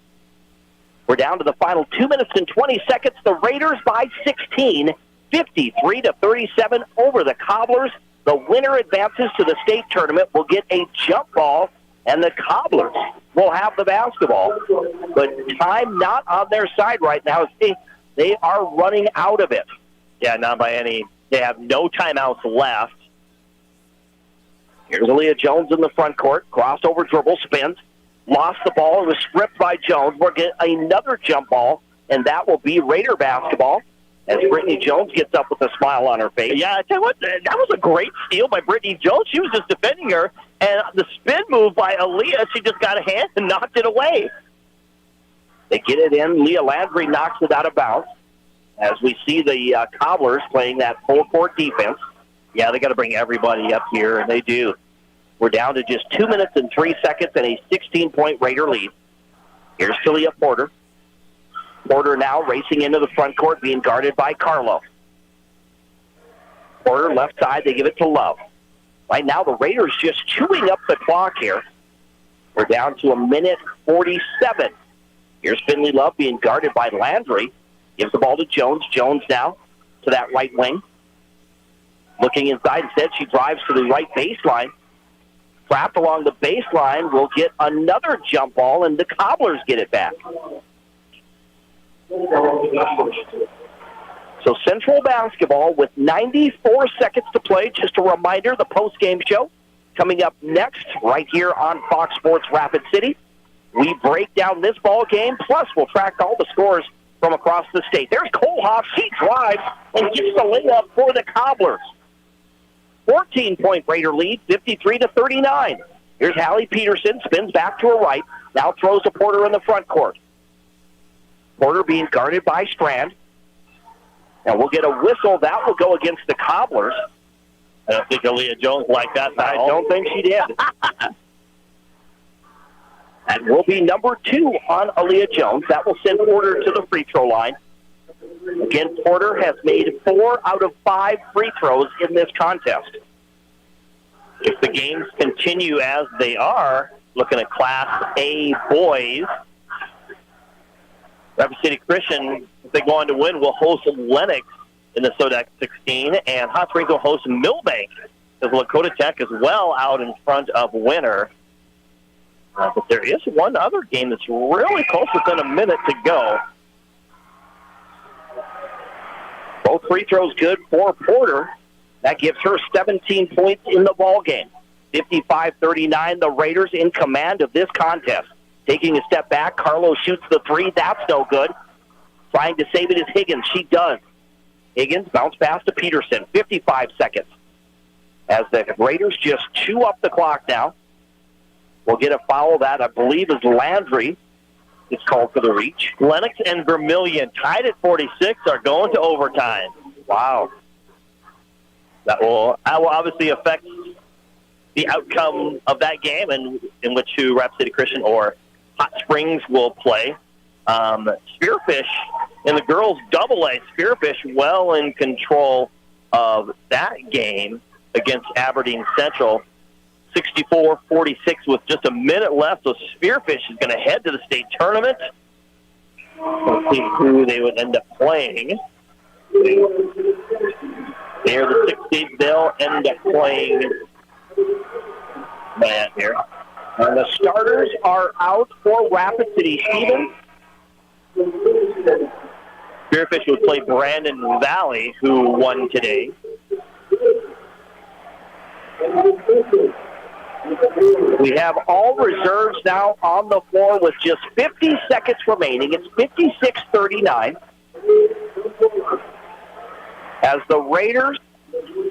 We're down to the final 2 minutes and 20 seconds. The Raiders by 16, 53-37 over the Cobblers. The winner advances to the state tournament. Will get a jump ball, and the Cobblers will have the basketball. But time not on their side right now. They are running out of it. Yeah, not by any. They have no timeouts left. Here's Aaliyah Jones in the front court. Crossover dribble, spins. Lost the ball. It was stripped by Jones. We're getting another jump ball, and that will be Raider basketball as Brittany Jones gets up with a smile on her face. Yeah, I tell you what, that was a great steal by Brittany Jones. She was just defending her, and the spin move by Aaliyah, she just got a hand and knocked it away. They get it in. Leah Landry knocks it out of bounds. As we see the Cobblers playing that full-court defense. Yeah, they got to bring everybody up here, and they do. We're down to just 2 minutes and 3 seconds and a 16-point Raider lead. Here's Talia Porter. Porter now racing into the front court, being guarded by Carlo. Porter left side, they give it to Love. Right now, the Raiders just chewing up the clock here. We're down to 1:47. Here's Finley Love being guarded by Landry. Gives the ball to Jones. Jones now to that right wing. Looking inside instead, she drives to the right baseline. Trapped along the baseline will get another jump ball, and the Cobblers get it back. So Central basketball with 94 seconds to play. Just a reminder, the post-game show coming up next right here on Fox Sports Rapid City. We break down this ball game, plus we'll track all the scores from across the state. There's Kohlhoff. She drives and gets the layup for the Cobblers. 14-point Raider lead, 53-39. Here's Hallie Peterson, spins back to her right, now throws to Porter in the front court. Porter being guarded by Strand. And we'll get a whistle. That will go against the Cobblers. I don't think Aaliyah Jones liked that. I don't think she did. That will be number 2 on Aaliyah Jones. That will send Porter to the free throw line. Again, Porter has made 4 out of 5 free throws in this contest. If the games continue as they are, looking at Class A boys, Rapid City Christian, if they go on to win, will host Lennox in the SODAK 16, and Hot Springs will host Millbank, as Lakota Tech is well out in front of Winter. But there is one other game that's really close within a minute to go. Both free throws good for Porter. That gives her 17 points in the ball game. 55-39, the Raiders in command of this contest. Taking a step back, Carlo shoots the 3. That's no good. Trying to save it is Higgins. She does. Higgins bounce pass to Peterson. 55 seconds. As the Raiders just chew up the clock now. We'll get a foul that I believe is Landry. It's called for the reach. Lennox and Vermilion, tied at 46, are going to overtime. Wow. That will obviously affect the outcome of that game, and in which Rapid City Christian or Hot Springs will play. Spearfish in the girls' double-A. Spearfish well in control of that game against Aberdeen Central. 64-46 with just a minute left, so Spearfish is going to head to the state tournament. Let's see who they would end up playing. They're the 16th. They'll end up playing man here. And the starters are out for Rapid City. Stevens. Spearfish would play Brandon Valley, who won today. We have all reserves now on the floor with just 50 seconds remaining. It's 56-39. As the Raiders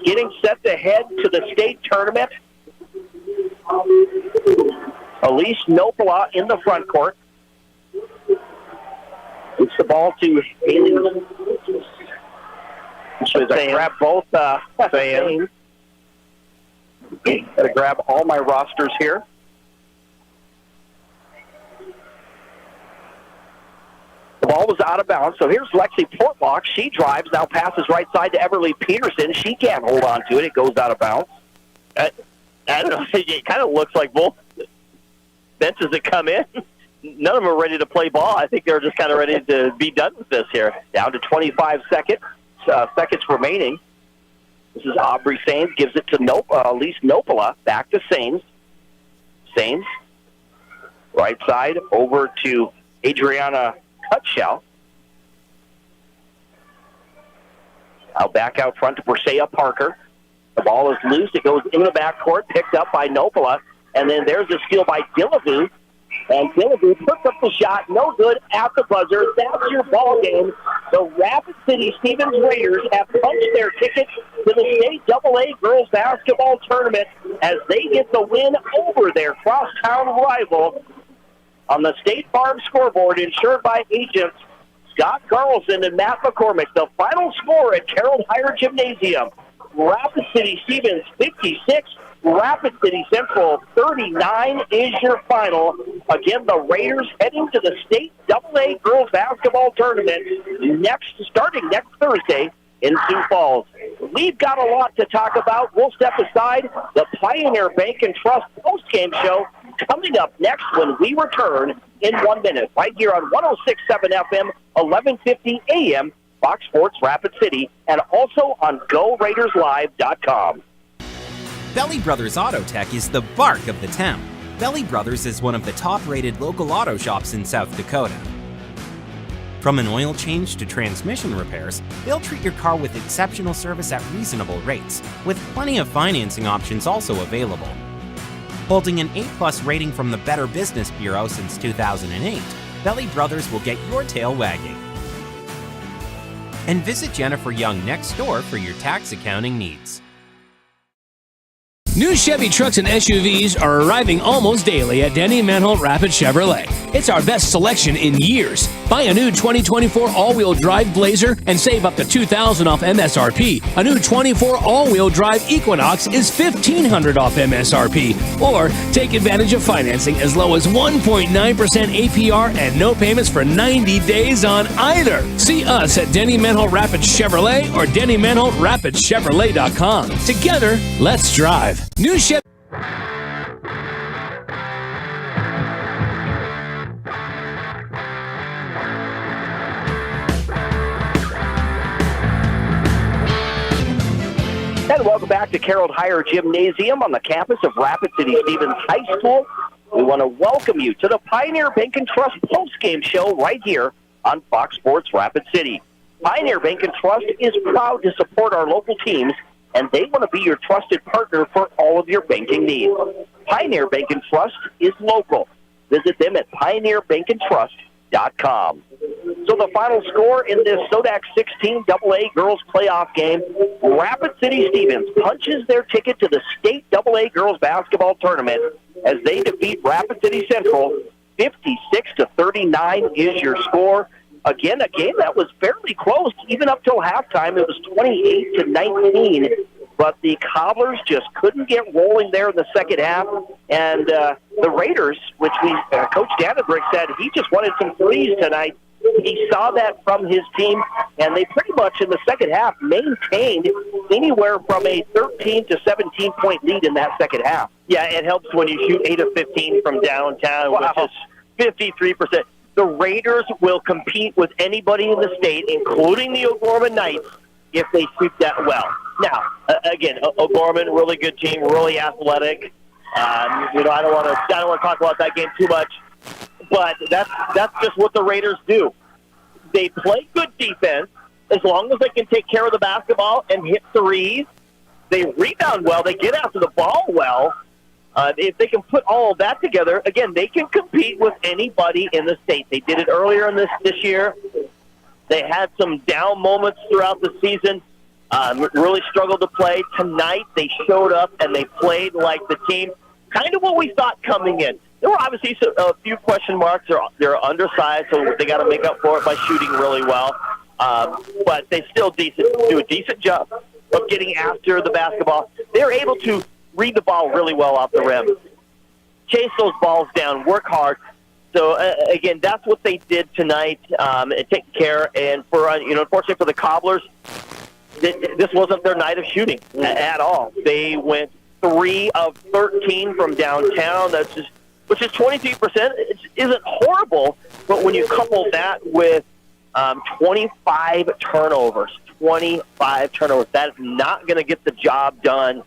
getting set to head to the state tournament. Elise Nopola in the front court. It's the ball to Haley. Should I grab both fans? Gotta grab all my rosters here. The ball was out of bounds, so here's Lexi Portlock. She drives, now passes right side to Everly Peterson. She can't hold on to it. It goes out of bounds. I don't know. It kind of looks like both benches that come in, none of them are ready to play ball. I think they're just kind of ready to be done with this here. Down to 25 seconds remaining. This is Aubrey Sains, gives it to Elise Nopola, back to Sains. Sains, right side, over to Adriana Cutshell. Now back out front to Persea Parker. The ball is loose. It goes in the backcourt, picked up by Nopola. And then there's a steal by Dillaboo. And Dillaboo puts up the shot, no good at the buzzer. That's your ball game. The Rapid City Stevens Raiders have punched their ticket to the state AA girls basketball tournament as they get the win over their crosstown rival on the State Farm scoreboard, insured by agents Scott Carlson and Matt McCormick. The final score at Carroll Higher Gymnasium: Rapid City Stevens 56. Rapid City Central 39 is your final. Again, the Raiders heading to the state AA girls basketball tournament starting next Thursday in Sioux Falls. We've got a lot to talk about. We'll step aside. The Pioneer Bank and Trust postgame show coming up next when we return in 1 minute, right here on 106.7 FM, 1150 AM, Fox Sports Rapid City, and also on GoRaidersLive.com. Belly Brothers Auto Tech is the bark of the town. Belly Brothers is one of the top-rated local auto shops in South Dakota. From an oil change to transmission repairs, they'll treat your car with exceptional service at reasonable rates, with plenty of financing options also available. Holding an A+ rating from the Better Business Bureau since 2008, Belly Brothers will get your tail wagging. And visit Jennifer Young next door for your tax accounting needs. New Chevy trucks and SUVs are arriving almost daily at Denny Manholt Rapid Chevrolet. It's our best selection in years. Buy a new 2024 all-wheel drive Blazer and save up to $2,000 off MSRP. A new 24 all-wheel drive Equinox is $1,500 off MSRP. Or take advantage of financing as low as 1.9% APR and no payments for 90 days on either. See us at Denny Manholt Rapid Chevrolet or DennyManholtRapidChevrolet.com. Together, let's drive. New Chevy. And welcome back to Carroll Higher Gymnasium on the campus of Rapid City Stevens High School. We want to welcome you to the Pioneer Bank and Trust postgame show right here on Fox Sports Rapid City. Pioneer Bank and Trust is proud to support our local teams, and they want to be your trusted partner for all of your banking needs. Pioneer Bank and Trust is local. Visit them at pioneerbankandtrust.com. So the final score in this SODAK 16 AA girls playoff game, Rapid City Stevens punches their ticket to the state AA girls basketball tournament as they defeat Rapid City Central. 56-39 is your score. Again, a game that was fairly close. Even up till halftime, it was 28-19. But the Cobblers just couldn't get rolling there in the second half. And the Raiders, which Coach Dannenberg said he just wanted some threes tonight. He saw that from his team, and they pretty much in the second half maintained anywhere from a 13 to 17-point lead in that second half. Yeah, it helps when you shoot 8 of 15 from downtown, which is 53%. The Raiders will compete with anybody in the state, including the O'Gorman Knights, if they shoot that well. Now, again, O'Gorman, really good team, really athletic. I don't want to talk about that game too much, but that's just what the Raiders do. They play good defense as long as they can take care of the basketball and hit threes. They rebound well. They get after the ball well. If they can put all of that together, again, they can compete with anybody in the state. They did it earlier in this year. They had some down moments throughout the season, really struggled to play. Tonight, they showed up and they played like the team, kind of what we thought coming in. There were obviously a few question marks. They're undersized, so they got to make up for it by shooting really well. But they still do a decent job of getting after the basketball. They're able to read the ball really well off the rim, chase those balls down, work hard. So, again, that's what they did tonight, take care. And, unfortunately for the Cobblers, this wasn't their night of shooting at all. They went 3 of 13 from downtown, which is 23%. It isn't horrible, but when you couple that with 25 turnovers, that is not going to get the job done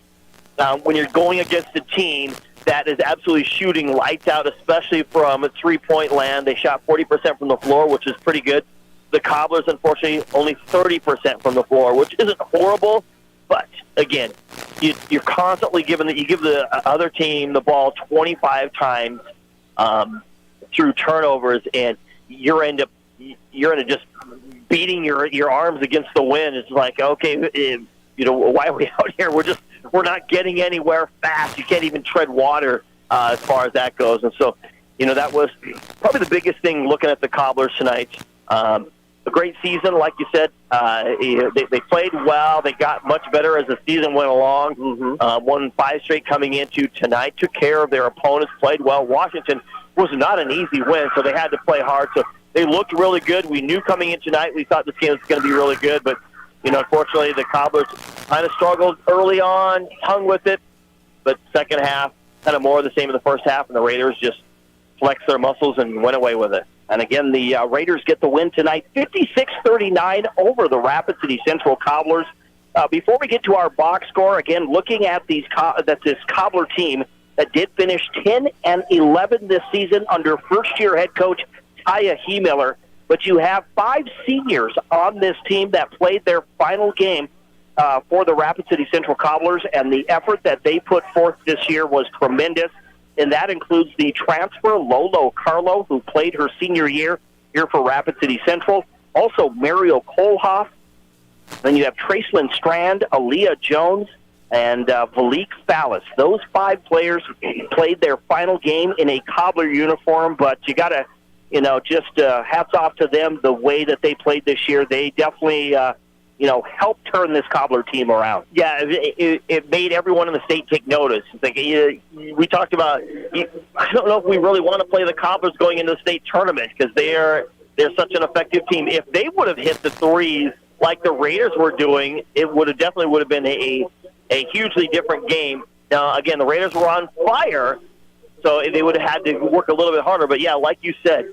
when you're going against a team that is absolutely shooting lights out, especially from a three-point land. They shot 40% from the floor, which is pretty good. The Cobblers, unfortunately, only 30% from the floor, which isn't horrible. But, again, you're constantly give the other team the ball 25 times through turnovers, and you're end up just beating your arms against the wind. It's like, okay, why are we out here? We're not getting anywhere fast. You can't even tread water as far as that goes. And so, that was probably the biggest thing looking at the Cobblers tonight. A great season, like you said. They played well. They got much better as the season went along. Won 5 straight coming into tonight. Took care of their opponents. Played well. Washington was not an easy win, so they had to play hard. So they looked really good. We knew coming in tonight, we thought this game was going to be really good. But, unfortunately, the Cobblers kind of struggled early on, hung with it, but second half, kind of more of the same in the first half, and the Raiders just flexed their muscles and went away with it. And again, the Raiders get the win tonight, 56-39 over the Rapid City Central Cobblers. Before we get to our box score, again, looking at this Cobbler team that did finish 10-11 this season under first-year head coach Taya Miller. But you have 5 seniors on this team that played their final game for the Rapid City Central Cobblers, and the effort that they put forth this year was tremendous. And that includes the transfer Lolo Carlo, who played her senior year here for Rapid City Central. Also, Mario Kohlhoff. Then you have Tracelyn Strand, Aaliyah Jones, and Valik Fallis. Those 5 players played their final game in a Cobbler uniform, but you got to, just hats off to them, the way that they played this year. They definitely, helped turn this Cobbler team around. Yeah, it made everyone in the state take notice. It's like, we talked about, I don't know if we really want to play the Cobblers going into the state tournament because they're such an effective team. If they would have hit the threes like the Raiders were doing, it would have definitely been a hugely different game. Now, again, the Raiders were on fire, so they would have had to work a little bit harder. But, yeah, like you said,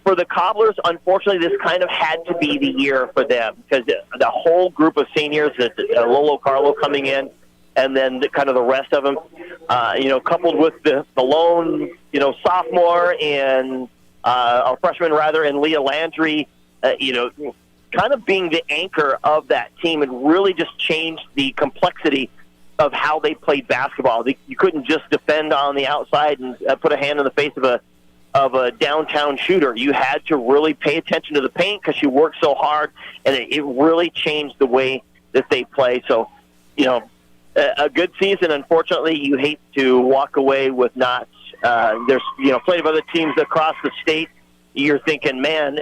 for the Cobblers, unfortunately, this kind of had to be the year for them because the whole group of seniors, Lolo Carlo coming in, and then kind of the rest of them, coupled with the lone, sophomore and or freshman, rather, and Leah Landry, kind of being the anchor of that team and really just changed the complexity of how they played basketball. You couldn't just defend on the outside and put a hand in the face of a downtown shooter. You had to really pay attention to the paint because you worked so hard, and it really changed the way that they play. So, a good season. Unfortunately, you hate to walk away with not. There's plenty of other teams across the state. You're thinking, man,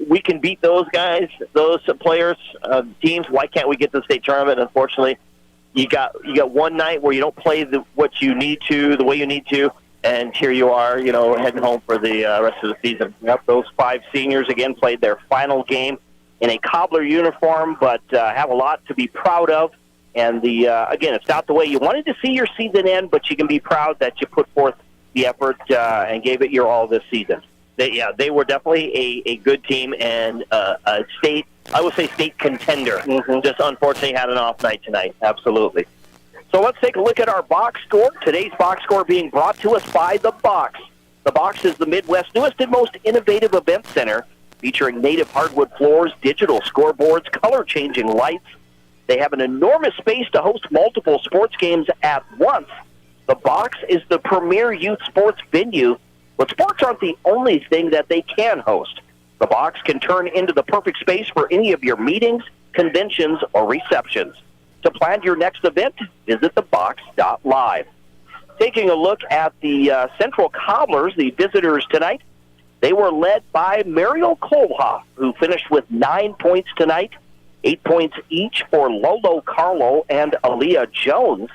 we can beat those guys, those players, teams. Why can't we get to the state tournament? Unfortunately, you got one night where you don't play what you need to, the way you need to, and here you are, heading home for the rest of the season. Yep, those 5 seniors again played their final game in a Cobbler uniform, but have a lot to be proud of. And again, it's not the way you wanted to see your season end, but you can be proud that you put forth the effort and gave it your all this season. They were definitely a good team and a state, I would say state contender. Mm-hmm. Just unfortunately had an off night tonight. Absolutely. So let's take a look at our box score. Today's box score being brought to us by The Box. The Box is the Midwest's newest and most innovative event center, featuring native hardwood floors, digital scoreboards, color-changing lights. They have an enormous space to host multiple sports games at once. The Box is the premier youth sports venue, but sports aren't the only thing that they can host. The Box can turn into the perfect space for any of your meetings, conventions, or receptions. To plan your next event, visit thebox.live. Taking a look at the Central Cobblers, the visitors tonight, they were led by Mario Kohlhoff, who finished with 9 points tonight, 8 points each for Lolo Carlo and Aaliyah Jones.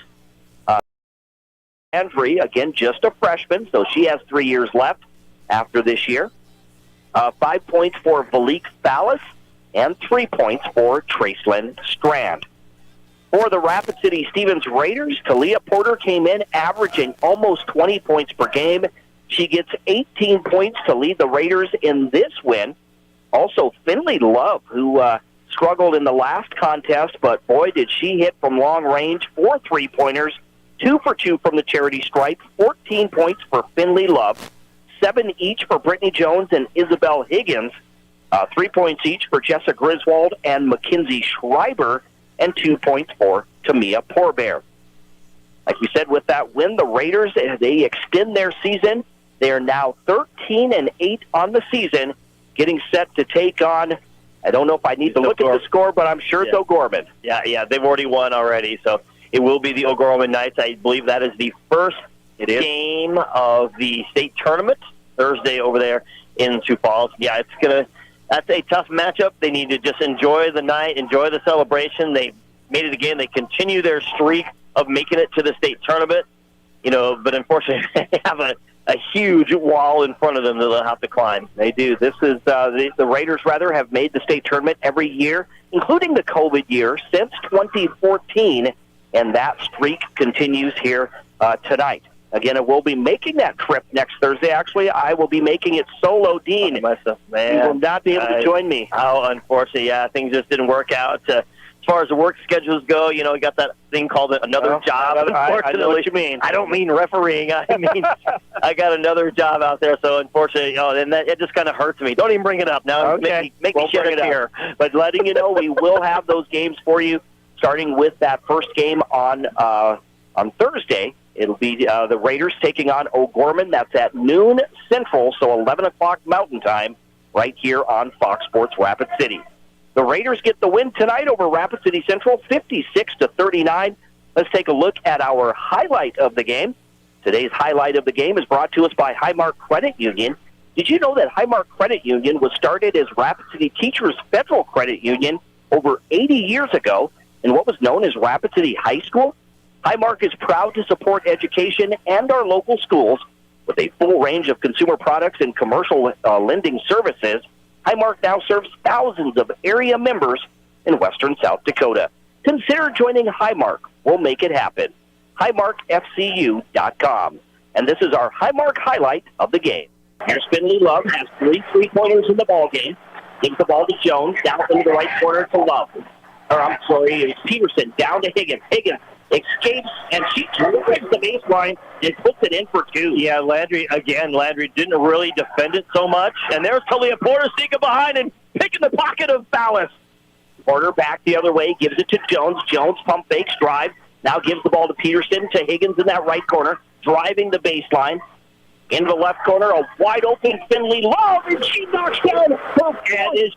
Andrea, again, just a freshman, so she has 3 years left after this year. 5 points for Valik Fallis and 3 points for Tracelyn Strand. For the Rapid City Stevens Raiders, Talia Porter came in averaging almost 20 points per game. She gets 18 points to lead the Raiders in this win. Also, Finley Love, who struggled in the last contest, but boy, did she hit from long range, 4 3-pointers, 2 for 2 from the charity stripe, 14 points for Finley Love, 7 each for Brittany Jones and Isabel Higgins, 3 points each for Jessica Griswold and Mackenzie Schreiber, and 2 points for Tamia Porbear. Like we said, with that win, the Raiders, they extend their season. They are now 13-8 on the season, getting set to take on, I don't know if I need to look at the score, but I'm sure it's O'Gorman. Yeah, they've already won already, so it will be the O'Gorman Knights. I believe that is the first game of the state tournament, Thursday over there in Sioux Falls. Yeah, that's a tough matchup. They need to just enjoy the night, enjoy the celebration. They made it again. They continue their streak of making it to the state tournament. But unfortunately, they have a huge wall in front of them that they'll have to climb. They do. This is the Raiders, rather, have made the state tournament every year, including the COVID year, since 2014, and that streak continues here tonight. Again, I will be making that trip next Thursday. Actually, I will be making it solo, Dean. Man, you will not be able to join me. Oh, unfortunately, yeah, things just didn't work out. As far as the work schedules go, you got that thing called another job. I know what you mean. I don't mean refereeing. I mean, I got another job out there, so unfortunately, and it just kind of hurts me. Don't even bring it up now. Okay. Make me share it here. But letting you know, we will have those games for you, starting with that first game on Thursday. It'll be the Raiders taking on O'Gorman. That's at noon Central, so 11 o'clock Mountain Time, right here on Fox Sports Rapid City. The Raiders get the win tonight over Rapid City Central, 56-39. Let's take a look at our highlight of the game. Today's highlight of the game is brought to us by Highmark Credit Union. Did you know that Highmark Credit Union was started as Rapid City Teachers Federal Credit Union over 80 years ago in what was known as Rapid City High School? Highmark is proud to support education and our local schools with a full range of consumer products and commercial lending services. Highmark now serves thousands of area members in western South Dakota. Consider joining Highmark. We'll make it happen. HighmarkFCU.com. And this is our Highmark highlight of the game. Here's Finley Love, has 3 3-pointers in the ball game. Gives the ball to Jones, down into the right corner to Love. It's Peterson, down to Higgins. Higgins escapes, and she turns the baseline and puts it in for 2. Yeah, Landry didn't really defend it so much. And there's Talia Porter sneaking behind and picking the pocket of Fallis. Porter back the other way, gives it to Jones. Jones pump fakes, drive. Now gives the ball to Peterson, to Higgins in that right corner, driving the baseline. Into the left corner, a wide-open Finley Love, and she knocks down her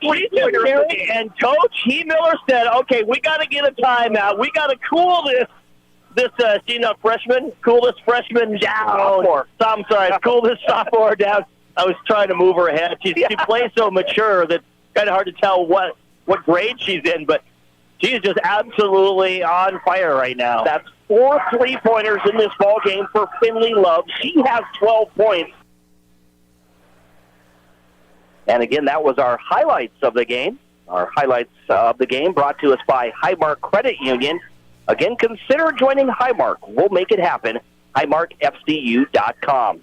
three-pointer. And Coach Miller said, okay, we got to get a timeout. We got to cool this freshman, cool this freshman down. I'm sorry, cool this sophomore down. I was trying to move her ahead. She plays so mature that it's kind of hard to tell what grade she's in, but she is just absolutely on fire right now. That's 4 3-pointers in this ball game for Finley Love. She has 12 points. And again, that was our highlights of the game. Our highlights of the game brought to us by Highmark Credit Union. Again, consider joining Highmark. We'll make it happen. HighmarkFCU.com.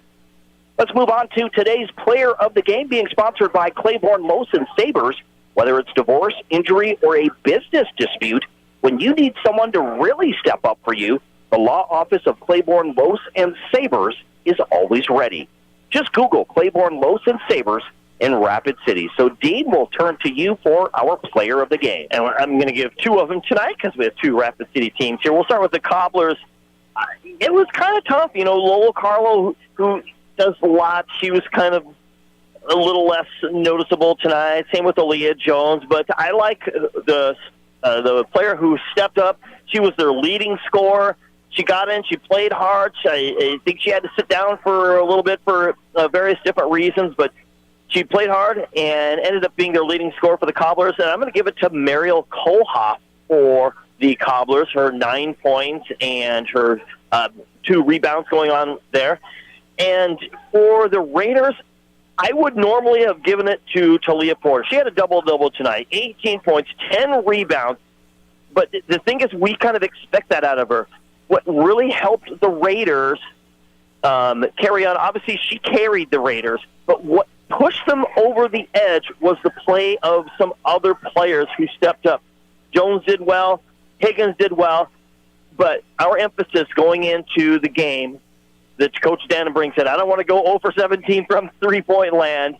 Let's move on to today's player of the game, being sponsored by Claiborne Lowson Sabres. Whether it's divorce, injury, or a business dispute, when you need someone to really step up for you, the law office of Claiborne Lowson Sabres is always ready. Just Google Claiborne Lowson Sabres in Rapid City. So, Dean, we'll turn to you for our player of the game. And I'm going to give 2 of them tonight because we have 2 Rapid City teams here. We'll start with the Cobblers. It was kind of tough. Lola Carlo, who does a lot, she was kind of a little less noticeable tonight. Same with Aaliyah Jones. But I like the player who stepped up. She was their leading scorer. She got in. She played hard. I think she had to sit down for a little bit for various different reasons, but she played hard and ended up being their leading scorer for the Cobblers. And I'm going to give it to Mariel Kohlhoff for the Cobblers, her 9 points and her 2 rebounds going on there. And for the Raiders, I would normally have given it to Talia Porter. She had a double-double tonight, 18 points, 10 rebounds. But the thing is, we kind of expect that out of her. What really helped the Raiders carry on, obviously she carried the Raiders, but what pushed them over the edge was the play of some other players who stepped up. Jones did well, Higgins did well, but our emphasis going into the game that Coach Dannenbrink said, I don't want to go 0 for 17 from three-point land.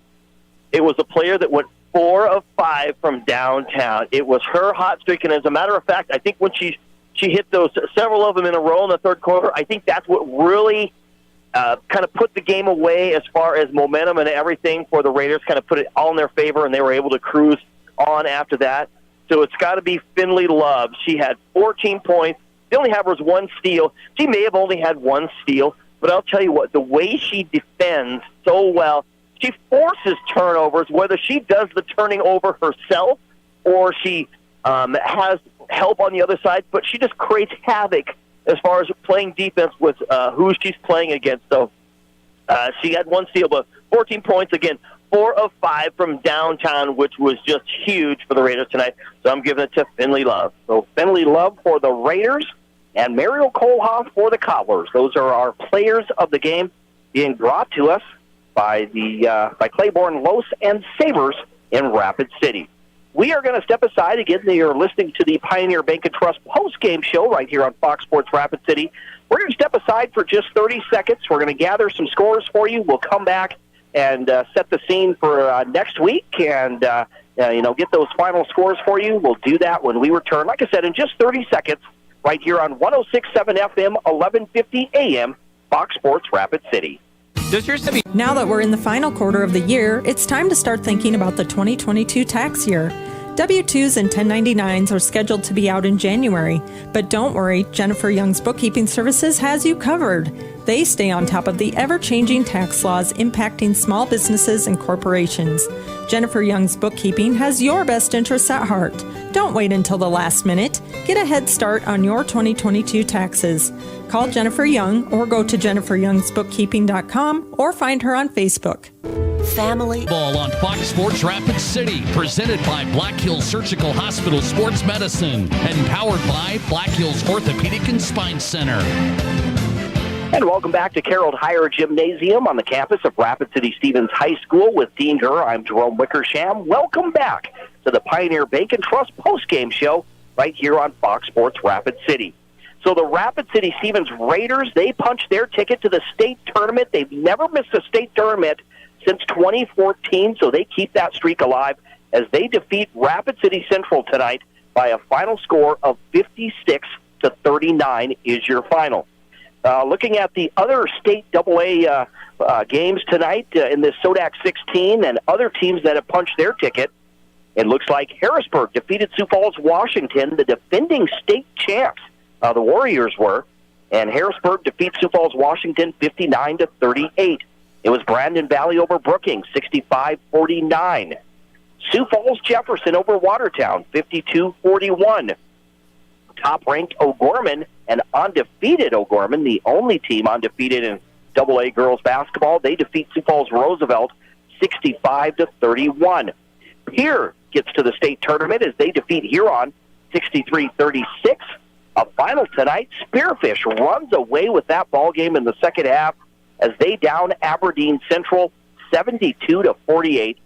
It was a player that went 4 of 5 from downtown. It was her hot streak, and as a matter of fact, I think when she hit those, several of them in a row in the third quarter, I think that's what really kind of put the game away as far as momentum and everything for the Raiders, kind of put it all in their favor, and they were able to cruise on after that. So it's got to be Finley Love. She had 14 points. They only have her as 1 steal. She may have only had 1 steal, but I'll tell you what, the way she defends so well, she forces turnovers, whether she does the turning over herself or she has help on the other side, but she just creates havoc as far as playing defense with who she's playing against. So She had one steal, but 14 points again. 4 of 5 from downtown, which was just huge for the Raiders tonight. So I'm giving it to Finley Love. So Finley Love for the Raiders and Mariel Kohlhoff for the Cobblers. Those are our players of the game, being brought to us by by Claiborne Los and Sabres in Rapid City. We are going to step aside. Again, you're listening to the Pioneer Bank and Trust post-game show right here on Fox Sports Rapid City. We're going to step aside for just 30 seconds. We're going to gather some scores for you. We'll come back and set the scene for next week and get those final scores for you. We'll do that when we return, like I said, in just 30 seconds right here on 106.7 FM, 1150 AM, Fox Sports Rapid City. Now that we're in the final quarter of the year, it's time to start thinking about the 2022 tax year. W-2s and 1099s are scheduled to be out in January, but don't worry, Jennifer Young's Bookkeeping Services has you covered. They stay on top of the ever-changing tax laws impacting small businesses and corporations. Jennifer Young's Bookkeeping has your best interests at heart. Don't wait until the last minute. Get a head start on your 2022 taxes. Call Jennifer Young or go to jenniferyoungsbookkeeping.com or find her on Facebook. Family Ball on Fox Sports Rapid City, presented by Black Hills Surgical Hospital Sports Medicine and powered by Black Hills Orthopedic and Spine Center. And welcome back to Carroll Higher Gymnasium on the campus of Rapid City Stevens High School with Dean Gurr. I'm Jerome Wickersham. Welcome back to the Pioneer Bank and Trust postgame show right here on Fox Sports Rapid City. So the Rapid City Stevens Raiders, they punched their ticket to the state tournament. They've never missed a state tournament since 2014, so they keep that streak alive as they defeat Rapid City Central tonight by a final score of 56-39 is your final. Looking at the other state AA games tonight in this SODAK 16 and other teams that have punched their ticket, it looks like Harrisburg defeated Sioux Falls, Washington, the defending state champs. The Warriors were, and Harrisburg defeats Sioux Falls, Washington 59-38. It was Brandon Valley over Brookings 65-49. Sioux Falls, Jefferson over Watertown 52-41. Top-ranked O'Gorman and undefeated O'Gorman, the only team undefeated in AA girls basketball, they defeat Sioux Falls Roosevelt 65-31. Pierre gets to the state tournament as they defeat Huron 63-36. A final tonight, Spearfish runs away with that ball game in the second half as they down Aberdeen Central 72-48.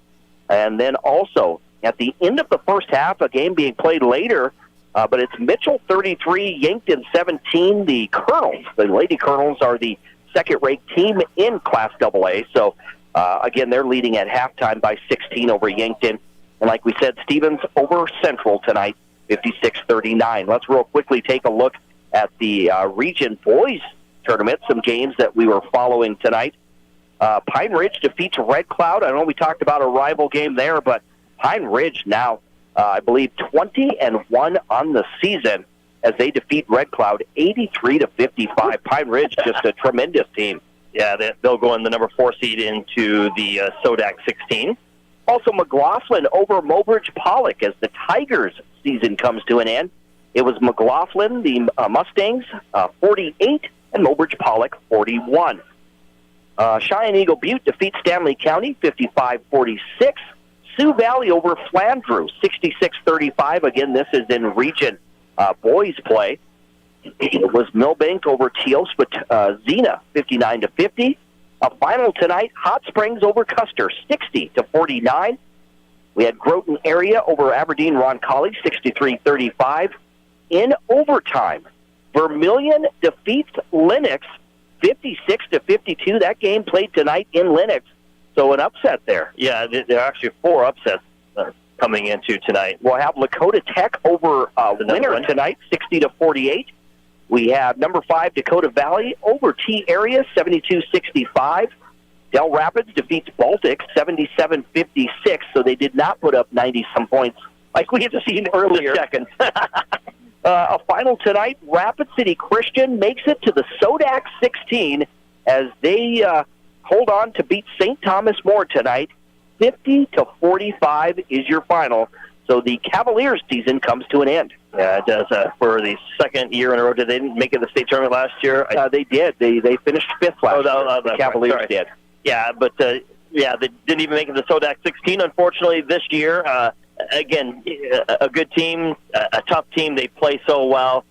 And then also at the end of the first half, a game being played later, but it's Mitchell 33, Yankton 17. The Colonels, the Lady Colonels, are the second-ranked team in Class AA. So, again, they're leading at halftime by 16 over Yankton. And like we said, Stevens over Central tonight, 56-39. Let's real quickly take a look at the region boys tournament, some games that we were following tonight. Pine Ridge defeats Red Cloud. I know we talked about a rival game there, but Pine Ridge now, I believe, 20-1 on the season as they defeat Red Cloud 83-55. Pine Ridge, just a tremendous team. Yeah, they'll go in the number 4 seed into the SODAK 16. Also, McLaughlin over Mobridge Pollock as the Tigers' season comes to an end. It was McLaughlin, the Mustangs, 48, and Mobridge Pollock, 41. Cheyenne Eagle Butte defeats Stanley County, 55-46. Sioux Valley over Flandreau, 66-35. Again, this is in region boys play. It was Millbank over Teospa Xena, 59-50. A final tonight, Hot Springs over Custer, 60-49. We had Groton area over Aberdeen Roncalli, 63-35. In overtime, Vermilion defeats Lennox, 56-52. That game played tonight in Lennox, so an upset there. Yeah, there are actually 4 upsets coming into tonight. We'll have Lakota Tech over Winter tonight, 60-48. We have number 5 Dakota Valley over T Area, 72-65. Del Rapids defeats Baltic, 77-56, so they did not put up 90-some points like we had seen earlier. A final tonight, Rapid City Christian makes it to the SODAK 16 as they hold on to beat St. Thomas More tonight. 50-45 is your final. So the Cavaliers season comes to an end. Yeah, it does. For the second year in a row, did they didn't make it to the state tournament last year? They did. They finished fifth last year. The Cavaliers did. Yeah, but they didn't even make it to SODAK 16, unfortunately, this year. Again, a good team, a tough team. They play so well.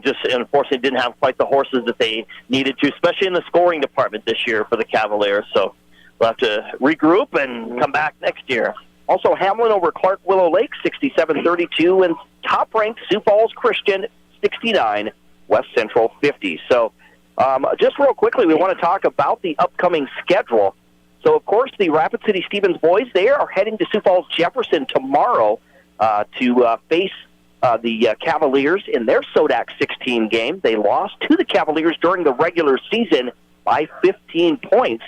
Just unfortunately didn't have quite the horses that they needed to, especially in the scoring department this year for the Cavaliers. So we'll have to regroup and come back next year. Also, Hamlin over Clark Willow Lake, 67-32, and top-ranked Sioux Falls Christian, 69, West Central 50. So just real quickly, we want to talk about the upcoming schedule. So, of course, the Rapid City Stevens boys, they are heading to Sioux Falls Jefferson tomorrow to face the Cavaliers in their SODAK 16 game. They lost to the Cavaliers during the regular season by 15 points.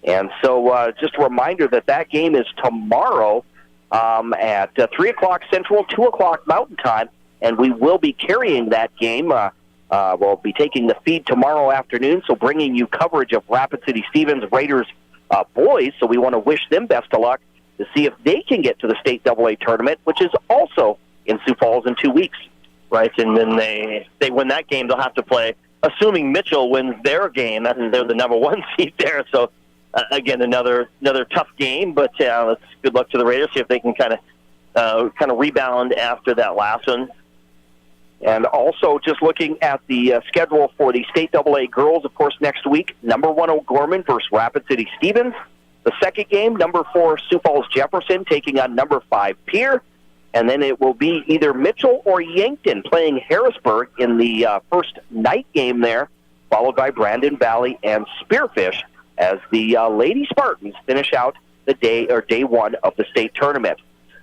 And so just a reminder that game is tomorrow at 3 o'clock Central, 2 o'clock Mountain Time, and we will be carrying that game. We'll be taking the feed tomorrow afternoon, so bringing you coverage of Rapid City Stevens Raiders boys. So we want to wish them best of luck to see if they can get to the state AA tournament, which is also in Sioux Falls in 2 weeks. Right, and then they win that game, they'll have to play, assuming Mitchell wins their game, they're the number one seed there. So, again, another tough game, but let's good luck to the Raiders, see if they can kind of rebound after that last one. And also, just looking at the schedule for the State AA girls, of course, next week, number 1 O'Gorman versus Rapid City Stevens. The second game, number 4 Sioux Falls Jefferson taking on number 5 Pierre. And then it will be either Mitchell or Yankton playing Harrisburg in the first night game there, followed by Brandon Valley and Spearfish as the Lady Spartans finish out the day one of the state tournament.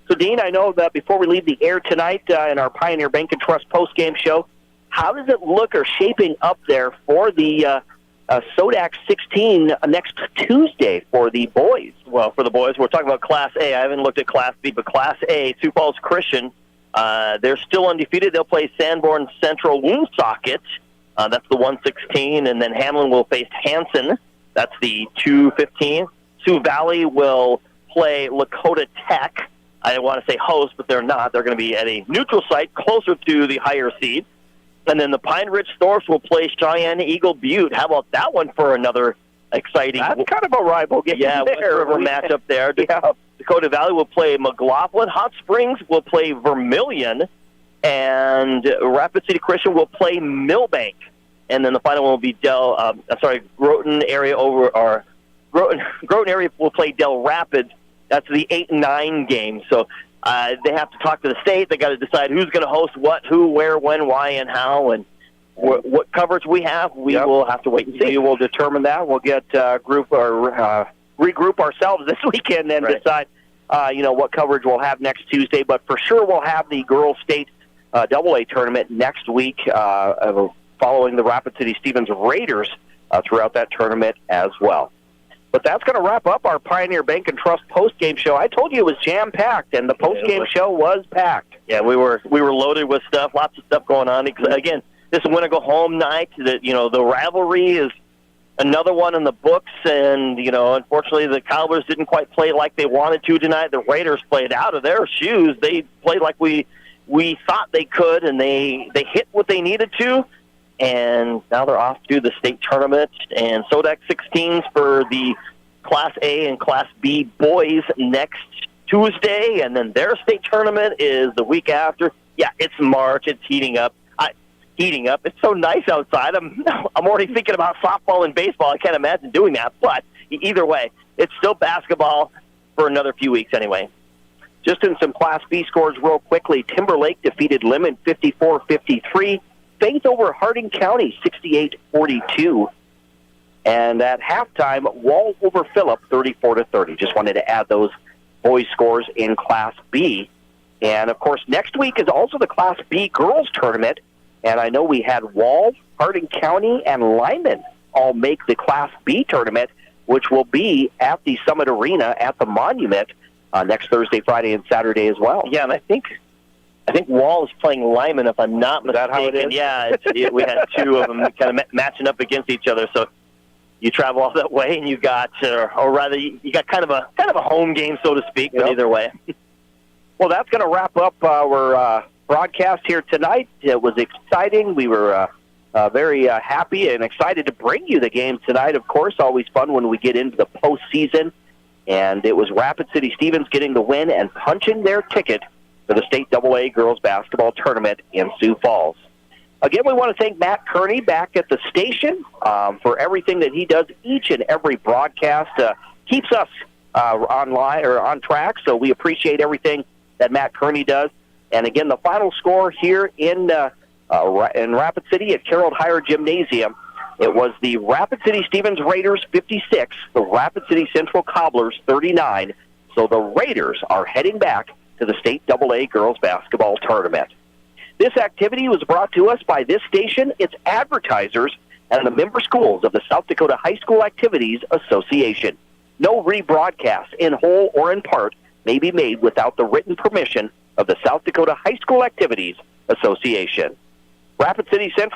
So, Dean, I know that before we leave the air tonight in our Pioneer Bank and Trust postgame show, how does it look or shaping up there for the SODAK 16 next Tuesday for the boys? Well, for the boys, we're talking about Class A. I haven't looked at Class B, but Class A, Sioux Falls Christian, they're still undefeated. They'll play Sanborn Central Woonsocket. That's the 116, and then Hamlin will face Hanson. That's the 215. Sioux Valley will play Lakota Tech. I want to say host, but they're not. They're going to be at a neutral site closer to the higher seed. And then the Pine Ridge Thorps will play Cheyenne Eagle Butte. How about that one for another exciting... That's kind of a rival game there. West River matchup there. Yeah. Dakota Valley will play McLaughlin. Hot Springs will play Vermilion. And Rapid City Christian will play Millbank. And then the final one will be Groton area Groton area will play Del Rapids. That's the 8 and 9 game. So they have to talk to the state. They got to decide who's going to host what, who, where, when, why, and how, and what coverage we have. We will have to wait and see. We will determine that. We'll get regroup ourselves this weekend and decide, what coverage we'll have next Tuesday. But for sure, we'll have the girls' state AA tournament next week, following the Rapid City Stevens Raiders throughout that tournament as well. But that's going to wrap up our Pioneer Bank and Trust post-game show. I told you it was jam-packed, and the post-game show was packed. Yeah, we were loaded with stuff, lots of stuff going on. Again, this is a win-or-go-home night. The rivalry is another one in the books, and, unfortunately the Cobblers didn't quite play like they wanted to tonight. The Raiders played out of their shoes. They played like we thought they could, and they hit what they needed to. And now they're off to the state tournament and SODAK 16s for the Class A and Class B boys next Tuesday, and then their state tournament is the week after. Yeah, it's March. It's heating up. It's so nice outside. I'm already thinking about softball and baseball. I can't imagine doing that. But either way, it's still basketball for another few weeks anyway. Just in some Class B scores real quickly, Timberlake defeated Lemon 54-53. Faith over Harding County, 68-42. And at halftime, Wall over Phillip, 34-30. Just wanted to add those boys' scores in Class B. And, of course, next week is also the Class B girls tournament. And I know we had Wall, Harding County, and Lyman all make the Class B tournament, which will be at the Summit Arena at the Monument next Thursday, Friday, and Saturday as well. Yeah, and I think Wall is playing Lyman, if I'm not mistaken. Is that how it is? Yeah, we had two of them kind of matching up against each other. So you travel all that way, and you got, or rather, you got kind of a home game, so to speak. But either way. Well, that's going to wrap up our broadcast here tonight. It was exciting. We were very happy and excited to bring you the game tonight. Of course, always fun when we get into the postseason. And it was Rapid City Stevens getting the win and punching their ticket for the State AA Girls Basketball Tournament in Sioux Falls. Again, we want to thank Matt Kearney back at the station for everything that he does each and every broadcast. Keeps us online or on track, so we appreciate everything that Matt Kearney does. And again, the final score here in Rapid City at Carroll Higher Gymnasium, it was the Rapid City Stevens Raiders 56, the Rapid City Central Cobblers 39. So the Raiders are heading back to the State AA Girls Basketball Tournament. This activity was brought to us by this station, its advertisers, and the member schools of the South Dakota High School Activities Association. No rebroadcast, in whole or in part, may be made without the written permission of the South Dakota High School Activities Association. Rapid City Stevens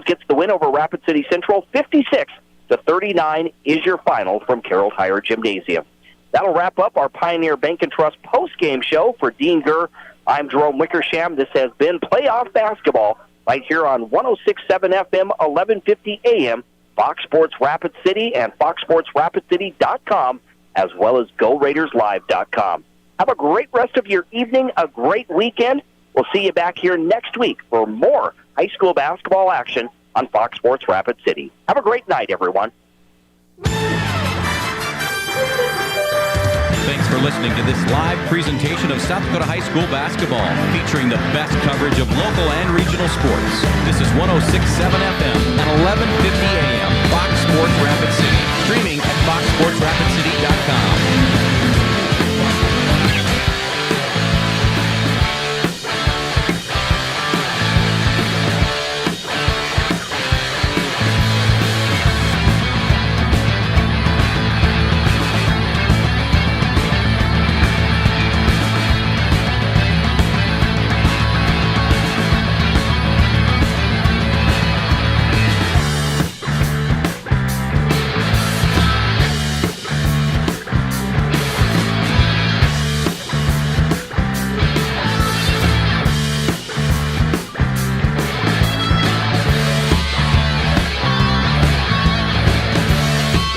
gets the win over Rapid City Central. 56-39 is your final from Carroll Higher Gymnasium. That'll wrap up our Pioneer Bank and Trust postgame show. For Dean Gurr, I'm Jerome Wickersham. This has been Playoff Basketball right here on 106.7 FM, 1150 AM, Fox Sports Rapid City and foxsportsrapidcity.com, as well as GoRaidersLive.com. Have a great rest of your evening, a great weekend. We'll see you back here next week for more high school basketball action on Fox Sports Rapid City. Have a great night, everyone. Thanks for listening to this live presentation of South Dakota High School basketball, featuring the best coverage of local and regional sports. This is 106.7 FM and 1150 AM, Fox Sports Rapid City, streaming at Fox Sports Rapid City.